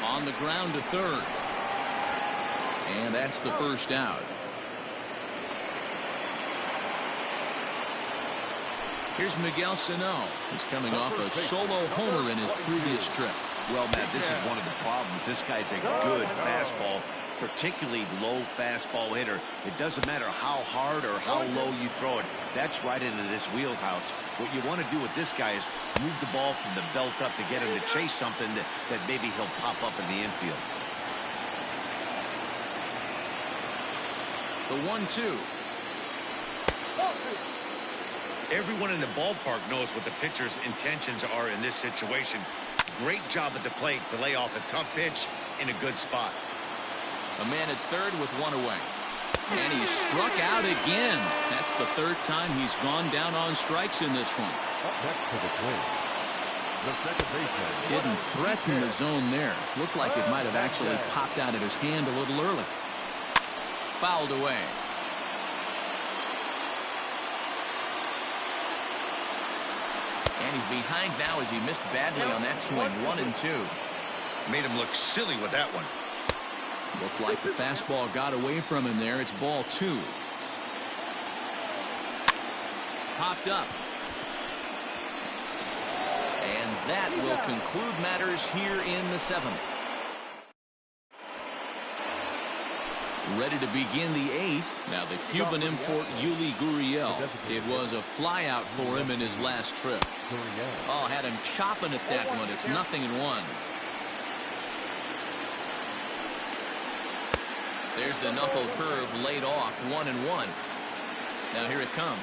On the ground to third. And that's the first out. Here's Miguel Sano. He's coming off a solo homer in his previous trip. Well, Matt, this is one of the problems. This guy's a good fastball, particularly low fastball hitter. It doesn't matter how hard or how low you throw it. That's right into this wheelhouse. What you want to do with this guy is move the ball from the belt up to get him to chase something that maybe he'll pop up in the infield. The 1-2. Everyone in the ballpark knows what the pitcher's intentions are in this situation. Great job at the plate to lay off a tough pitch in a good spot. A man at third with one away. And he struck out again. That's the third time he's gone down on strikes in this one. Up next to the plate, the second baseman. Didn't threaten the zone there. Looked like it might have actually popped out of his hand a little early. Fouled away. And he's behind now as he missed badly on that swing. 1-2. Made him look silly with that one. Looked like the fastball got away from him there. It's ball 2. Popped up. And that will conclude matters here in the 7th. Ready to begin the 8th. Now the Cuban import Yuli Gurriel. It was a flyout for him in his last trip. Oh, had him chopping at that one. It's 0-1. There's the knuckle curve laid off. 1-1. Now here it comes.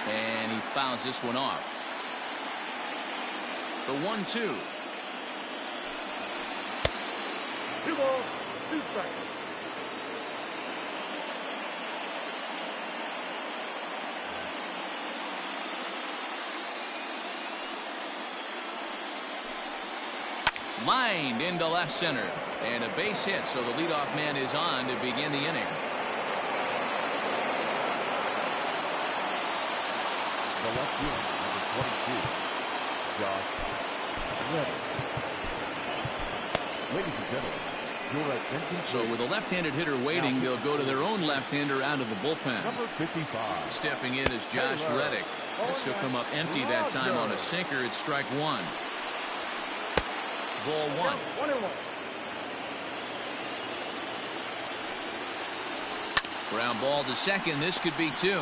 And he fouls this one off. The 1-2. 2 balls, 2 strikes. Lined into left center. And a base hit, so the leadoff man is on to begin the inning. The left fielder, number 22, Josh Reddick. Ladies and gentlemen, your attention. So with a left-handed hitter waiting, they'll go to their own left-hander out of the bullpen. Number 55. Stepping in is Josh Reddick. This will come up empty that time on a sinker. It's strike 1. Ball 1. 1-1. Ground ball to second. This could be 2.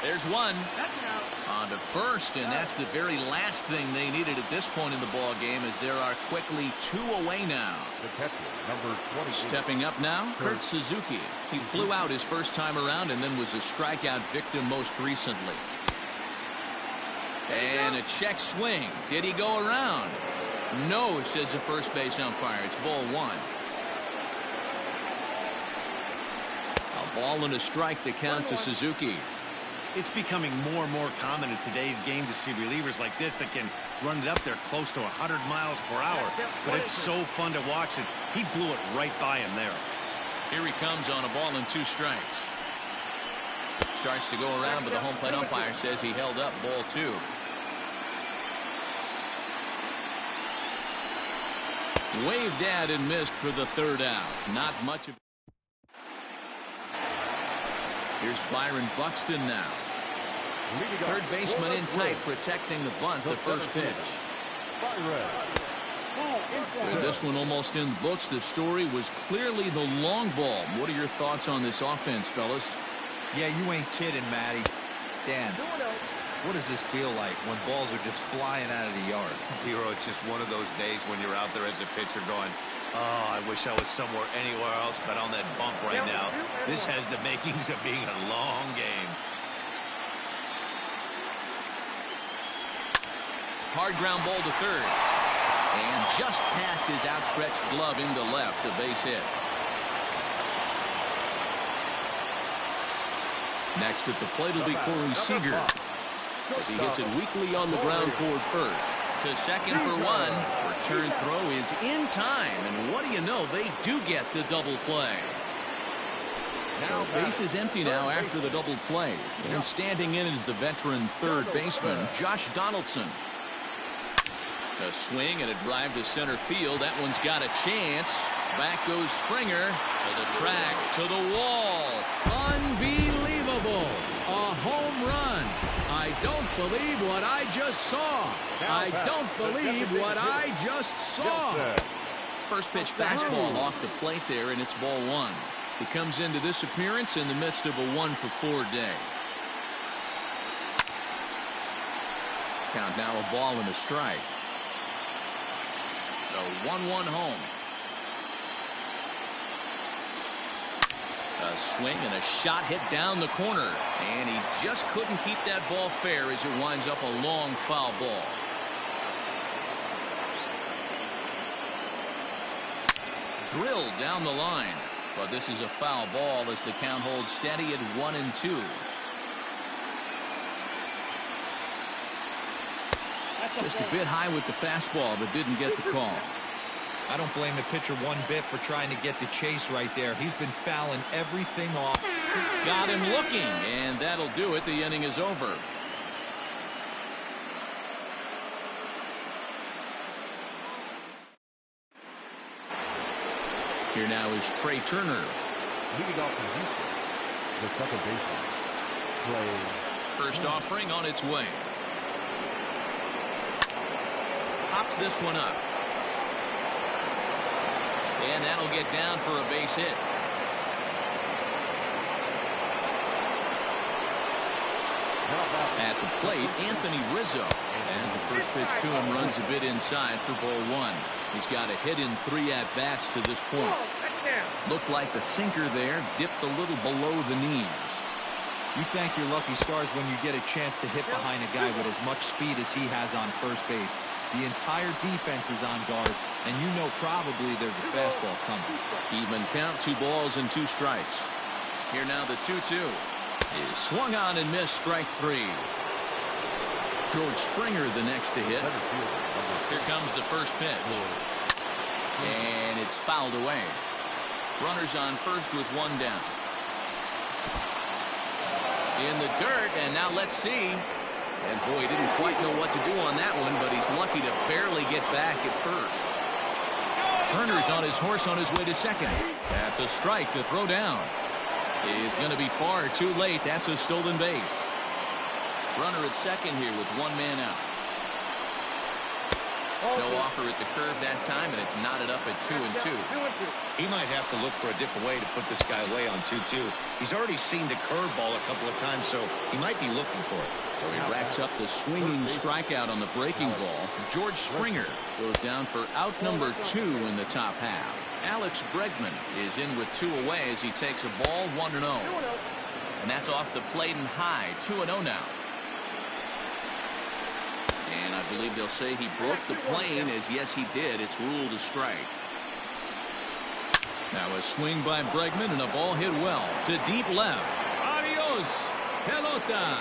There's 1. That's out. On to first, and that's the very last thing they needed at this point in the ball game, as there are quickly 2 away now. The catcher, number 20. Stepping up now, Kurt Suzuki. He flew out his first time around and then was a strikeout victim most recently. And a check swing. Did he go around? No, says the first base umpire. It's ball 1. A ball and a strike to count to Suzuki. It's becoming more and more common in today's game to see relievers like this that can run it up there close to 100 miles per hour. But it's so fun to watch it. He blew it right by him there. Here he comes on a ball and 2 strikes. Starts to go around, but the home plate umpire says he held up ball 2. Waved at and missed for the 3rd out. Not much of. Here's Byron Buxton now. Third baseman in tight, protecting the bunt, the first pitch. With this one almost in the books, the story was clearly the long ball. What are your thoughts on this offense, fellas? Yeah, you ain't kidding, Matty. Dan, what does this feel like when balls are just flying out of the yard? Hero, it's just one of those days when you're out there as a pitcher going, oh, I wish I was somewhere anywhere else but on that bump right now. This has the makings of being a long game. Hard ground ball to third. And just past his outstretched glove into left, a base hit. Next at the plate will be Corey Seager, as he hits it weakly on the ground toward first. To second for 1. Return throw is in time, and what do you know, they do get the double play. So base is empty now after the double play, and standing in is the veteran third baseman Josh Donaldson. A swing and a drive to center field. That one's got a chance. Back goes Springer to the track, to the wall. Unbelievable. A home run. don't believe what I just saw. I don't believe what I just saw. First pitch fastball off the plate there, and it's ball one. He comes into this appearance in the midst of a 1-for-4 day. Count now a ball and a strike. The 1-1 home. A swing and a shot hit down the corner, and he just couldn't keep that ball fair as it winds up a long foul ball. Drilled down the line, but this is a foul ball as the count holds steady at 1-2. Just a bit high with the fastball, but didn't get the call. I don't blame the pitcher one bit for trying to get the chase right there. He's been fouling everything off. Got him looking, and that'll do it. The inning is over. Here now is Trey Turner. Leading off from Houston, the second baseman, Trey. First offering on its way. Pops this one up. And that'll get down for a base hit. At the plate, Anthony Rizzo. As the first pitch to him runs a bit inside for ball one. He's got a hit in 3 at-bats to this point. Looked like the sinker there dipped a little below the knees. You thank your lucky stars when you get a chance to hit behind a guy with as much speed as he has on first base. The entire defense is on guard, and you know probably there's a fastball coming. Even count, 2 balls and 2 strikes. Here now the 2-2 is swung on and missed, strike 3. George Springer the next to hit. Here comes the first pitch. And it's fouled away. Runners on first with 1 down. In the dirt, and now let's see. And boy, he didn't quite know what to do on that one, but he's lucky to barely get back at first. Turner's on his horse on his way to second. That's a strike to throw down. He's going to be far too late. That's a stolen base. Runner at second here with 1 man out. No offer at the curve that time, and it's knotted up at 2-2. He might have to look for a different way to put this guy away on 2-2. He's already seen the curveball a couple of times, so he might be looking for it. So he racks up the swinging strikeout on the breaking ball. George Springer goes down for out number 2 in the top half. Alex Bregman is in with 2 away as he takes a ball 1-0. And that's off the plate and high. 2-0 now. And I believe they'll say he broke the plane, as yes he did. It's ruled a strike. Now a swing by Bregman and a ball hit well to deep left. Adios, pelota.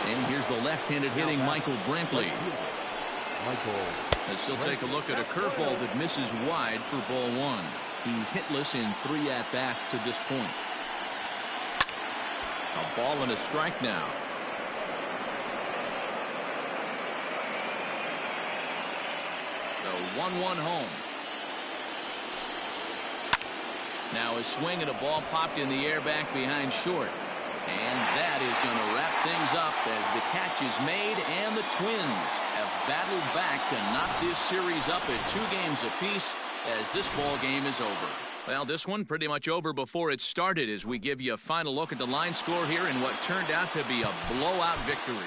And here's the left-handed hitting Michael Brantley. As he'll take a look at a curveball that misses wide for ball 1. He's hitless in 3 at-bats to this point. A ball and a strike now. The 1-1 home. Now a swing and a ball popped in the air back behind short. And that is going to wrap things up as the catch is made, and the Twins have battled back to knock this series up at 2 games apiece as this ball game is over. Well, this one pretty much over before it started as we give you a final look at the line score here in what turned out to be a blowout victory.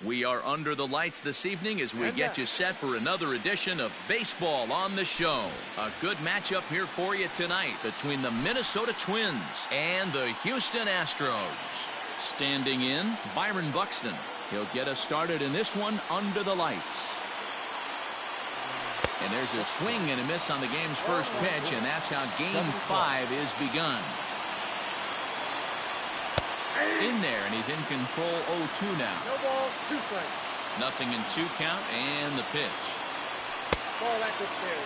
We are under the lights this evening as we get you set for another edition of Baseball on the Show. A good matchup here for you tonight between the Minnesota Twins and the Houston Astros. Standing in, Byron Buxton. He'll get us started in this one under the lights. And there's a swing and a miss on the game's first pitch, and that's how Game 5 is begun. In there, and he's in control 0-2 now. No ball, 2 strikes. Nothing in 2 count, and the pitch. Ball back upstairs.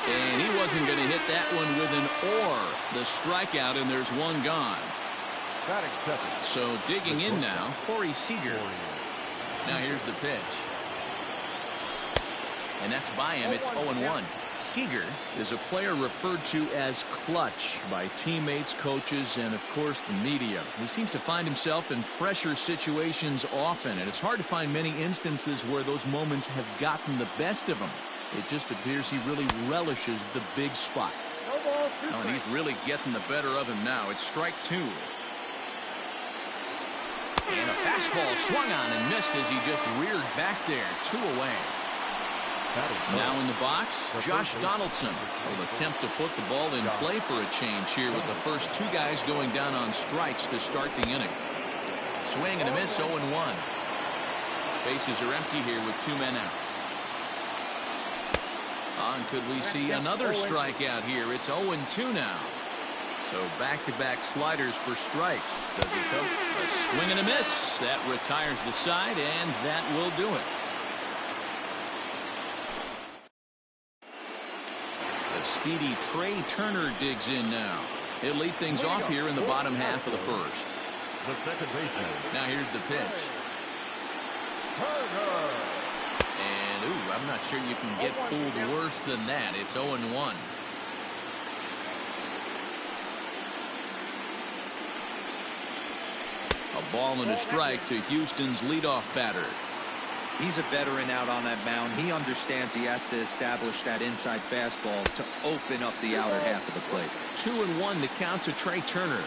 And he wasn't going to hit that one with an or. The strikeout, and there's one gone. So digging in now, Corey Seager. Now here's the pitch. And that's by him. It's 0-1. Seager is a player referred to as clutch by teammates, coaches, and of course the media. He seems to find himself in pressure situations often, and it's hard to find many instances where those moments have gotten the best of him. It just appears he really relishes the big spot. No ball, 2 Oh, and he's really getting the better of him now. It's strike 2. And a fastball swung on and missed as he just reared back there. 2 away. Now in the box, Josh Donaldson will attempt to put the ball in play for a change here with the first 2 guys going down on strikes to start the inning. Swing and a miss, 0-1. Bases are empty here with 2 men out. And could we see another strikeout here? It's 0-2 now. So back-to-back sliders for strikes. Does it come? A swing and a miss. That retires the side, and that will do it. The speedy Trey Turner digs in now. He'll lead things off here in the bottom half of the first. The second baseman. Now here's the pitch. And, ooh, I'm not sure you can get fooled worse than that. It's 0-1. A ball and a strike to Houston's leadoff batter. He's a veteran out on that mound. He understands he has to establish that inside fastball to open up the outer half of the plate. 2-1 the count to Trey Turner.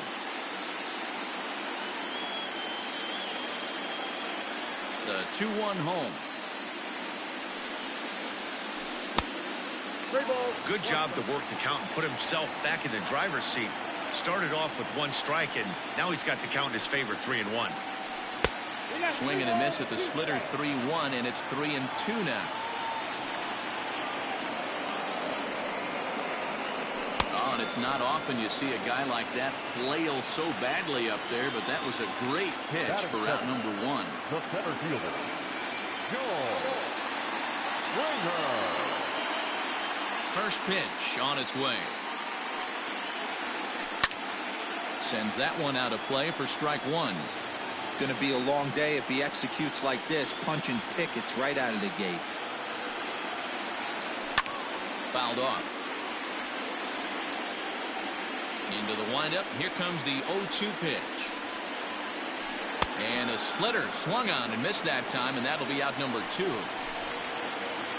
The 2-1 home. Good job to work the count and put himself back in the driver's seat. Started off with 1 strike, and now he's got the count in his favor, 3-1. Swing and a miss at the splitter, 3-1, and it's 3-2 now. Oh, and it's not often you see a guy like that flail so badly up there, but that was a great pitch for out number 1. The center fielder, Joe Ringer. First pitch on its way. Sends that one out of play for strike 1. Going to be a long day if he executes like this, punching tickets right out of the gate. Fouled off. Into the windup. Here comes the 0-2 pitch. And a splitter swung on and missed that time, and that'll be out number 2.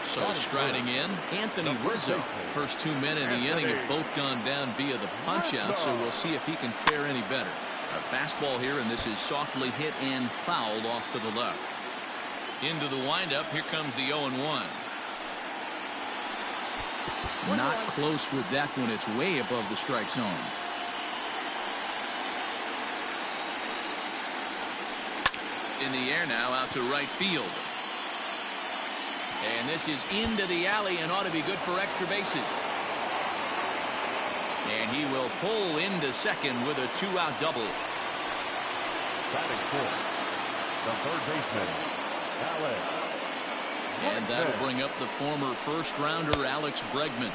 So striding in, Anthony Rizzo. First 2 men in the inning have both gone down via the punch-out, so we'll see if he can fare any better. A fastball here, and this is softly hit and fouled off to the left. Into the windup, here comes the 0-1. Not close with that one. It's way above the strike zone. In the air now, out to right field. And this is into the alley and ought to be good for extra bases. And he will pull into second with a 2-out double. Batting fourth, the third baseman, Alex. And that'll bring up the former first-rounder Alex Bregman,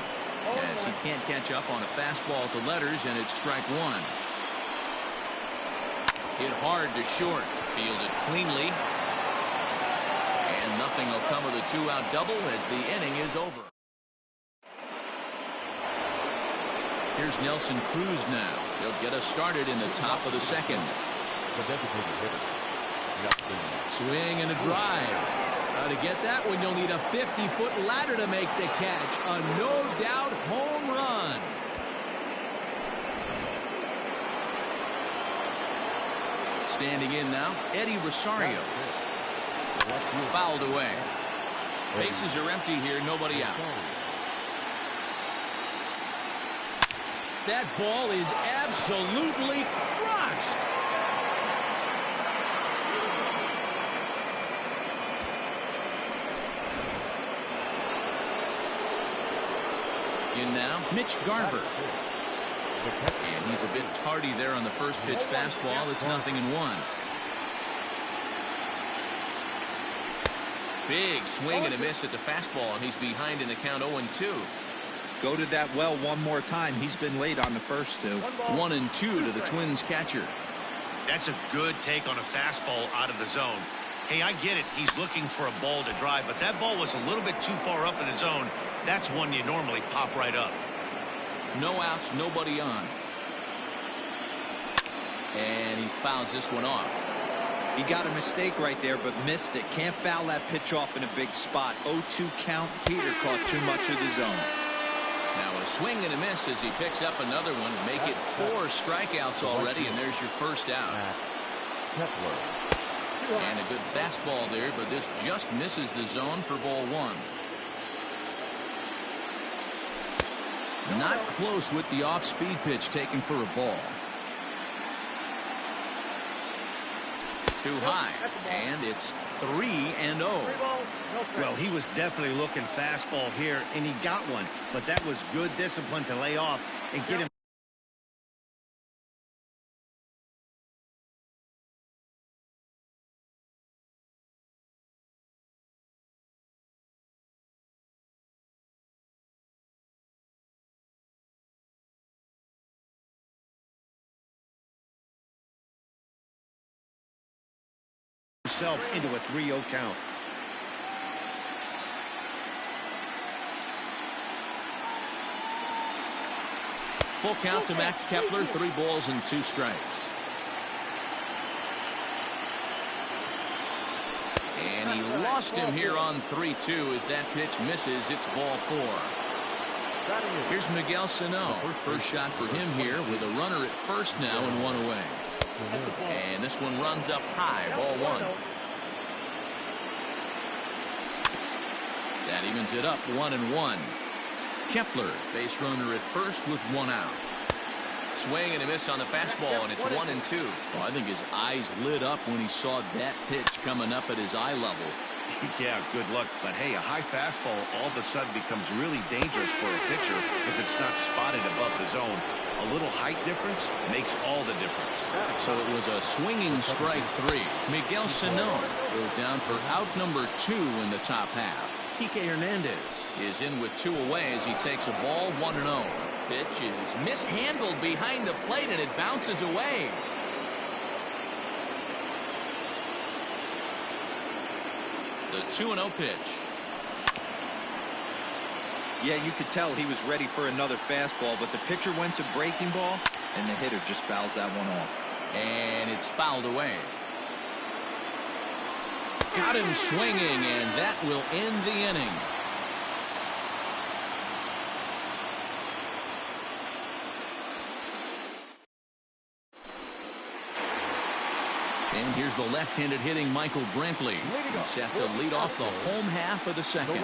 as he can't catch up on a fastball at the letters, and it's strike 1. Hit hard to short, fielded cleanly. And nothing will come of the 2-out double as the inning is over. Here's Nelson Cruz now. He'll get us started in the top of the second. The designated hitter. Swing and a drive. To get that one, you'll need a 50-foot ladder to make the catch. A no-doubt home run. Standing in now, Eddie Rosario. Fouled away. Bases are empty here, nobody out. That ball is absolutely crushed. In now, Mitch Garver. And he's a bit tardy there on the first pitch fastball. It's 0-1. Big swing and a miss at the fastball, and he's behind in the count 0-2. Go to that well one more time. He's been late on the first two. 1-2 to the Twins catcher. That's a good take on a fastball out of the zone. Hey, I get it. He's looking for a ball to drive, but that ball was a little bit too far up in the zone. That's one you normally pop right up. No outs, nobody on. And he fouls this one off. He got a mistake right there, but missed it. Can't foul that pitch off in a big spot. 0-2 count. Heater caught too much of the zone. Now a swing and a miss as he picks up another one. Make it 4 strikeouts already, and there's your first out. And a good fastball there, but this just misses the zone for ball 1. Not close with the off-speed pitch taken for a ball. Too high, and it's 3-0. Well, he was definitely looking fastball here, and he got one. But that was good discipline to lay off and get him. Into a 3-0 count. Full count to Max Kepler, 3 balls and 2 strikes. And he lost him here on 3-2 as that pitch misses. It's ball 4. Here's Miguel Sano. First shot for him here with a runner at first now and 1 away. And this one runs up high, ball 1. That evens it up, 1-1. Kepler, base runner at first with 1 out. Swing and a miss on the fastball, and it's 1-2. Well, I think his eyes lit up when he saw that pitch coming up at his eye level. Yeah, good luck. But hey, a high fastball all of a sudden becomes really dangerous for a pitcher if it's not spotted above the zone. A little height difference makes all the difference. So it was a swinging strike 3. Miguel Sano goes down for out number 2 in the top half. Kike Hernandez is in with 2 away as he takes a ball 1-0. Pitch is mishandled behind the plate and it bounces away. The 2-0 pitch. Yeah, you could tell he was ready for another fastball, but the pitcher went to breaking ball, and the hitter just fouls that one off. And it's fouled away. Got him swinging, and that will end the inning. And here's the left-handed hitting Michael Brantley. He's set to lead off the home half of the second.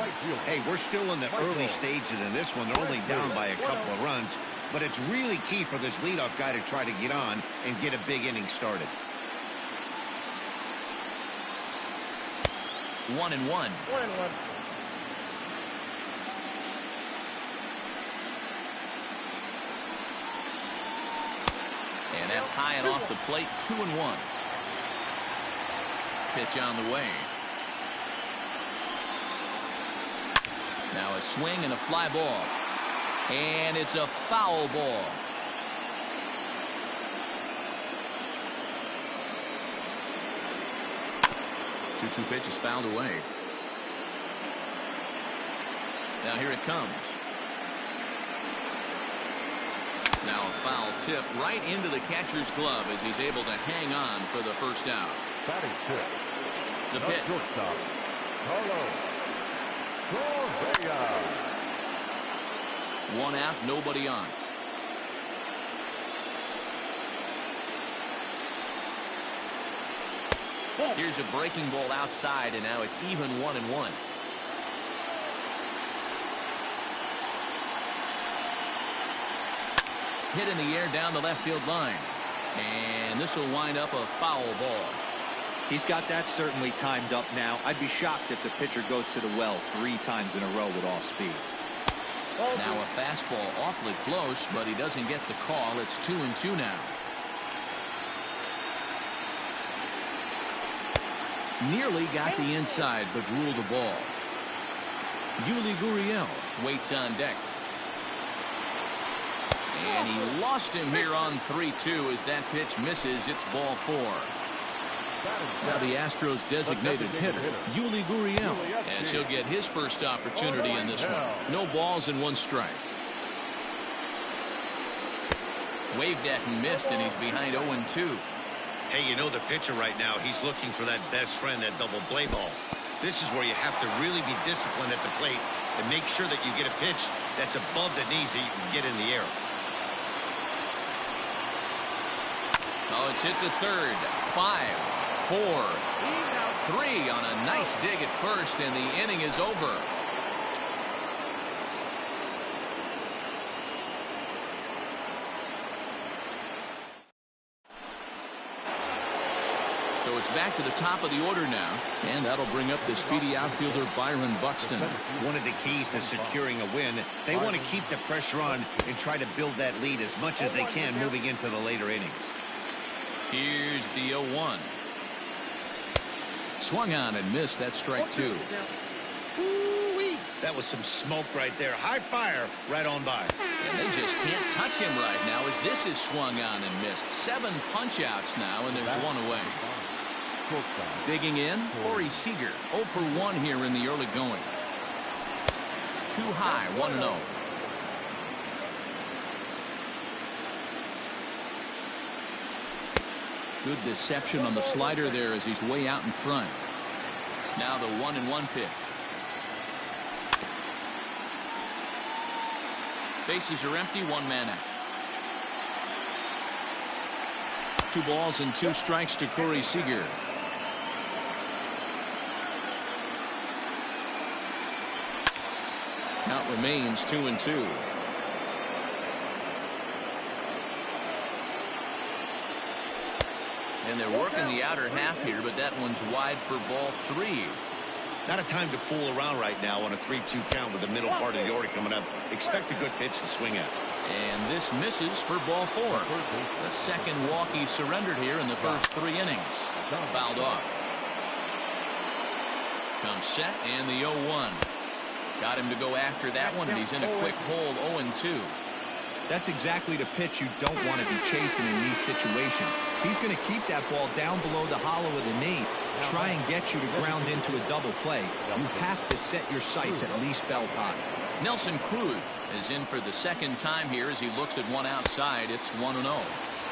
Hey, we're still in the early stages in this one. They're only down by a couple of runs, but it's really key for this leadoff guy to try to get on and get a big inning started. 1-1. And that's high and off the plate, 2-1. Pitch on the way. Now a swing and a fly ball. And it's a foul ball. Two pitches fouled away. Now here it comes. Now a foul tip right into the catcher's glove as he's able to hang on for the first out. The pitch. One out, nobody on. Here's a breaking ball outside, and now it's even 1-1. Hit in the air down the left field line. And this will wind up a foul ball. He's got that certainly timed up now. I'd be shocked if the pitcher goes to the well 3 times in a row with off speed. Now a fastball awfully close, but he doesn't get the call. It's 2-2 now. Nearly got the inside, but ruled the ball. Yuli Gurriel waits on deck. And he lost him here on 3-2 as that pitch misses. It's ball 4. Now the Astros designated hitter, Yuli Gurriel, as he'll get his first opportunity in this one. No balls and 1 strike. Waved at and missed, and he's behind 0-2. Hey, you know the pitcher right now, he's looking for that best friend, that double play ball. This is where you have to really be disciplined at the plate and make sure that you get a pitch that's above the knees that you can get in the air. Oh, it's hit to third. 5, 4, 3 on a nice dig at first, and the inning is over. So it's back to the top of the order now, and that'll bring up the speedy outfielder Byron Buxton. One of the keys to securing a win, they want to keep the pressure on and try to build that lead as much as they can moving into the later innings. Here's the 0-1. Swung on and missed. That's strike 2. Ooh-wee. That was some smoke right there. High fire right on by. And they just can't touch him right now as this is swung on and missed. 7 punch outs now, and there's 1 away. Digging in, Corey Seager. 0 for 1 here in the early going. Too high, 1-0. Good deception on the slider there as he's way out in front. Now the 1-1 pitch. Bases are empty, 1 man out. 2 balls and 2 strikes to Corey Seager. Count remains 2-2. And they're working the outer half here, but that one's wide for ball 3. Not a time to fool around right now on a 3-2 count with the middle part of the order coming up. Expect a good pitch to swing at. And this misses for ball 4. The second walk he surrendered here in the first 3 innings. Fouled off. Comes set and the 0-1. Got him to go after that one, and he's in a quick hold, 0-2. That's exactly the pitch you don't want to be chasing in these situations. He's going to keep that ball down below the hollow of the knee, try and get you to ground into a double play. You have to set your sights at least belt high. Nelson Cruz is in for the second time here as he looks at one outside. It's 1-0.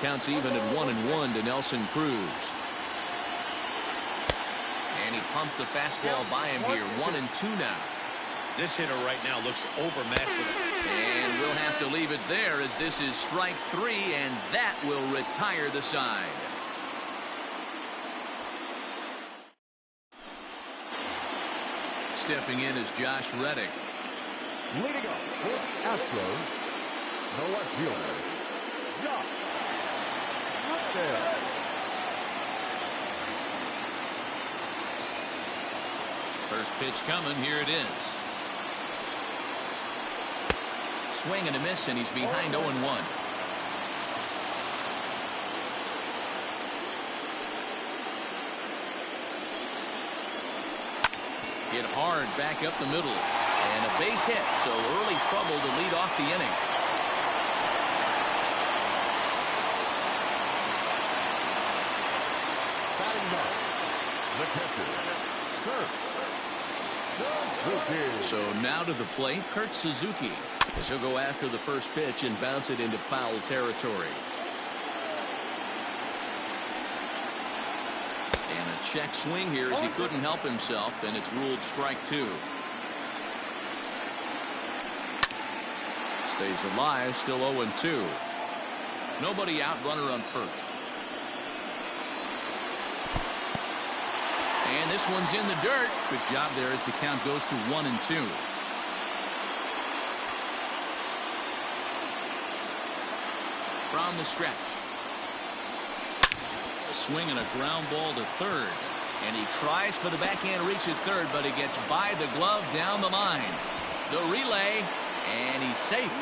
Counts even at 1-1 to Nelson Cruz. And he pumps the fastball by him here. 1-2 now. This hitter right now looks overmatched with it. And we'll have to leave it there as this is strike 3, and that will retire the side. Stepping in is Josh Reddick. Leading up for Astros, the left fielder, Josh Reddick. First pitch coming. Here it is. Swing and a miss, and he's behind 0-1. Hit hard back up the middle. And a base hit, so early trouble to lead off the inning. Batting box, the catcher, Kurt Suzuki. So now to the plate, Kurt Suzuki, as he'll go after the first pitch and bounce it into foul territory. And a check swing here as he couldn't help himself, and it's ruled strike 2. Stays alive, still 0-2. Nobody out, runner on first. And this one's in the dirt. Good job there as the count goes to 1-2. From the stretch. A swing and a ground ball to third. And he tries for the backhand reach at third, but he gets by the glove down the line. The relay, and he's safe.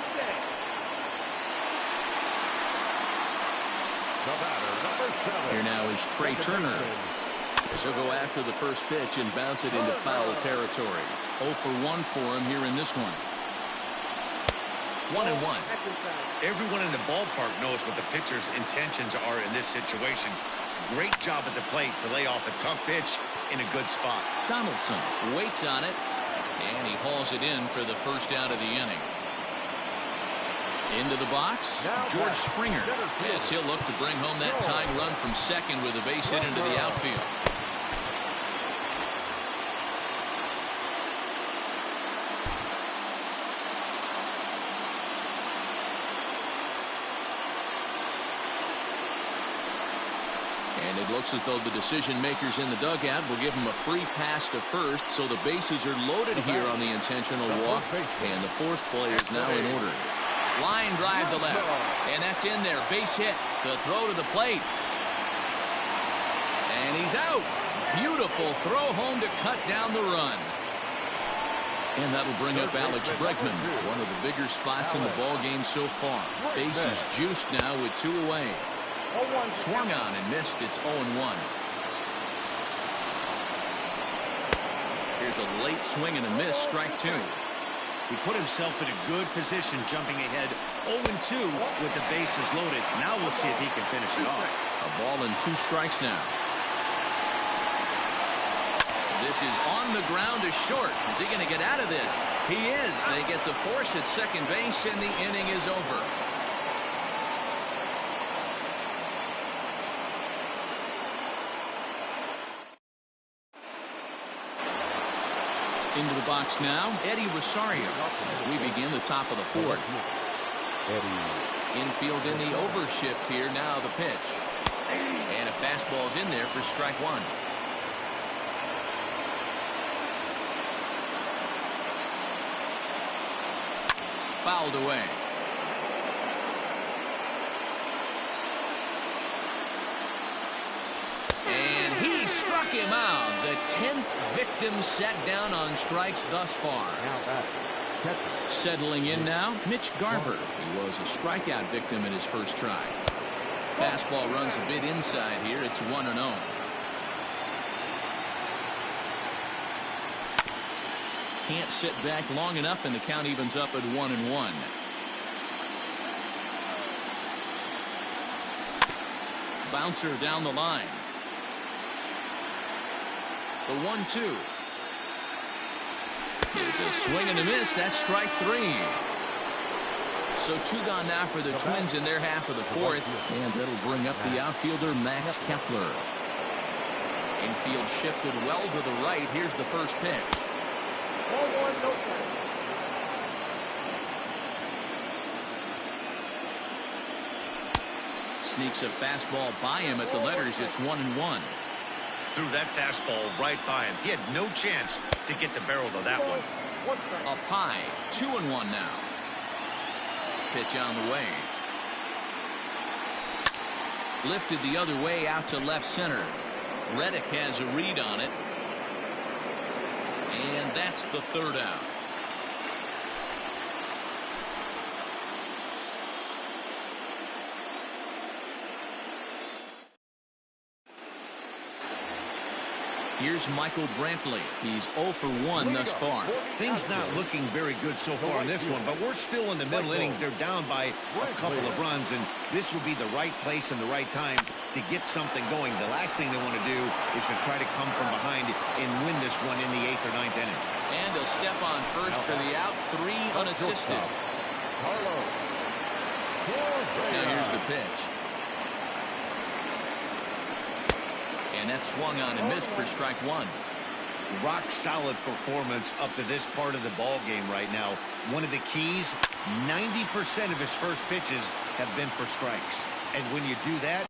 Here now is Trey Turner. He'll go after the first pitch and bounce it into foul territory. 0 for 1 for him here in this one. 1-1. Everyone in the ballpark knows what the pitcher's intentions are in this situation. Great job at the plate to lay off a tough pitch in a good spot. Donaldson waits on it, and he hauls it in for the first out of the inning. Into the box, George Springer. Yes, he'll look to bring home that tying run from second with a base hit into the outfield. And it looks as though the decision makers in the dugout will give him a free pass to first, so the bases are loaded here on the intentional walk, and the force play is now in order. Line drive to left, and that's in there. Base hit. The throw to the plate. And he's out. Beautiful throw home to cut down the run. And that'll bring up Alex Bregman, one of the bigger spots in the ball game so far. Base is juiced now with 2 away. Swung on and missed. It's 0-1. Here's a late swing and a miss. Strike 2. He put himself in a good position jumping ahead 0-2 with the bases loaded. Now we'll see if he can finish it off. A ball and 2 strikes now. This is on the ground to short. Is he going to get out of this? He is. They get the force at second base, and the inning is over. Into the box now, Eddie Rosario as we begin the top of the 4th. Infield in the overshift here. Now the pitch. And a fastball's in there for strike 1. Fouled away. And he struck him out. The 10th victim set down on strikes thus far. Settling in now, Mitch Garver. He was a strikeout victim in his first try. Fastball runs a bit inside here. It's 1-0. Can't sit back long enough, and the count evens up at 1-1. Bouncer down the line. The 1-2. There's a swing and a miss. That's strike 3. So 2 gone now for the Twins in their half of the 4th. And that'll bring up the outfielder Max Kepler. Infield shifted well to the right. Here's the first pitch. 1-1, no play. Sneaks a fastball by him at the letters. It's 1-1. Threw that fastball right by him. He had no chance to get the barrel to that one. Up high, 2-1 now. Pitch on the way. Lifted the other way out to left center. Reddick has a read on it. And that's the 3rd out. Here's Michael Brantley. He's 0 for 1 thus far. Things not looking very good so far in this one, but we're still in the middle innings. They're down by a couple of runs, and this will be the right place and the right time to get something going. The last thing they want to do is to try to come from behind and win this one in the 8th or 9th inning. And he'll step on first for the out. 3 unassisted. Now here's the pitch. And that swung on and missed for strike one. Rock solid performance up to this part of the ball game right now. One of the keys, 90% of his first pitches have been for strikes. And when you do that,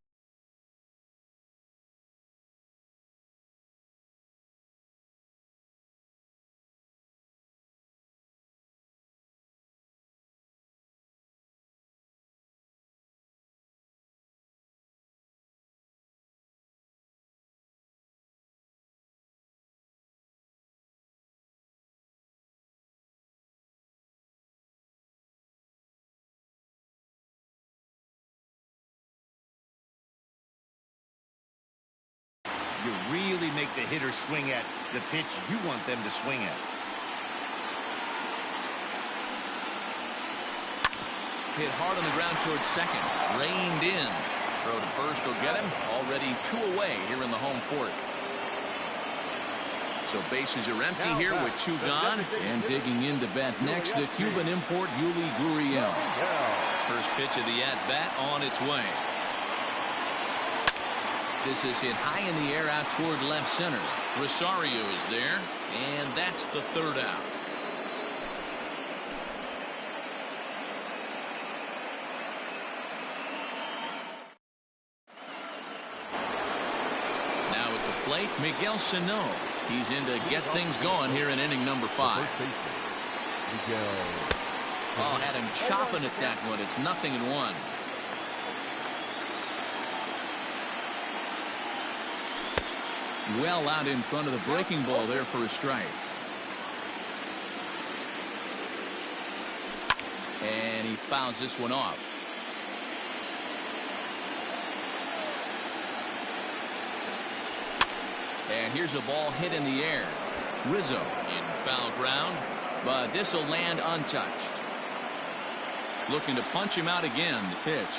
you really make the hitter swing at the pitch you want them to swing at. Hit hard on the ground towards second. Reined in. Throw to first will get him. Already 2 away here in the home fourth. So bases are empty here with 2 gone. And digging in to bat next, the Cuban import Yuli Gurriel. First pitch of the at-bat on its way. This is hit high in the air out toward left center. Rosario is there, and that's the 3rd out. Now at the plate, Miguel Sano. He's in to get things going here in inning number 5. Oh, had him chopping at that one. It's 0-1. Well out in front of the breaking ball there for a strike. And he fouls this one off. And here's a ball hit in the air. Rizzo in foul ground, but this will land untouched. Looking to punch him out again. The pitch.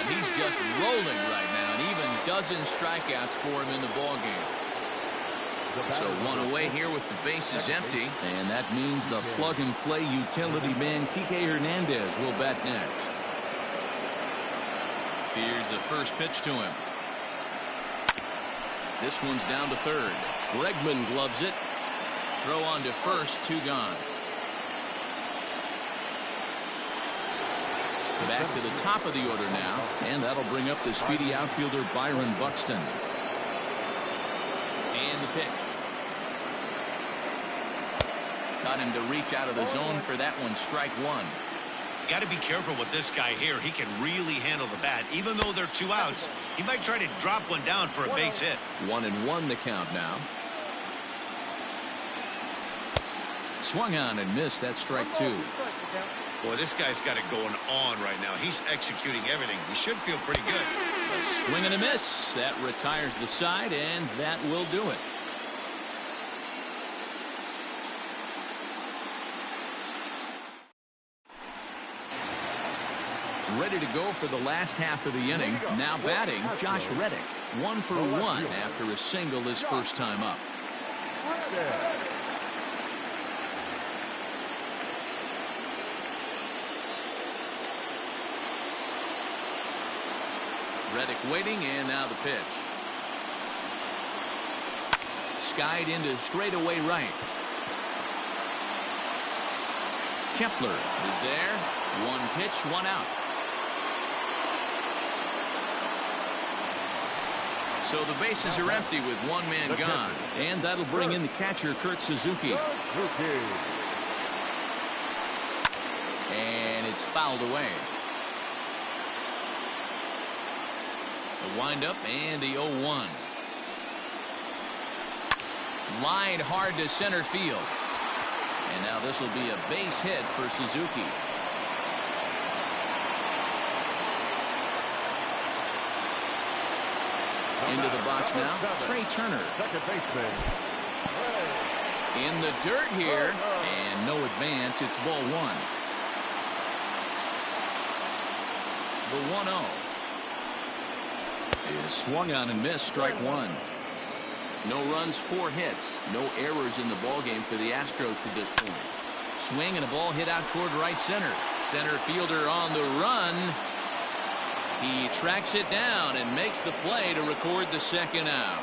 He's just rolling right now, and even dozen strikeouts for him in the ball game. So 1 away here with the bases empty, and that means the plug-and-play utility man Kike Hernandez will bat next. Here's the first pitch to him. This one's down to third. Bregman gloves it. Throw on to first, 2 gone. Back to the top of the order now, and that'll bring up the speedy outfielder Byron Buxton. And the pitch. Got him to reach out of the zone for that one. Strike 1. Got to be careful with this guy here. He can really handle the bat. Even though they're 2 outs, he might try to drop one down for a base hit. 1-1 the count now. Swung on and missed. That strike 2. Boy, this guy's got it going on right now. He's executing everything. He should feel pretty good. A swing and a miss. That retires the side, and that will do it. Ready to go for the last half of the inning. Now batting, Josh Reddick. 1 for 1 after a single his first time up. Reddick waiting, and now the pitch. Skied into straightaway right. Kepler is there. 1 pitch, 1 out. So the bases are empty with 1 man gone. And that'll bring in the catcher, Kurt Suzuki. And it's fouled away. The windup and the 0-1. Lined hard to center field. And now this will be a base hit for Suzuki. Into the box now, Trey Turner. Second baseman. In the dirt here, and no advance. It's ball 1. The 1-0. Is swung on and missed. Strike 1. No runs, 4 hits. No errors in the ball game for the Astros to this point. Swing and a ball hit out toward right center. Center fielder on the run. He tracks it down and makes the play to record the second out.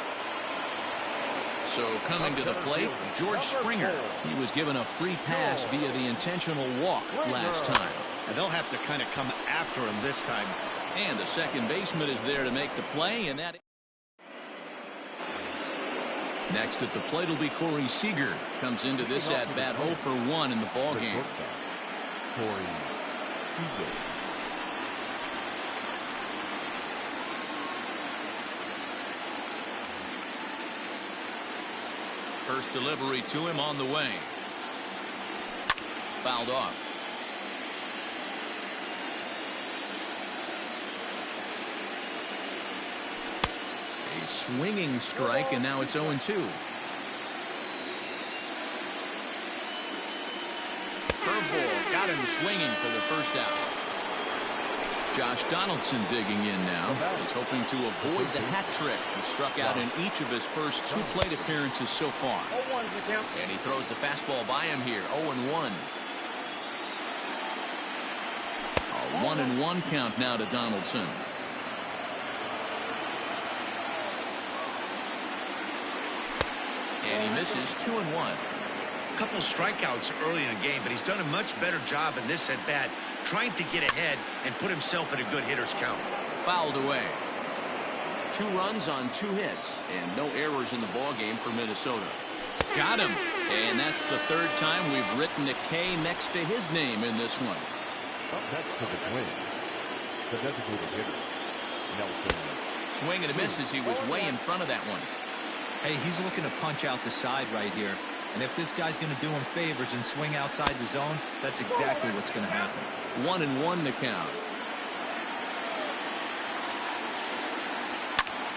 So coming to the plate, George Springer. He was given a free pass via the intentional walk last time. And they'll have to kind of come after him this time. And the second baseman is there to make the play, and that. Next at the plate will be Corey Seager. Comes into this at bat 0 for 1 in the ball game. Corey Seager. First delivery to him on the way. Fouled off. A swinging strike, and now it's 0-2. Curveball got him swinging for the first out. Josh Donaldson digging in now. He's hoping to avoid the hat trick. He struck out in each of his first 2 plate appearances so far. And he throws the fastball by him here. 0-1. A 1-1 count now to Donaldson. And he misses 2-1. A couple strikeouts early in the game, but he's done a much better job in this at bat, trying to get ahead and put himself in a good hitter's count. Fouled away. 2 runs on 2 hits, and no errors in the ball game for Minnesota. Got him, and that's the 3rd time we've written a K next to his name in this one. Up next to the Twins, the designated hitter, Nelson. Swing and a miss as he was way in front of that one. Hey, he's looking to punch out the side right here. And if this guy's going to do him favors and swing outside the zone, that's exactly what's going to happen. 1-1 the count.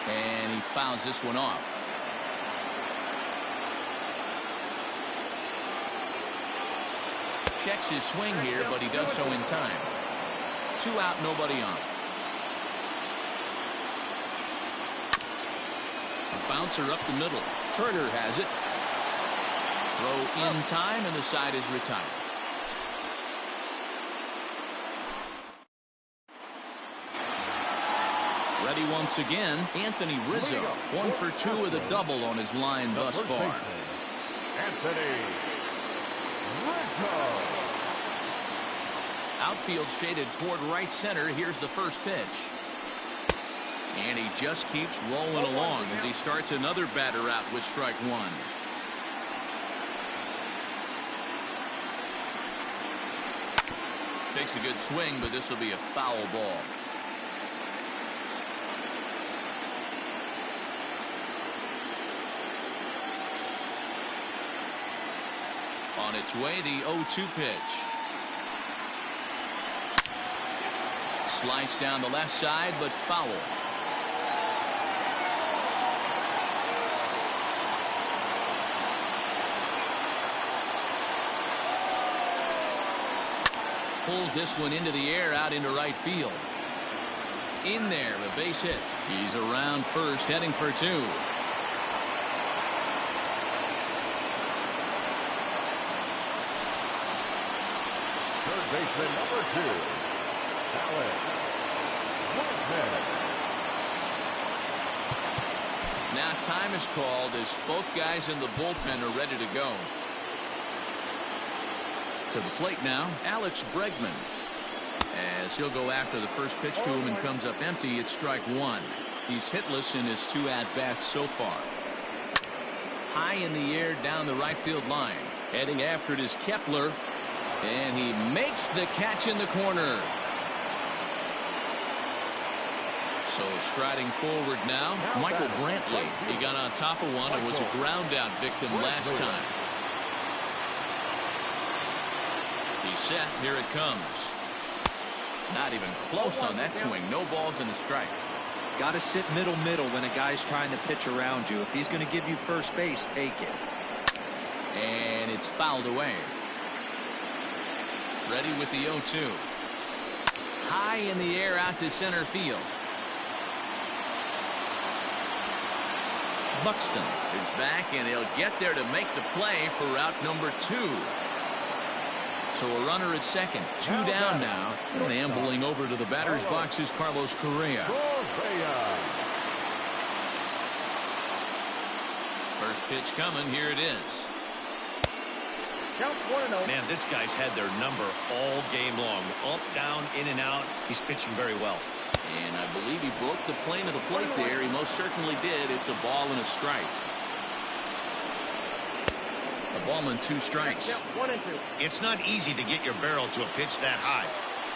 And he fouls this one off. Checks his swing here, but he does so in time. 2 out, nobody on. A bouncer up the middle. Turner has it. Throw in time, and the side is retired. Ready once again, Anthony Rizzo. 1 for 2 with a double on his line thus far. Anthony Rizzo. Outfield shaded toward right center. Here's the first pitch. And he just keeps rolling along as he starts another batter out with strike 1. Takes a good swing, but this will be a foul ball. On its way, the 0-2 pitch. Slice down the left side, but foul. Pulls this one into the air out into right field. In there, a base hit. He's around first, heading for 2. Third baseman number 2, Alex Woodhead. Now time is called as both guys in the bullpen are ready to go. To the plate now, Alex Bregman. As he'll go after the first pitch to him and comes up empty, it's strike 1. He's hitless in his 2 at-bats so far. High in the air down the right field line. Heading after it is Kepler. And he makes the catch in the corner. So striding forward now, Michael Brantley. He got on top of one and was a ground out victim last time. He's set. Here it comes. Not even close on that swing. No balls and a strike. Got to sit middle when a guy's trying to pitch around you. If he's going to give you first base, take it. And it's fouled away. Ready with the 0-2. High in the air out to center field. Buxton is back, and he'll get there to make the play for route number 2. So a runner at second. 2 down now. And ambling over to the batter's box is Carlos Correa. First pitch coming. Here it is. Count 1-0. Man, this guy's had their number all game long. Up, down, in and out. He's pitching very well. And I believe he broke the plane of the plate there. He most certainly did. It's a ball and a strike. A ball and 2 strikes. Count 1 and 2. It's not easy to get your barrel to a pitch that high.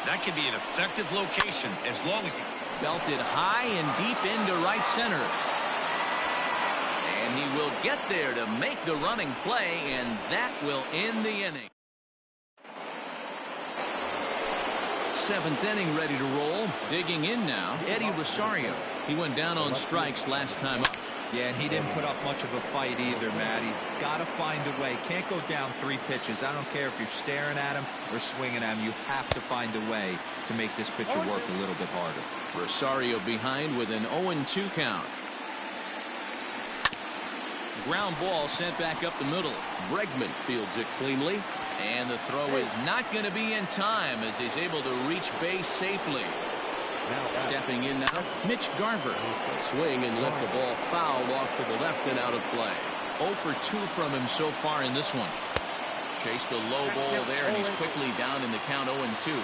That can be an effective location as long as he Belted high and deep into right center. And he will get there to make the running play, and that will end the inning. 7th inning ready to roll. Digging in now, Eddie Rosario. He went down on strikes last time up. Yeah, and he didn't put up much of a fight either, Matty. Got to find a way. Can't go down 3 pitches. I don't care if you're staring at him or swinging at him. You have to find a way to make this pitcher work a little bit harder. Rosario behind with an 0-2 count. Ground ball sent back up the middle. Bregman fields it cleanly. And the throw is not going to be in time as he's able to reach base safely. Stepping in now, Mitch Garver. A swing and lift the ball foul off to the left and out of play. 0 for 2 from him so far in this one. Chased a low ball there, and he's quickly down in the count 0-2.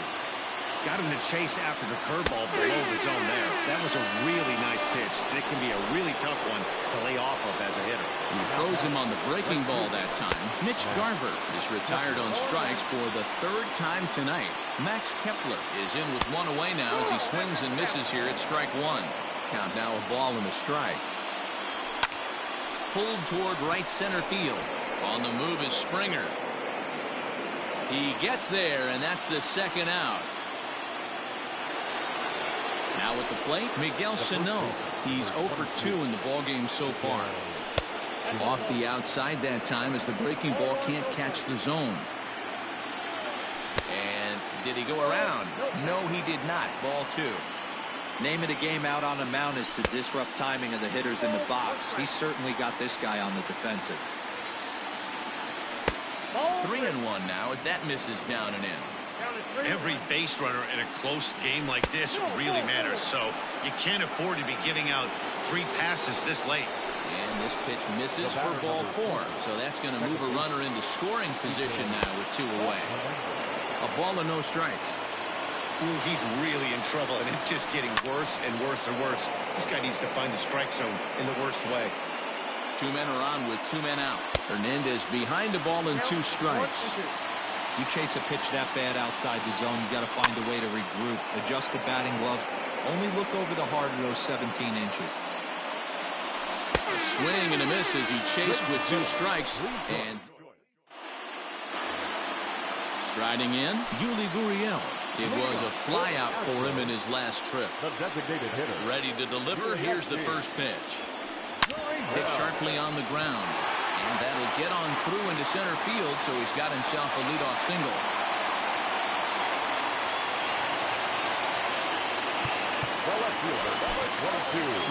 got him to chase after the curveball below the zone there. That was a really nice pitch, and it can be a really tough one to lay off of as a hitter. He throws him on the breaking ball that time. Mitch Garver is retired on strikes for the 3rd time tonight. Max Kepler is in with 1 away now as he swings and misses here at strike 1. Count now a ball and a strike. Pulled toward right center field. On the move is Springer. He gets there, and that's the 2nd out. Now at the plate, Miguel Sano. He's 0 for 2 in the ballgame so far. Off the outside that time as the breaking ball can't catch the zone. And did he go around? No, he did not. Ball 2. Name of the game out on the mound is to disrupt timing of the hitters in the box. He's certainly got this guy on the defensive. 3-1 now as that misses down and in. Every base runner in a close game like this really matters, so you can't afford to be giving out free passes this late. And this pitch misses for ball 4, so that's going to move a runner into scoring position now with 2 away. A ball and no strikes. Ooh, he's really in trouble, and it's just getting worse and worse and worse. This guy needs to find the strike zone in the worst way. 2 men are on with 2 men out. Hernandez behind a ball and 2 strikes. You chase a pitch that bad outside the zone, you got to find a way to regroup, adjust the batting gloves, only look over the heart of those 17 inches. A swing and a miss as he chased with 2 strikes. And striding in, Yuli Gurriel. It was a flyout for him in his last trip. The designated hitter. Ready to deliver. Here's the first pitch. Hit sharply on the ground. And that'll get on through into center field, so he's got himself a leadoff single.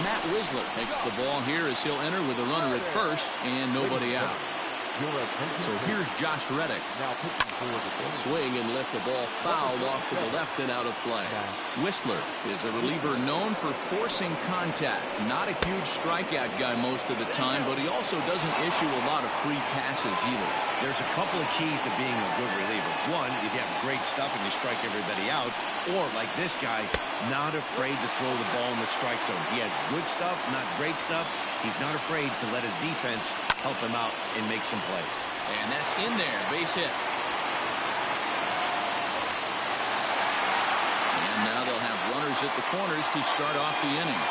Matt Wisler takes the ball here as he'll enter with a runner at first and nobody out. So here's Josh Reddick. Swing and lift the ball fouled off to the left and out of play. Whistler is a reliever known for forcing contact. Not a huge strikeout guy most of the time, but he also doesn't issue a lot of free passes either. There's a couple of keys to being a good reliever. One, you have great stuff and you strike everybody out. Or, like this guy, not afraid to throw the ball in the strike zone. He has good stuff, not great stuff. He's not afraid to let his defense help him out and make some plays. And that's in there, base hit. And now they'll have runners at the corners to start off the inning.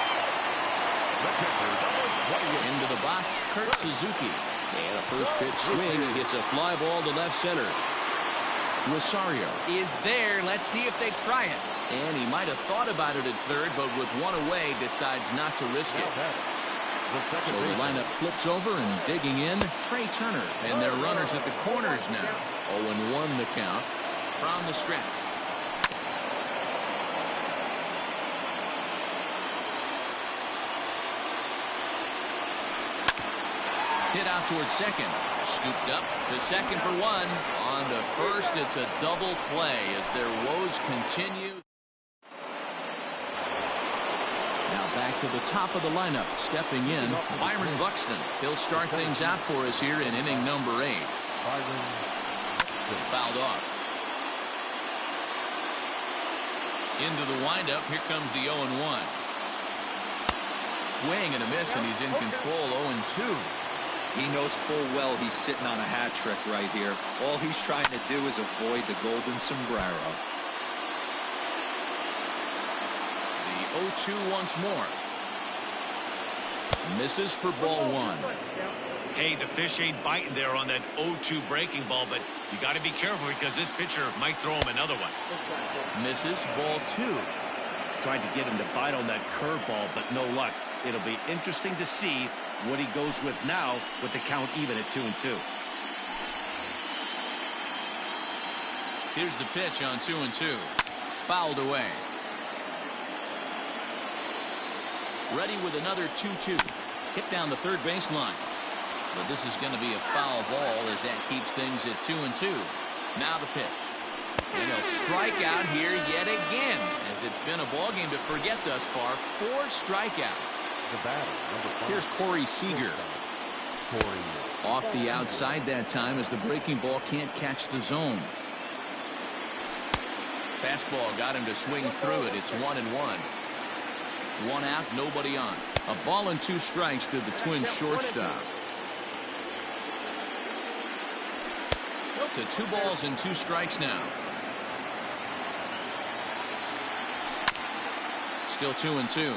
Into the box, Kurt Suzuki. And a first pitch swing. He hits a fly ball to left center. Rosario is there. Let's see if they try it. And he might have thought about it at third, but with 1 away, decides not to risk it. So the lineup flips over and digging in, Trey Turner. And their runners at the corners now. 0-1 the count from the stretch. Hit out towards second. Scooped up to second for one. On to first. It's a double play as their woes continue. Now back to the top of the lineup. Stepping in, Byron Buxton. He'll start things out for us here in inning number 8. Fouled off. Into the windup. Here comes the 0-1. Swing and a miss, and he's in control. 0-2. He knows full well he's sitting on a hat trick right here. All he's trying to do is avoid the golden sombrero. The 0-2 once more. Misses for ball 1. Hey, the fish ain't biting there on that 0-2 breaking ball, but you got to be careful because this pitcher might throw him another one. Misses ball 2. Tried to get him to bite on that curveball, but no luck. It'll be interesting to see what he goes with now with the count even at 2-2. Here's the pitch on 2-2. Fouled away. Ready with another 2-2. Hit down the third baseline. But this is going to be a foul ball as that keeps things at 2-2. Now the pitch. And a strikeout here yet again, as it's been a ball game to forget thus far. 4 strikeouts. Here's Corey Seager. Off the outside that time as the breaking ball can't catch the zone. Fastball got him to swing through it. It's 1-1. 1 out, nobody on. A ball and 2 strikes to the Twins shortstop. To 2 balls and 2 strikes now. Still 2-2.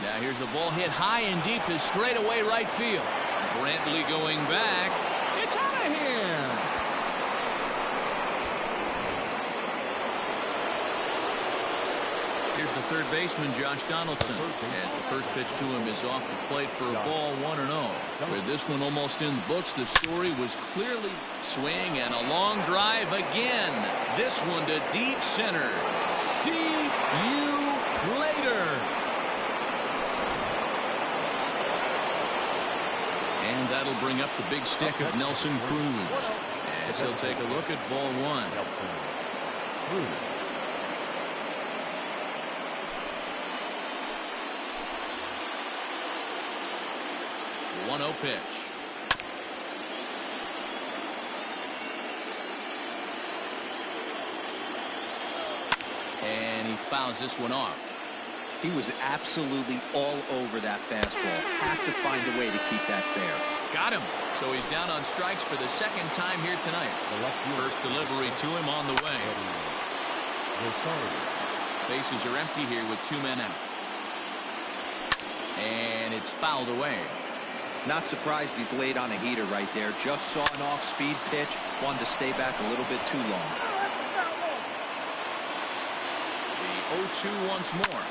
Now here's a ball hit high and deep to straightaway right field. Brantley going back. It's out of here. Here's the third baseman, Josh Donaldson, as the first pitch to him is off the plate for a ball 1-0. With this one almost in the books, the story was clearly swing and a long drive again. This one to deep center. See you later. And that'll bring up the big stick of Nelson Cruz, as he'll take a look at ball 1. 1-0 pitch. And he fouls this one off. He was absolutely all over that fastball. Have to find a way to keep that fair. Got him. So he's down on strikes for the second time here tonight. First delivery to him on the way. Bases are empty here with 2 men out. And it's fouled away. Not surprised he's laid on a heater right there. Just saw an off-speed pitch. Wanted to stay back a little bit too long. The 0-2 once more.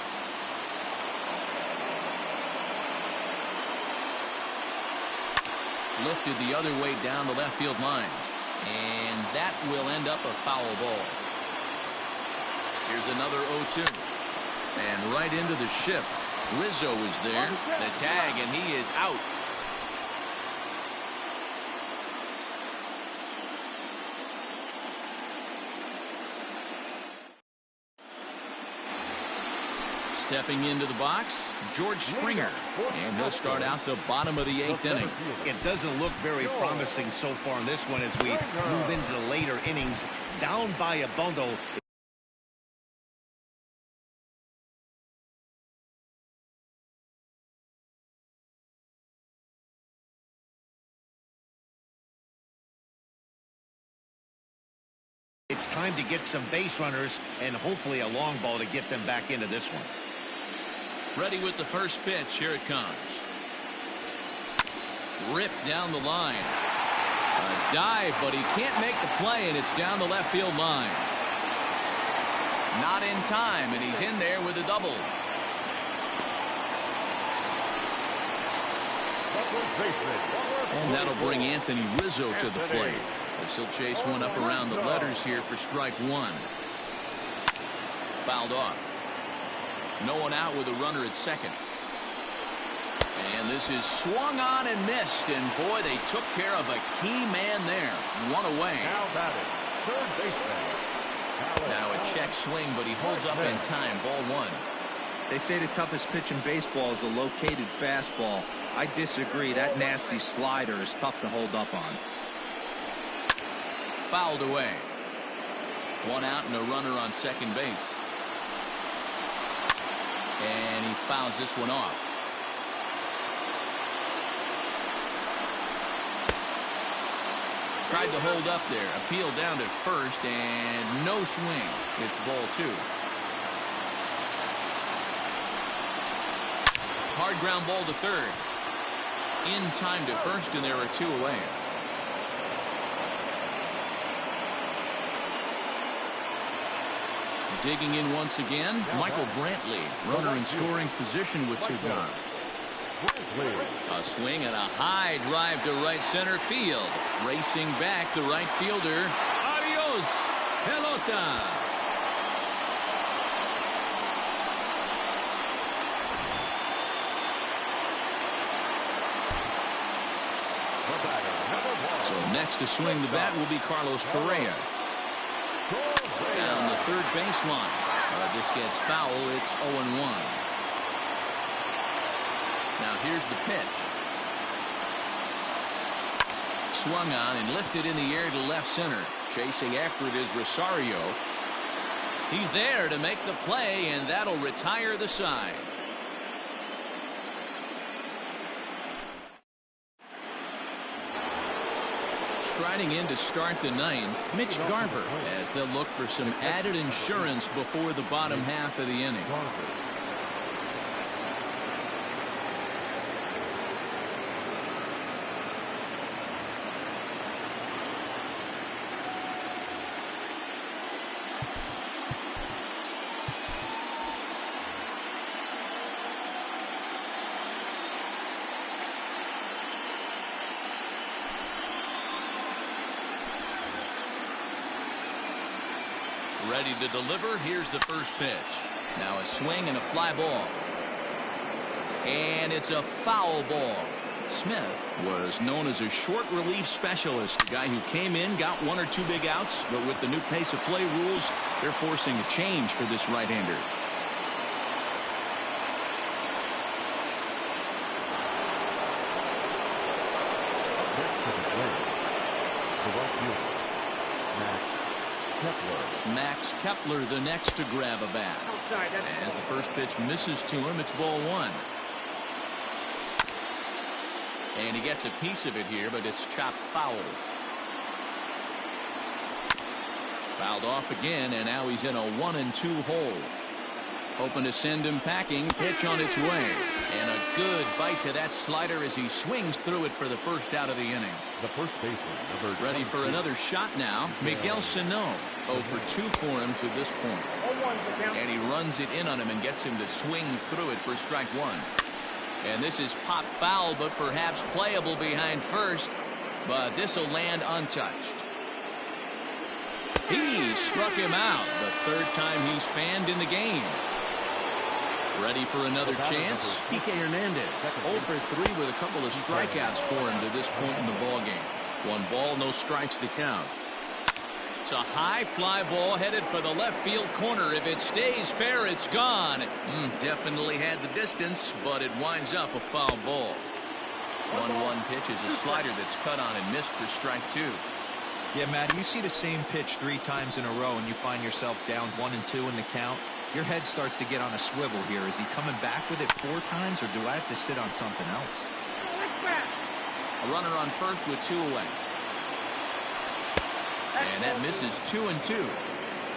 Lifted the other way down the left field line. And that will end up a foul ball. Here's another 0-2. And right into the shift. Rizzo is there. The tag, and he is out. Stepping into the box, George Springer, and he'll start out the bottom of the 8th inning. It doesn't look very promising so far in this one as we move into the later innings. Down by a bundle. It's time to get some base runners and hopefully a long ball to get them back into this one. Ready with the first pitch. Here it comes. Ripped down the line. A dive, but he can't make the play, and it's down the left field line. Not in time, and he's in there with a double. And that'll bring Anthony Rizzo to the plate, as he'll chase one up around the letters here for strike 1. Fouled off. No one out with a runner at second. And this is swung on and missed. And boy, they took care of a key man there. One away. Now batting, third baseman. Now a check swing, but he holds up in time. Ball one. They say the toughest pitch in baseball is a located fastball. I disagree. That nasty slider is tough to hold up on. Fouled away. One out and a runner on second base. And he fouls this one off. Tried to hold up there. Appeal down to first and no swing. It's ball two. Hard ground ball to third. In time to first, and there are two away. Digging in once again, Michael Brantley. Runner in scoring position with two gone. A swing and a high drive to right center field. Racing back, the right fielder. Adios, pelota. So next to swing the bat will be Carlos Correa. Down the third baseline. This gets foul. It's 0-1. Now here's the pitch. Swung on and lifted in the air to left center. Chasing after it is Rosario. He's there to make the play, and that'll retire the side. Striding in to start the ninth, Mitch Garver, as they'll look for some added insurance before the bottom half of the inning. Ready to deliver. Here's the first pitch. Now a swing and a fly ball. And it's a foul ball. Smith was known as a short relief specialist, a guy who came in, got one or two big outs, but with the new pace of play rules, they're forcing a change for this right-hander. Max Kepler the next to grab a bat. As the first pitch misses to him, it's ball one. And he gets a piece of it here, but it's chopped foul. Fouled off again, and now he's in a 1-2 hole. Hoping to send him packing. Pitch on its way. And a good bite to that slider as he swings through it for the first out of the inning. The first baseman. Ready for another shot now. Miguel Sano. 0 for 2 for him to this point. And he runs it in on him and gets him to swing through it for strike one. And this is pop foul, but perhaps playable behind first. But this will land untouched. He struck him out. The third time he's fanned in the game. Ready for another chance? Kike Hernandez. 0 for 3 with a couple of strikeouts for him to this point in the ballgame. 1 ball, no strikes to count. It's a high fly ball headed for the left field corner. If it stays fair, it's gone. Definitely had the distance, but it winds up a foul ball. 1-1 pitch is a slider that's cut on and missed for strike two. Yeah, Matt, you see the same pitch 3 times in a row and you find yourself down 1-2 in the count. Your head starts to get on a swivel here. Is he coming back with it 4 times, or do I have to sit on something else? A runner on first with 2 away. And that misses 2-2.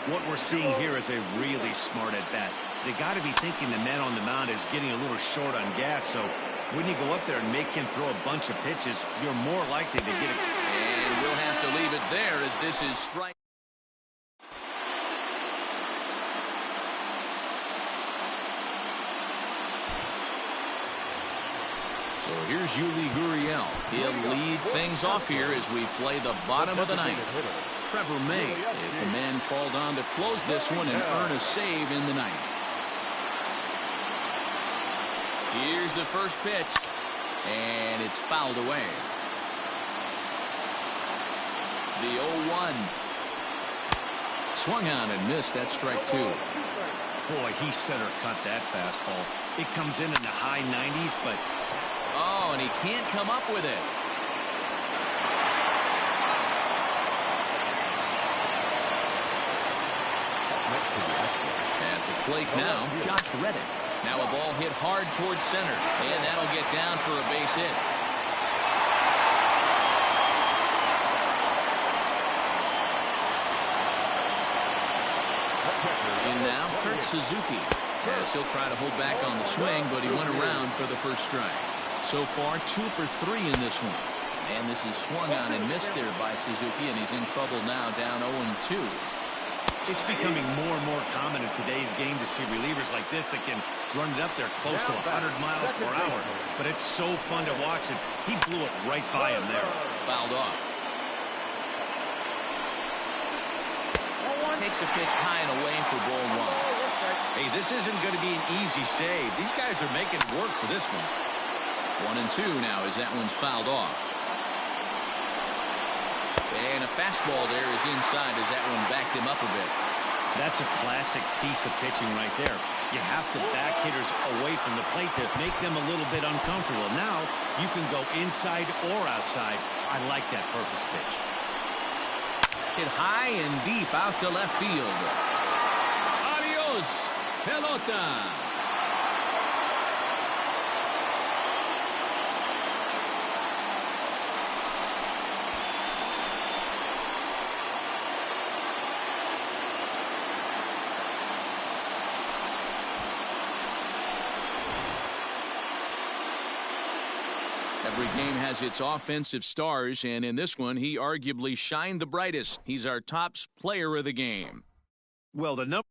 What we're seeing here is a really smart at bat. They got to be thinking the man on the mound is getting a little short on gas, so when you go up there and make him throw a bunch of pitches, you're more likely to get it. And we'll have to leave it there as this is strike. So here's Yuli Gurriel. He'll lead things off here as we play the bottom of the ninth. Trevor May is the man called on to close this one and earn a save in the ninth. Here's the first pitch, and it's fouled away. The 0-1. Swung on and missed. That's strike 2. Boy, he center cut that fastball. It comes in the high 90s, but... Oh, and he can't come up with it. At the plate now, Josh Reddick. Now a ball hit hard towards center, and that'll get down for a base hit. In now, Kurt Suzuki. Yes, he'll try to hold back on the swing, but he went around for the first strike. So far, 2 for 3 in this one. And this is swung on and missed there by Suzuki, and he's in trouble now, down 0-2. It's becoming more and more common in today's game to see relievers like this that can run it up there close to 100 miles per hour. But it's so fun to watch it. He blew it right by him there. Fouled off. Takes a pitch high and away for ball 1. Hey, this isn't going to be an easy save. These guys are making work for this one. 1-2 now as that one's fouled off. And a fastball there is inside as that one backed him up a bit. That's a classic piece of pitching right there. You have to back hitters away from the plate to make them a little bit uncomfortable. Now you can go inside or outside. I like that purpose pitch. Hit high and deep out to left field. Adios, pelota. Every game has its offensive stars, and in this one, he arguably shined the brightest. He's our top player of the game. Well, the number